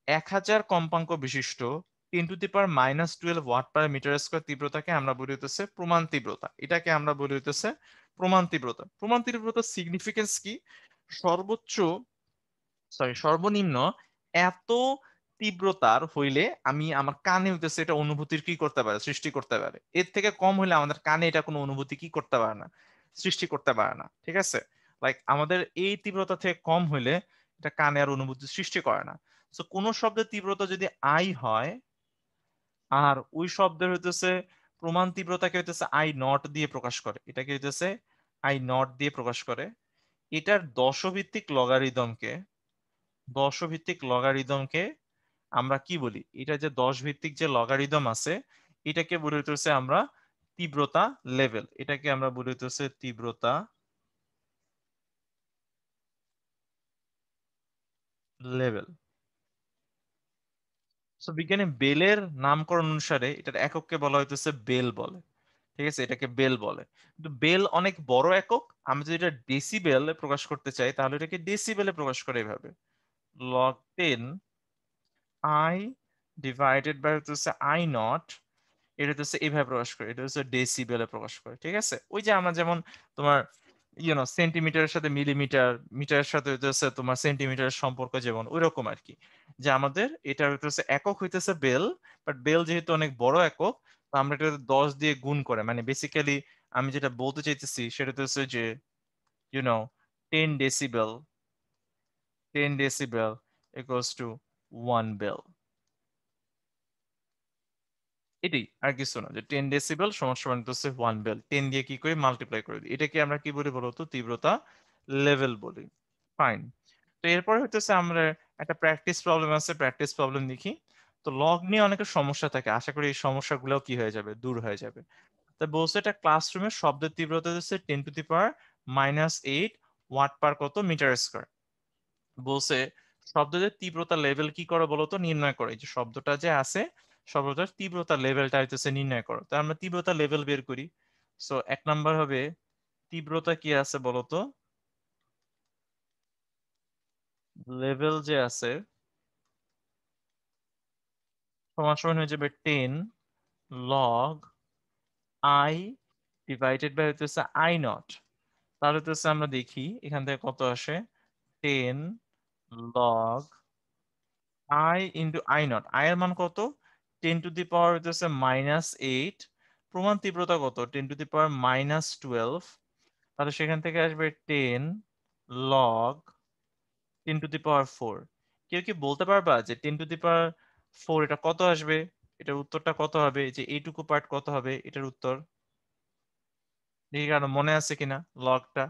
1000 কম্পাঙ্ক বিশিষ্ট 10⁻⁻12 ওয়াট পার মিটার স্কয়ার তীব্রতাকে আমরা বলি হইতেছে প্রমাণ তীব্রতা, এটাকে আমরা বলি হইতেছে প্রমাণ তীব্রতা। প্রমাণ তীব্রতার সিগনিফিকেন্স কি, সর্বোচ্চ সর্বনিম্ন এত তীব্রতার হইলে আমি আমার কানে হইতেছে এটা অনুভূতির কি করতে পারে, সৃষ্টি করতে পারে। এর থেকে কম হইলে আমাদের কানে এটা কোনো অনুভূতি কি করতে পারে না, সৃষ্টি করতে পারে না। ঠিক আছে, লাইক আমাদের এই তীব্রতা থেকে কম হইলে এটা কানে আর অনুভূতি সৃষ্টি করে না। তো কোন শব্দের তীব্রতা যদি আই হয়, আর ওই শব্দের হইতেছে প্রমাণ তীব্রতাকে হইতেছে আই নট দিয়ে প্রকাশ করে, এটাকে হইতেছে আই নট দিয়ে প্রকাশ করে, এটার দশভিত্তিক লগারিদমকে আমরা কি বলি, এটা যে 10 ভিত্তিক যে লগারিদম আছে এটাকে বলে হইতেছে আমরা তীব্রতা লেভেল, এটাকে আমরা বলে হইতেছে তীব্রতা লেভেল। তো বিজ্ঞানী বেলের নামকরণ অনুসারে এটার একককে বলা হইতেছে বেল বলে। ঠিক আছে, এটাকে বেল বলে। কিন্তু বেল অনেক বড় একক, আমি যদি এটা ডেসিবেলে প্রকাশ করতে চাই তাহলে এটাকে ডেসিবেলে প্রকাশ করে এইভাবে, লগ 10 আই ডিভাইডেড বাই হচ্ছে আই নট, এটা হচ্ছে এইভাবে প্রকাশ করে, এটা হচ্ছে ডেসিবেলে প্রকাশ করে। ঠিক আছে, ওই যে আমরা যেমন তোমার সেন্টিমিটারের সাথে মিলিমিটার, মিটারের সাথে হইতেছে তোমার সেন্টিমিটারের সম্পর্ক, যেমন ওই রকম আর কি, যে আমাদের এটা হইতেছে একক হইতেছে বেল, বাট বেল যেহেতু অনেক বড় একক, তো আমরা এটা 10 দিয়ে গুণ করে, মানে বেসিক্যালি আমি যেটা বলতে চাইতেছি সেটা হচ্ছে যে you know 10 decibel, 10 decibel equals to 1 bel. এটাই, আর কিছু না, যে 10 ডেসিবেল সমান সমান হচ্ছে 1 বেল, 10 দিয়ে কি করে মাল্টিপ্লাই করে দিই, এটাকে আমরা কি বলি বলতো, তীব্রতা লেভেল বলি। ফাইন। তো এরপরে হচ্ছে আমরা একটা প্র্যাকটিস প্রবলেম আছে, প্র্যাকটিস প্রবলেম দেখি। তো লগ নিয়ে অনেকের সমস্যা থাকে, আশা করি এই সমস্যাগুলো কি হয়ে যাবে, দূর হয়ে যাবে। তা বলছে এটা ক্লাসরুমের শব্দের তীব্রতা হচ্ছে 10⁻⁻8 ওয়াট পার কত মিটার স্কয়ার। বলছে শব্দের তীব্রতা লেভেল কি করে বলতো, নির্ণয় করে, এই যে শব্দটা যে আছে, শব্দটার তীব্রতা লেভেলটা হইতেছে নির্ণয় করো। তো আমরা তীব্রতা লেভেল বের করি। সো 1 নাম্বার হবে, তীব্রতা কি আছে বলতো, লেভেল যে আছে সমান সমান হয়ে যাবে 10 লগ আই ডিভাইডেড বাই হচ্ছে আই নট। তাহলে হচ্ছে আমরা দেখি এখান থেকে কত আসে, 10 log I into I not, I এর মান কত, 10⁻⁻⁸। প্রমাণ তীব্রতা কত, 10⁻⁻12। তাহলে সেখান থেকে আসবে 10 লগ 10⁻⁴। কেউ কি বলতে পারবা যে 10⁻⁴ এটা কত আসবে, এটার উত্তরটা কত হবে, যে এইটুকু পার্ট কত হবে এটার উত্তর, দেখি কারণ মনে আছে কিনা লগটা,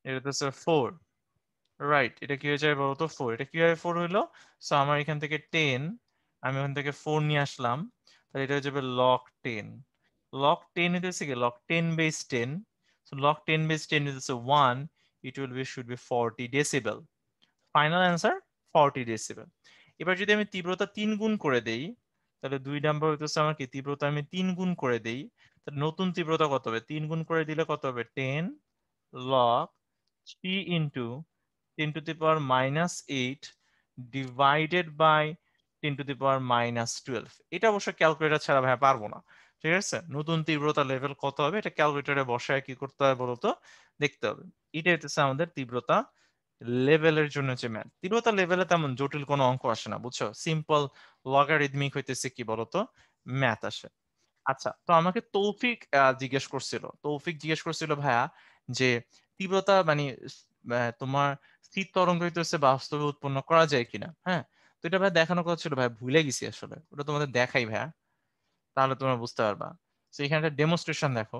এটা হচ্ছে 4। রাইট, এটা কি হয়ে যাবে বলতো 4, এটা কিভাবে 4 হইলো, সো আমার এখান থেকে 10, আমি ওখান থেকে 4 নিয়ে আসলাম, তাহলে এটা হয়ে যাবে লগ 10। লগ 10 হইতেছে কি, log 10 base 10, so log 10 base 10 হইতেছে 1, ইট will be should be 40 decibel. Final answer 40 decibel. এবার যদি আমি তীব্রতা 3 গুণ করে দেই, তাহলে 2 নাম্বার হইতেছে আমার কি, তীব্রতা আমি 3 গুণ করে দেই, তাহলে নতুন তীব্রতা কত হবে, 3 গুণ করে দিলে কত হবে, 10 log 3 into 10⁻⁻8 ডিভাইডেড বাই 10⁻⁻12। এটা অবশ্য ক্যালকুলেটর ছাড়া ভাই পারবো না। ঠিক আছে, নতুন তীব্রতা লেভেল কত হবে এটা ক্যালকুলেটরে বসায় কি করতে হবে বলতো, দেখতে হবে। এটা হচ্ছে আমাদের তীব্রতা লেভেলের জন্য যে ম্যাথ। তীব্রতা লেভেলে তেমন জটিল কোনো অঙ্ক আসে না, বুঝছো, সিম্পল লগারিদমিক হইতেছে কি বলতো ম্যাথ আসে। আচ্ছা, তো আমাকে তৌফিক জিজ্ঞেস করছিল ভাইয়া, যে তীব্রতা মানে তোমার স্থির তরঙ্গ হইতেছে বাস্তবে উৎপন্ন করা যায় কিনা। হ্যাঁ, তো এটা ভাই দেখানো কথা ছিল ভাই, ভুলে গেছি আসলে, ওটা তোমাদের দেখাই ভাইয়া, তাহলে তোমরা বুঝতে পারবা। তো এখানে একটা ডেমোনস্ট্রেশন দেখো।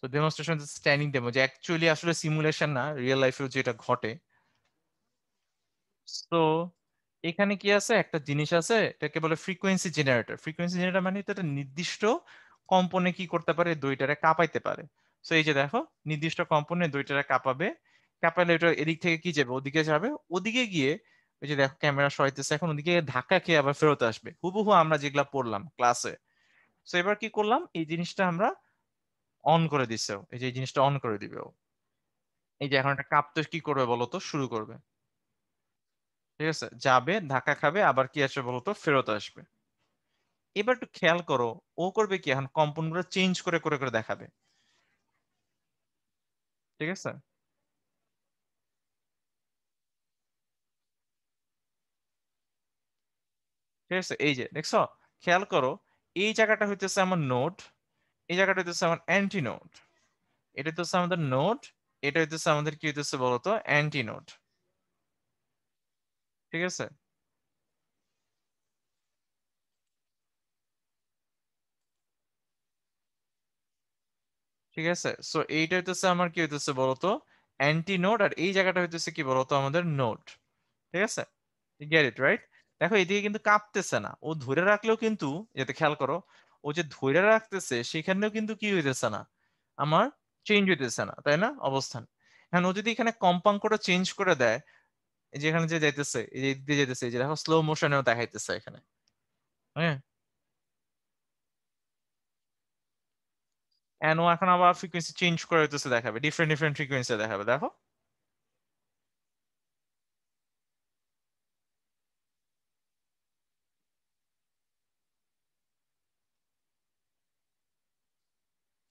তো ডেমোনস্ট্রেশন স্ট্যান্ডিং ডেমো, যে অ্যাকচুয়ালি আসলে সিমুলেশন না, রিয়েল লাইফেও যেটা ঘটে। তো এখানে কি আছে, একটা জিনিস আছে, এটাকে বলে ফ্রিকোয়েন্সি জেনারেটর। ফ্রিকোয়েন্সি জেনারেটর মানে তো একটা নির্দিষ্ট কম্পনে কি করতে পারে, দুইটারে কাঁপাইতে পারে। তো এই যে দেখো, নির্দিষ্ট কম্পনে দুইটারে কাঁপাবে, কাঁপাইলে এটা এদিক থেকে কি যাবে, ওদিকে যাবে, ওদিকে গিয়ে ওই যে দেখো ক্যামেরা সরাইতেছে, এখন ওদিকে ধাক্কা খেয়ে আবার ফেরত আসবে, হুবহু আমরা যেগুলা পড়লাম ক্লাসে। তো এবার কি করলাম, এই জিনিসটা আমরা অন করে দিছে ও। এই যে এই জিনিসটা অন করে দিবে ও। এই যে এখন একটা কাঁপতে কি করবে বলতো, শুরু করবে। ঠিক আছে, যাবে, ধাক্কা খাবে, আবার কি আসবে বলতো, ফেরত আসবে। এবার একটু খেয়াল করো, ও করবে কি, এখন কম্পনগুলো চেঞ্জ করে করে করে দেখাবে। ঠিক আছে, ঠিক আছে, এই যে দেখছো, খেয়াল করো, এই জায়গাটা হইতেছে আমার নোড, এই জায়গাটা হইতেছে আমার অ্যান্টি নোড, এটা হইতেছে আমাদের নোড, এটা হইতেছে আমাদের কি হইতেছে বলতো, অ্যান্টি নোড। ঠিক আছে, ঠিক আছে, সো এইটা হইতেছে আমার কি হইতেছে বলতো, অ্যান্টি নোড, আর এই জায়গাটা হইতেছে কি বলতো, আমাদের নোড। ঠিক আছে, গেট ইট রাইট। দেখো এদিকে কিন্তু কাঁপতেছে না, ও ধরে রাখলেও কিন্তু, যাতে খেয়াল করো, ও যে ধরে রাখতেছে সেখানেও কিন্তু কি হইতেছে না, আমার চেঞ্জ হইতেছে না, তাই না অবস্থান। এখন ও যদি এখানে কম্পাঙ্কটা চেঞ্জ করে দেয়, এই যে এখানে যে যাইতেছে, এই যে এদিক দিয়ে যাইতেছে, এই যে দেখো স্লো মোশনেও দেখাইতেছে এখানে। হ্যাঁ, এন্ড ও এখন আবার ফ্রিকোয়েন্সি চেঞ্জ করে হইতেছে দেখাবে, ডিফারেন্ট ডিফারেন্ট ফ্রিকোয়েন্সি দেখাবে, দেখো।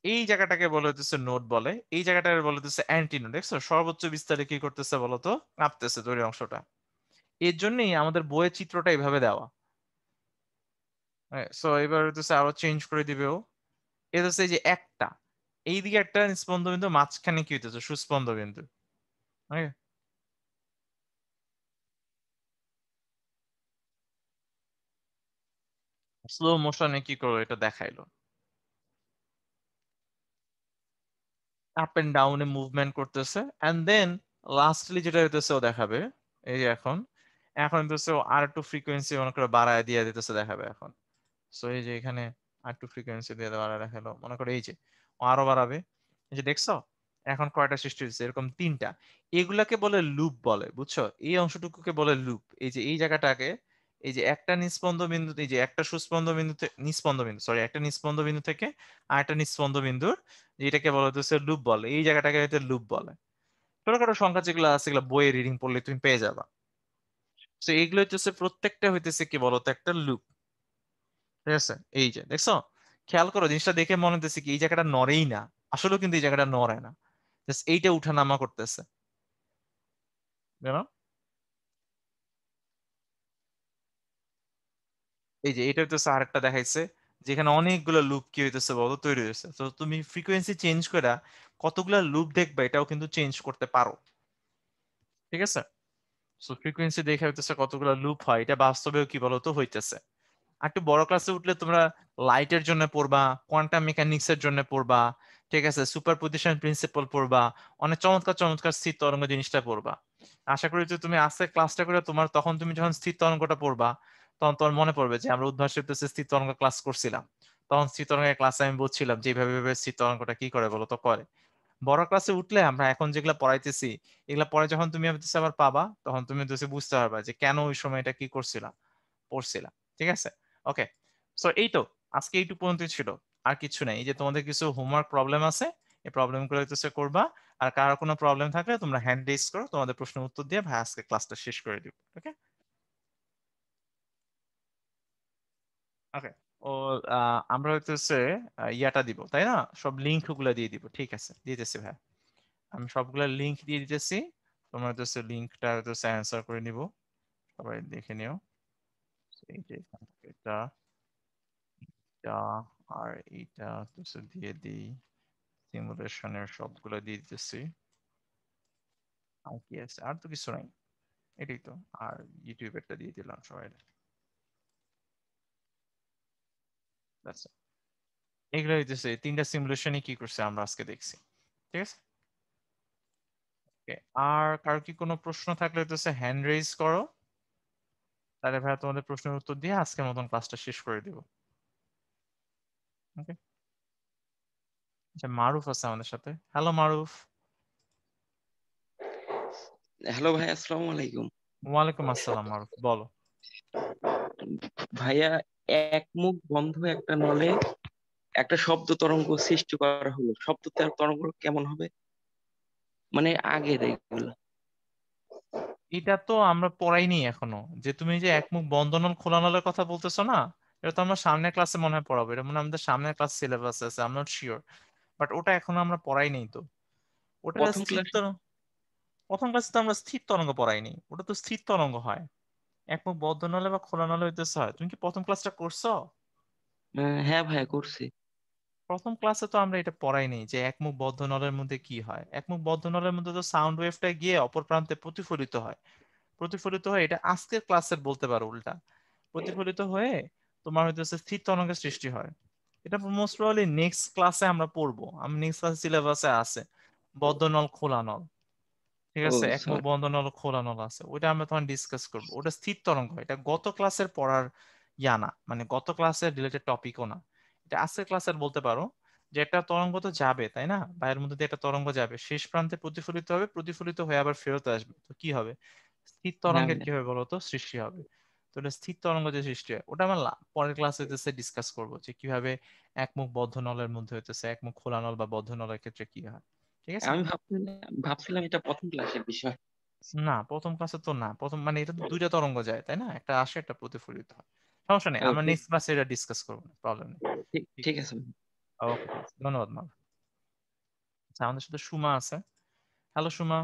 এই জায়গাটাকে বলে হচ্ছে নোড বলে, এই জায়গাটাকে বলে হচ্ছে অ্যান্টিনোড। দেখছো সর্বোচ্চ বিস্তারে কি করতেছে বলতো, মাপতেছে দড়ির অংশটা। এর জন্যই আমাদের বইয়ের চিত্রটা এইভাবে দেওয়া। সো এবার হচ্ছে আরো চেঞ্জ করে দিবে ও। এটা হচ্ছে এই যে একটা, এইদিকে একটা স্পন্দ বিন্দু, মাঝখানে কি হইতেছে সুস্পন্দ বিন্দু। স্লো মোশনে কি করলো এটা দেখাইলো, আপ এন্ড ডাউনে মুভমেন্ট করতেছে, এন্ড দেন লাস্টলি যেটা হইতেছে ও দেখাবে। এই যে এখন, এখন হইতেছে ও আর একটু ফ্রিকোয়েন্সি মনে করে বাড়ায় দিয়ে দিতেছে দেখাবে এখন। সো এই যে এখানে আর একটু ফ্রিকোয়েন্সি দিয়ে বাড়ায় দেখালো, মনে করে এই যে ও আরো বাড়াবে। এই যে দেখছো এখন কয়টা সৃষ্টি হচ্ছে, এরকম তিনটা। এগুলাকে বলে লুপ বলে, বুঝছো? এই অংশটুকুকে বলে লুপ। এই যে এই জায়গাটাকে, এই যে একটা নিস্পন্দ বিন্দু, এই যে একটা সুস্পন্দ বিন্দু নিস্পন্দ বিন্দু, সরি, একটা নিস্পন্দ বিন্দু থেকে আর একটা নিস্পন্দ বিন্দুর, যেটাকে বলা হচ্ছে লুপ বলে, এই জায়গাটাকে হচ্ছে লুপ বলে। ছোটখাটো সংখ্যা যেগুলো আছে এগুলো বইয়ে রিডিং পড়লে তুমি পেয়ে যাবা। তো এইগুলো হচ্ছে প্রত্যেকটা হইতেছে কি বলতো একটা লুপ। ঠিক আছে, এই যে দেখছো, খেয়াল করো জিনিসটা দেখে মনে হচ্ছে কি এই জায়গাটা নড়েই না, আসলেও কিন্তু এই জায়গাটা নড়ে না, জাস্ট এইটা উঠানামা করতেছে। জানো, এই যে এটা হইতেছে আরেকটা দেখাইছে, যেখানে অনেকগুলো লুপ কি হইতেছে বলো তৈরি হয়েছে। তো তুমি ফ্রিকোয়েন্সি চেঞ্জ করে কতগুলা লুপ দেখবে এটাও কিন্তু চেঞ্জ করতে পারো। ঠিক আছে, সো ফ্রিকোয়েন্সি দেখে হইতেছে কতগুলো লুপ হয়, এটা বাস্তবেও কি বলতো হইতেছে। আর একটু বড় ক্লাসে উঠলে তোমরা লাইটের জন্য পড়বা, কোয়ান্টাম মেকানিক্স এর জন্য পড়বা, ঠিক আছে, সুপারপজিশন প্রিন্সিপাল পড়বা, অনেক চমৎকার চমৎকার স্থির তরঙ্গ জিনিসটা পড়বা। আশা করি যে তুমি আজকে ক্লাসটা করে তোমার তখন তুমি যখন স্থির তরঙ্গটা পড়বা, তখন তোমার মনে পড়বে যে আমরা উদ্ভাস হইতেছে স্থির তরঙ্গ ক্লাস করছিলাম। তখন স্থির তরঙ্গের ক্লাসে আমি বলছিলাম যে এইভাবে এইভাবে স্থির তরঙ্গটা কি করে বলো তো করে। বড় ক্লাসে উঠলে আমরা এখন যেগুলা পড়াইতেছি, এগুলা পরে যখন তুমি হচ্ছে আবার পাবা, তখন তুমি হচ্ছে বুঝতে পারবা যে কেন ওই সময় এটা কি করছিলাম, পড়ছিলাম। ঠিক আছে, ওকে। সো এই তো, আজকে এইটুকু পর্যন্ত ছিল, আর কিছু নাই। এই যে তোমাদের কিছু হোমওয়ার্ক প্রবলেম আছে, এই প্রবলেম গুলো হচ্ছে করবা। আর কারো কোনো প্রবলেম থাকলে তোমরা হ্যান্ড রেজ করো, তোমাদের প্রশ্নের উত্তর দিয়ে ভাই আজকে ক্লাসটা শেষ করে দিব। ওকে, ওকে। ও আমরা হচ্ছে ইয়াটা দিব তাই না, সব লিঙ্ক গুলো দিয়ে দিব। ঠিক আছে, দিতেছি ভাই, আমি সবগুলা লিংক দিয়ে দিতেছি। তোমরা হচ্ছে লিংকটা হচ্ছে অ্যান্সার করে নিব, সবাই দেখে নিও। এই যে এটা, এটা আর এইটা হচ্ছে দিয়ে দিই, সিমুলেশনের সবগুলো দিয়ে দিতেছি। আর কি আছে, আর তো কিছু নাই, এটাই তো। আর ইউটিউবেরটা দিয়ে দিলাম সবাই। That's it. এগুলো হইতেছে তিনটা সিমুলেশনই কি করছে আমরা আজকে দেখছি। ঠিক আছে, Okay, আর কারো কি কোনো প্রশ্ন থাকলে হইতেছে হ্যান্ড রেজ করো, তাহলে ভাইয়া তোমাদের প্রশ্নের উত্তর দিয়ে আজকের মতন ক্লাসটা শেষ করে দিব। ওকে, আচ্ছা, মারুফ আছে আমাদের সাথে। হ্যালো মারুফ। হ্যালো ভাই, আসসালামু আলাইকুম। ওয়ালাইকুম আসসালাম মারুফ, বলো। ভাইয়া, এক মুখ বন্ধ একটা নলে একটা শব্দ তরঙ্গ সৃষ্টি করা হলো, শব্দ তরঙ্গ কেমন হবে? মানে আগের এগুলো। এটা তো আমরা পড়াইনি এখনো, যে তুমি যে একমুখ বন্ধ নল খোলা নলের কথা বলতেছো না, এটা তো আমরা সামনের ক্লাসে মনে হয় পড়াবো, এটা মনে হয় আমাদের সামনের ক্লাস সিলেবাস আছে, I am not sure. But ওটা এখনো আমরা পড়াইনি তো। ওটা প্রথম স্থির ক্লাস। তরঙ্গ, প্রথম ক্লাসে তো আমরা স্থির তরঙ্গ পড়াইনি, ওটা তো স্থির তরঙ্গ হয়। একমুখ বদ্ধ নলে বা খোলা নলে হইতেছে হয়। তুমি কি প্রথম ক্লাসটা করছো? হ্যাঁ ভাইয়া, করছি। প্রথম ক্লাসে তো আমরা এটা পড়াইনি যে একমুখ বদ্ধ নলের মধ্যে কি হয়। একমুখ বদ্ধ নলের মধ্যে তো সাউন্ড ওয়েভটা গিয়ে অপর প্রান্তে প্রতিফলিত হয়, প্রতিফলিত হয়ে এটা আজকের ক্লাসের বলতে পারো উল্টা, প্রতিফলিত হয়ে তোমার হইতেছে স্থির তরঙ্গের সৃষ্টি হয়। এটা মোস্ট প্রবাবলি নেক্সট ক্লাসে আমরা পড়বো, আমি নেক্সট ক্লাস সিলেবাসে আছে বদ্ধ নল খোলা নল। ঠিক ও আছে, একমুখ সরি। বন্ধ নল খোলা নল আছে, ওটা আমরা তখন ডিসকাস করবো। ওটা স্থির তরঙ্গ, এটা গত ক্লাসের পড়ার ইয়া না, মানে গত ক্লাসের রিলেটেড টপিকও না। এটা আজকের ক্লাসের বলতে পারো যে একটা তরঙ্গ তো যাবে তাই না, বাইরের মধ্যে দিয়ে একটা তরঙ্গ যাবে, শেষ প্রান্তে প্রতিফলিত হবে, প্রতিফলিত হয়ে আবার ফেরত আসবে, তো কি হবে, স্থির হ্যাঁ তরঙ্গের ভাইয়া। কি হবে বলতো, সৃষ্টি হবে। তো এটা স্থির তরঙ্গ যে সৃষ্টি হয় ওটা আমরা পরের ক্লাসে হইতেছে ডিসকাস করবো যে কিভাবে একমুখ বদ্ধ নলের মধ্যে হইতেছে একমুখ খোলা নল বা বদ্ধ নলের ক্ষেত্রে কি হয়। ঠিক আছে। আমি ভাবছিলাম এটা প্রথম ক্লাসের বিষয়। না প্রথম ক্লাসে তো না, প্রথম মানে এটা তো দুইটা তরঙ্গ যায় তাই না, একটা আসে একটা প্রতিফলিত হয়। সমস্যা নেই, ও আমরা ঠিক নেক্সট ক্লাসে এটা ডিসকাস করবো, প্রবলেম নেই। ঠিক ঠিক ঠিক আছে, আছে। ওকে, ধন্যবাদ মা। আচ্ছা, আমাদের সাথে সুমা আছে। হ্যালো সুমা।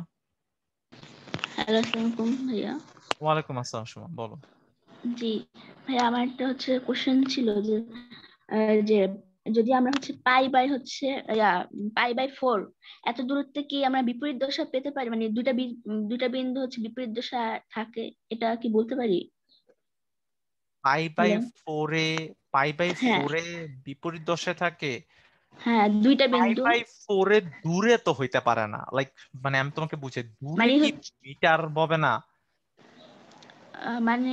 হ্যালো, আসসালামু আলাইকুম ভাইয়া। ওয়ালাইকুম আসসালাম সুমা, বলো। জি ভাইয়া, আমার একটা কোশ্চেন ছিল যে যে যদি আমরা পাই বাই পাই বাই 4 এত দূরত্বে কি আমরা বিপরীত দশা পেতে পারি, মানে দুইটা বিন্দু বিপরীত দশা থাকে, এটা কি বলতে পারি? Pi bye hello. ফোরে, পাই বাই হ্যাঁ, ফোরে বিপরীত দশায় থাকে। হ্যাঁ, দুইটা পাই বিন্দু। বাই ফোরে দূরে তো হইতে পারে না, লাইক মানে আমি তোমাকে বুঝাই, দূরে মানে কি মিটার হবে না? মানে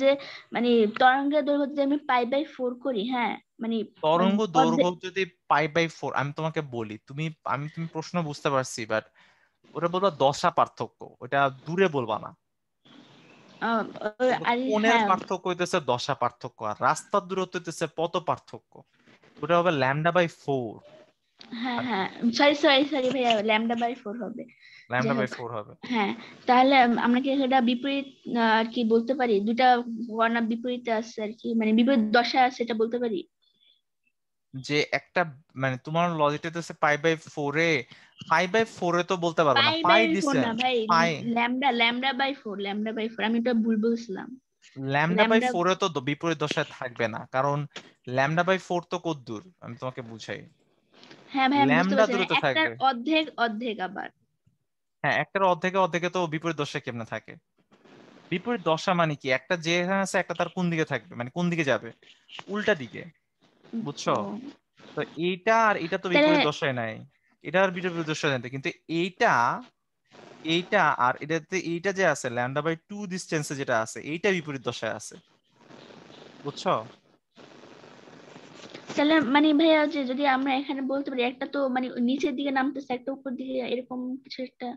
যে মানে তরঙ্গের দৈর্ঘ্য যদি আমি পাই বাই 4 করি, হ্যাঁ, মানে তরঙ্গ দৈর্ঘ্য অর্ধেক। যদি পাই বাই ফোর, আমি তোমাকে বলি, তুমি প্রশ্ন বুঝতে পারছি, বাট ওটা বলবা দশা পার্থক্য, ওটা দূরে বলবা না। আহ, আর কোণের হ্যাঁ, পার্থক্য হইতেছে দশা পার্থক্য, আর রাস্তার দূরত্ব হইতেছে পথ পার্থক্য, ওটা হবে ল্যামডা বাই ফোর। হ্যাঁ, হ্যাঁ, সরি সরি সরি ভাইয়া, ল্যামডা বাই 4 হবে। যাই ল্যামডা বাই হোক, ফোর হবে। হ্যাঁ, তাহলে আমরা কি এটা বিপরীত আর কি বলতে পারি? দুইটা বর্ণা বিপরীতে আছে আর কি, মানে বিপরীত দশা আছে, এটা বলতে পারি? যে একটা মানে তোমার লজিকটা হচ্ছে পাই বাই ফোরে, পাই বাই ফোরে তো বলতে পারবে না, পাই পাই বাই 4 দিছে। না ভাই, পাই ল্যামডা বাই 4, ল্যামডা বাই 4, আমি এটা ভুল বলছিলাম। ল্যামডা বাই ল্যামডা, ফোরে তো বিপরীত দশায় থাকবে না, কারণ ল্যামডা বাই ফোর তো কত দূর, আমি তোমাকে বুঝাই। হ্যাঁ ভাই, আমি বুঝতে ল্যামডা পারছি, মানে দূরত্বে একটার থাকবে। অর্ধেক অর্ধেক আবার। হ্যাঁ, একটার অর্ধেকে অর্ধেকে তো বিপরীত দশায় কেমনে থাকে? বিপরীত দশা মানে কি, একটা যেখানে আছে একটা তার কোন দিকে থাকবে, মানে কোন দিকে যাবে, উল্টা দিকে, বুঝছো? ও, তো এইটা আর এটা তো তাহলে বিপরীত দশায় নাই, এটা আর বিপরীত দশায় নাই, কিন্তু এইটা, এইটা আর এটাতে এইটা যে আছে ল্যামডা বাই টু ডিস্টেন্সে যেটা আছে এইটা বিপরীত দশায় আছে, বুঝছো? তাহলে মানে ভাইয়া, যে যদি আমরা এখানে বলতে পারি একটা তো মানে নিচের দিকে নামতেছে, একটা উপর দিকে, এরকম কিছু একটা,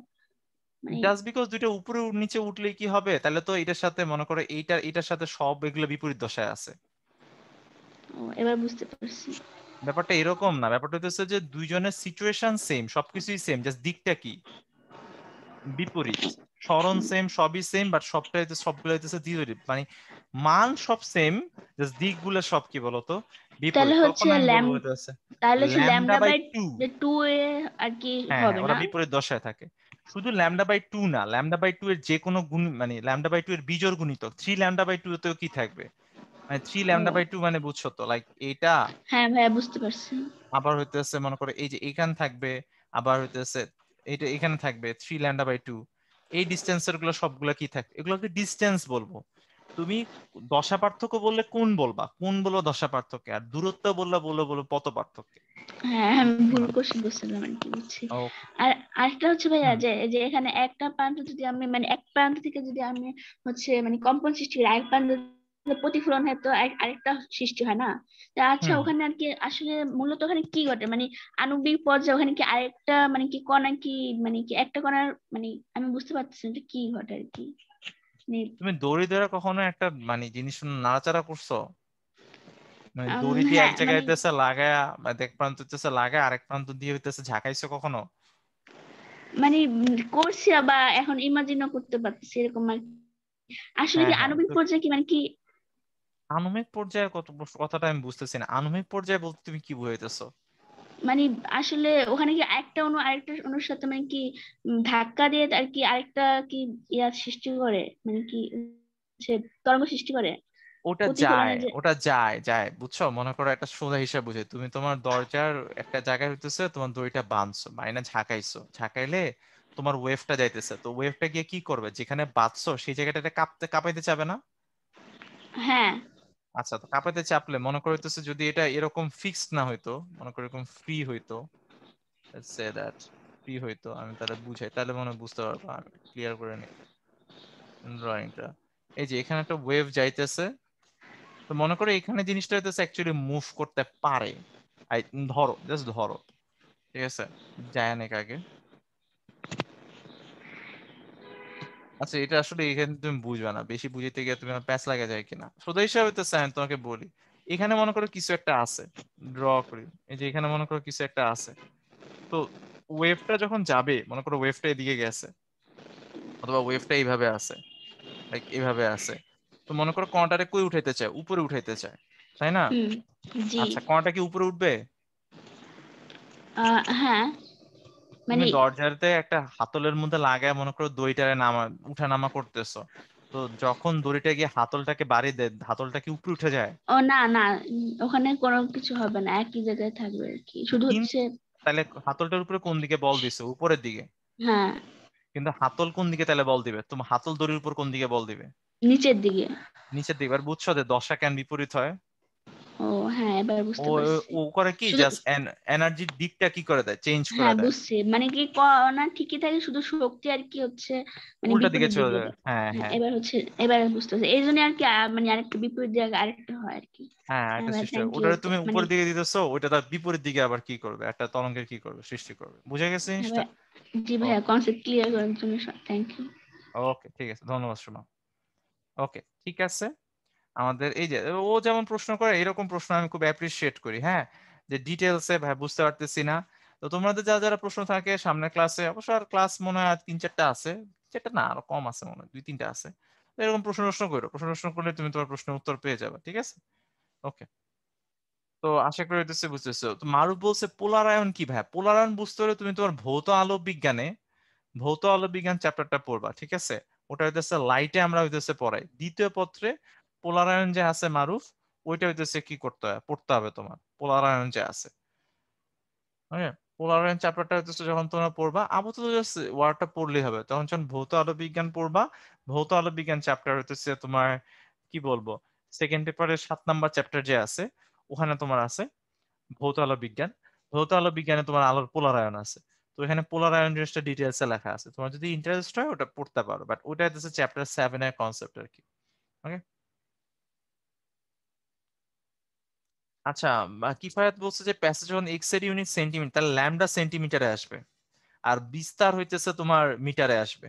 মানে জাস্ট বিকজ দুইটা উপরে নিচে উঠলে কি হবে, তাহলে তো এটার সাথে মনে করো এটার সাথে সব এগুলো বিপরীত দশায় আছে। এবার বুঝতে পারছি। ব্যাপারটা এরকম না, ব্যাপারটা হচ্ছে যে দুইজনের সিচুয়েশন সেম, সবকিছুই সেম, জাস্ট দিকটা কি বিপরীত। সরণ হুম। সেম, সবই সেম, বাট সবগুলো হইতেছে বিপরীত, মানে মান সব সেম, জাস্ট দিকগুলো সব কি বলতো তাহলে বিপরীত, তখন আমি বলবো এটা আছে lambda lambda by by two. 2 এ আর কি হ্যাঁ হ্যাঁ, হবে ওরা না? বিপরীত দশায় থাকে। শুধু ল্যামডা বাই টু না, ল্যামডা বাই টু এর যে কোনো গুণ, মানে ল্যামডা বাই টু এর বিজোড় গুণিতক থ্রি ল্যামডা বাই টু তেও কি থাকবে, মানে থ্রি ল্যামডা ও, বাই টু, মানে বুঝছো তো, লাইক এইটা হ্যাঁ ভাইয়া, বুঝতে পারছি। আবার হইতেছে মনে করো এই যে এখানে থাকবে, আবার হইতেছে এইটা এখানে থাকবে থ্রি ল্যামডা বাই টু। এই ডিস্টেন্সের গুলো সবগুলো কি থাকবে, এগুলোকে ডিস্টেন্স বলবো। তুমি দশা পার্থক্য বললে কোন বলবা, কোন বলবো দশা পার্থক্য, আর দূরত্ব বললে বলবো বলবো পথ পার্থক্য। হ্যাঁ, আমি ভুল কোশ্চেন করছিলাম আর কি, বুঝছি। ওকে। আর আরেকটা ভাইয়া, হুম। যে যে এখানে একটা প্রান্ত যদি আমি মানে এক প্রান্ত থেকে যদি আমি মানে কম্পন সৃষ্টি করি, আরেক প্রান্ত থেকে প্রতিফলন হয়, তো আরেকটা সৃষ্টি হয় না? তা আচ্ছা, হুম। ওখানে আর কি আসলে মূলত ওখানে কি ঘটে, মানে আণবিক পর্যায়ে ওখানে কি আরেকটা মানে কি কণা কি, মানে কি একটা কণার, মানে আমি বুঝতে পারতেছি না এটা কি ঘটে আর কি, মানে তুমি দড়ি ধরে কখনো একটা মানে জিনিস নাড়াচাড়া করছো? মানে দড়ি দিয়ে হ্যাঁ, এক জায়গায় মানে হইতেছে লাগায়া, বা এক প্রান্ত হইতেছে লাগায় আরেক প্রান্ত দিয়ে হইতেছে ঝাঁকাইছো কখনো? মানে করছি, বা এখন ইমাজিনও করতে পারতেছি এরকম আর কি। আসলে হ্যাঁ কি হ্যাঁ, আণবিক তো পর্যায়ে কি মানে কি? আনুমিক পর্যায়ের কথাটা আমি বুঝতেছি না, আনুমিক পর্যায়ে বলতে তুমি কি বুঝাইতেছো? মানে আসলে ওখানে কি একটা অণু আরেকটা অণুর সাথে মানে কি ধাক্কা দিয়ে আর কি আরেকটা কি সৃষ্টি করে, মানে কি সে তরঙ্গ সৃষ্টি করে ওটা যায়, প্রতিফলনে যে? ওটা যায় যায়, বুঝছো? মনে করো একটা সোজা হিসাব বুঝে, তুমি তোমার দরজার একটা জায়গায় হইতেছে তোমার দড়িটা বাঁধছো, বাইনা ঝাঁকাইছো, ঝাঁকাইলে তোমার ওয়েভটা যাইতেছে, তো ওয়েভটা গিয়ে কি করবে, যেখানে বাঁধছো সেই জায়গাটা কাঁপাইতে চাবে না? হ্যাঁ, আচ্ছা, তো কাঁপাইতে চাপলে মনে করতেছে যদি এটা এরকম ফিক্সড না হইতো, মনে করো এরকম ফ্রি হইতো, let's say that ফ্রি হইতো, আমি তাহলে বুঝাই, তাহলে মনে হয় বুঝতে পারবো, আমি ক্লিয়ার করে নিই ড্রয়িংটা। এই যে এখানে একটা ওয়েভ যাইতেছে, তো মনে করো এখানে জিনিসটা হইতেছে অ্যাকচুয়ালি মুভ করতে পারে। আই ধরো, জাস্ট ধরো, ঠিক আছে, যায় অনেক আগে। আচ্ছা এটা আসলে এখানে তুমি বুঝবে না, বেশি বুঝাইতে গিয়ে তুমি আমার প্যাচ লাগা যায় কিনা। সোজা হিসাবে তো স্যার তোমাকে বলি, এখানে মনে করো কিছু একটা আছে, ড্র করি, এই যে এখানে মনে করো কিছু একটা আছে। তো ওয়েভটা যখন যাবে, মনে করো ওয়েভটা এদিকে গেছে, অথবা ওয়েভটা এইভাবে আছে, লাইক এইভাবে আছে, তো মনে করো কণাটারে কই উঠাইতে চায়, উপরে উঠাইতে চায়, তাই না? হুম, জি। আচ্ছা কণাটা কি উপরে উঠবে? হ্যাঁ, তুমি মানে দরজাতে একটা হাতলের মধ্যে লাগায় মনে করো দড়িটারে নামা উঠা নামা করতেছো, তো যখন দড়িটা গিয়ে হাতলটাকে বাড়ি দেয়, হাতলটা কি উপরে উঠে যায়? ও না না, ওখানে কোনো কিছু হবে না, একই জায়গায় থাকবে আর কি, শুধু কিন্তু হচ্ছে তাহলে হাতলটার উপরে কোন দিকে বল দিছে? উপরের দিকে। হ্যাঁ কিন্তু হাতল কোন দিকে তাহলে বল দিবে? তুমি হাতল দড়ির উপর কোন দিকে বল দিবে? নিচের দিকে। নিচের দিকে। এবার বুঝছো যে দশা কেন বিপরীত হয়? ও হ্যাঁ, এবার ও বুঝতে পারছি। ও করে কি, শুধু জাস্ট এনার্জির দিকটা কি করে দেয়, চেঞ্জ করে হ্যাঁ দেয়, বুঝছি, মানে কি কণা ঠিকই থাকে, শুধু শক্তি আর কি হচ্ছে মানে উল্টা দিকে বিপরীত চলে দিকে যায়। দেয়। হ্যাঁ হ্যাঁ হ্যাঁ এবার হচ্ছে, এবার বুঝতে পারছি, এই জন্য আর কি মানে আরেকটা বিপরীত জায়গা আরেকটা হয় আর কি। হ্যাঁ, হ্যাঁ একটা ভাই, সৃষ্টি হয়, থ্যাংক ইউ। ওটারে তুমি মানে উপরের দিকে দিতেছো, ওইটা তার বিপরীত দিকে আবার কি করবে, একটা তরঙ্গের কি করবে, সৃষ্টি করবে। বুঝে গেছে হ্যাঁ জিনিসটা? ভাই, জি ভাইয়া, ওকে কনসেপ্ট ক্লিয়ার করার জন্য থ্যাংক ইউ। ওকে ঠিক আছে, ধন্যবাদ শোনো। ওকে ঠিক আছে, আমাদের এই যে ও যেমন প্রশ্ন করে এরকম প্রশ্ন আমি খুব অ্যাপ্রিসিয়েট করি, হ্যাঁ, যে ডিটেলসে ভাই বুঝতে পারতেছি না। তো তোমাদের যারা যারা প্রশ্ন থাকে সামনের ক্লাসে, অবশ্য আর ক্লাস মনে হয় আর 3-4টা আছে, 4টা না আরো কম আছে, মনে হয় 2-3টা আছে। তো এরকম প্রশ্ন করো, প্রশ্ন করলে তুমি তোমার প্রশ্নের উত্তর পেয়ে যাবে, ঠিক আছে? ওকে, তো আশা করি হইতেছে বুঝতেছো। তো মারুফ বলছে পোলারায়ন কি ভাই? পোলারায়ন বুঝতে হলে তুমি তোমার ভৌত আলো বিজ্ঞান চ্যাপ্টারটা পড়বা, ঠিক আছে? ওটা হইতেছে লাইটে আমরা হইতেছে পড়াই দ্বিতীয় পত্রে। পোলারায়ন যে আছে মারুফ, ওইটা হইতেছে কি করতে হয়, পড়তে হবে তোমার, পোলারায়ন যে আছে। ওকে, পোলারায়ন চ্যাপ্টারটা হইতেছে যখন তোমরা পড়বা, আপাতত জাস্ট ওয়ার্ডটা পড়লেই হবে, তখন যখন ভৌত আলো বিজ্ঞান পড়বা, ভৌত আলো বিজ্ঞান চ্যাপ্টার হইতেছে তোমার কি বলবো, সেকেন্ড পেপারের 7 নাম্বার চ্যাপ্টার যে আছে, ওখানে তোমার আছে ভৌত আলো বিজ্ঞান। ভৌত আলো বিজ্ঞানে তোমার আলোর পোলারায়ন আছে। তো এখানে পোলারায়ন জিনিসটা ডিটেলসে লেখা আছে, তোমার যদি ইন্টারেস্ট হয় ওটা পড়তে পারো, বাট ওটা হচ্ছে চ্যাপ্টার 7 এর কনসেপ্ট আর কি। ওকে, আচ্ছা, কিফায়াত বলছে যে প্যাসেজ যখন এক্স এর ইউনিট সেন্টিমিটার, তাহলে ল্যামডা সেন্টিমিটারে আসবে, আর বিস্তার হইতেছে তোমার মিটারে আসবে।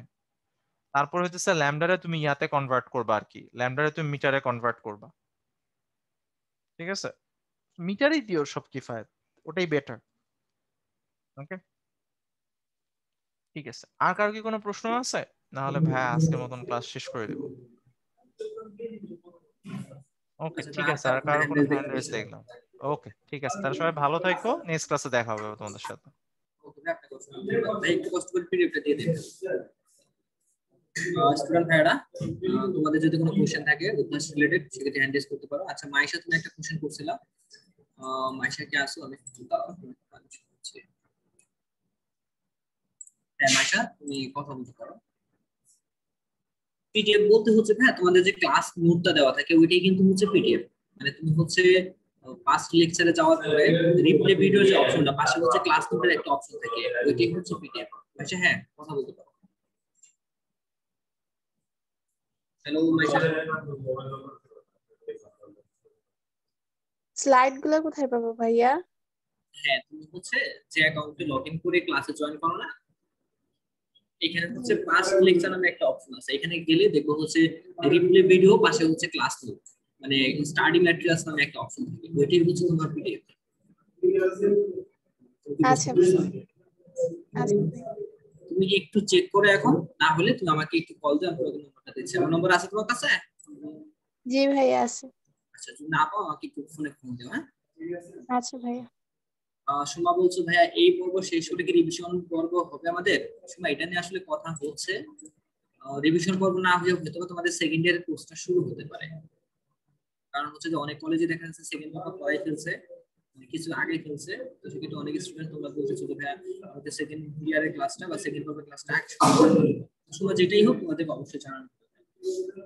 তারপর হইতেছে ল্যামডারে তুমি ইয়াতে কনভার্ট করবা আর কি, ল্যামডারে তুমি মিটারে কনভার্ট করবা, ঠিক আছে? মিটারেই দিও সব কিফায়াত, ওটাই বেটার। ওকে ঠিক আছে, আর কারো কি কোনো প্রশ্ন আছে? না হলে ভাই আজকের মতন ক্লাস শেষ করে দিব। ওকে আচ্ছা ঠিক ভাই, আছে, আর আর কোনো কারো হ্যান্ড কোনো রেজ হ্যান্ড দেখতে রেস পাচ্ছি না। দেখলাম। ওকে ঠিক আছে, তাহলে সবাই ভালো থাকো, নেক্সট ক্লাসে দেখা হবে তোমাদের সাথে। ওকে ভাই, আপনাকে অসংখ্য ধন্যবাদ। ভাই একটু কষ্ট করে পিডিএফটা দিয়ে দিন। স্টুডেন্ট ভাইরা, তোমাদের যদি কোনো কোশ্চেন থাকে ক্লাস রিলেটেড, সেক্ষেত্রে হ্যান্ড রেজ করতে পারো। আচ্ছা মাইশা, তুমি একটা কোশ্চেন করছিলা, মাইশা কি আসো? আমি দাঁড়াও, হ্যাঁ মাইশা, তুমি কথা বলতে পারো। পিডিএফ বলতে হচ্ছে হ্যাঁ, তোমাদের যে ক্লাস নোটটা দেওয়া থাকে ওইটাই কিন্তু হচ্ছে পিডিএফ। মানে তুমি হচ্ছে পাস্ট লেকচারে যাওয়ার পরে রিপ্লে ভিডিও যে অপশনটা পাশে হচ্ছে ক্লাস নোটের একটা অপশন থাকে, ওইটাই হচ্ছে পিডিএফ। আচ্ছা হ্যাঁ, কথা বলতে পারো। হ্যালো মাইশা। স্লাইড গুলো কোথায় পাবো ভাইয়া? হ্যাঁ, তুমি হচ্ছে যে অ্যাকাউন্টে লগ ইন করে ক্লাসে জয়েন করো না, এখানে হচ্ছে পাস্ট লেকচার নামে একটা অপশন আছে, এখানে গেলে দেখবো হচ্ছে রিপ্লে ভিডিও, পাশে হচ্ছে ক্লাস নোট, মানে স্টাডি ম্যাটেরিয়ালস নামে একটা অপশন থাকে, ওইটাই হচ্ছে তোমার পিডিএফ। আচ্ছা আচ্ছা ভাই। তুমি একটু চেক করে এখন, না হলে তুমি আমাকে একটু কল দাও, আমি তোমাকে নম্বরটা দিচ্ছি। আমার নম্বর আছে তোমার কাছে? জি ভাইয়া আছে। আচ্ছা যদি না পাও আমাকে একটু ফোনে ফোন দিও। হ্যাঁ আচ্ছা ভাইয়া। সোমা বলছো ভাইয়া এই পর্ব শেষ হলে কি রিভিশন পর্ব হবে আমাদের? সোমা এটা নিয়ে আসলে কথা হচ্ছে, রিভিশন পর্ব না হয়ে হয়তো তোমাদের সেকেন্ড ইয়ারের কোর্সটা শুরু হতে পারে। কারণ হচ্ছে যে অনেক কলেজে দেখা যাচ্ছে সেকেন্ড পেপার পড়াই ফেলছে, কিছু আগে ফেলছে, তো সেক্ষেত্রে অনেক স্টুডেন্ট তোমরা বলতেছো যে ভাইয়া আমাদের সেকেন্ড ইয়ারের ক্লাসটা বা সেকেন্ড পেপার ক্লাসটা আগে শুরু, যেটাই হোক তোমাদের অবশ্যই জানানো হবে।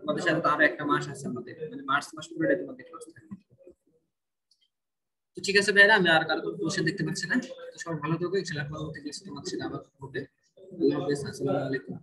তোমাদের সাথে আরো একটা মাস আছে আমাদের, মানে মার্চ মাস পুরোটাই তোমাদের ক্লাস থাকবে। তো ঠিক আছে ভাইরা, আমি আর কারো কোনো কোশ্চেন দেখতে পাচ্ছি না। তো সবাই ভালো থাকো, ইনশাআল্লাহ পরবর্তী ক্লাসে তোমাদের সাথে আবার হবে। আল্লাহ হাফেজ, আসসালামু আলাইকুম।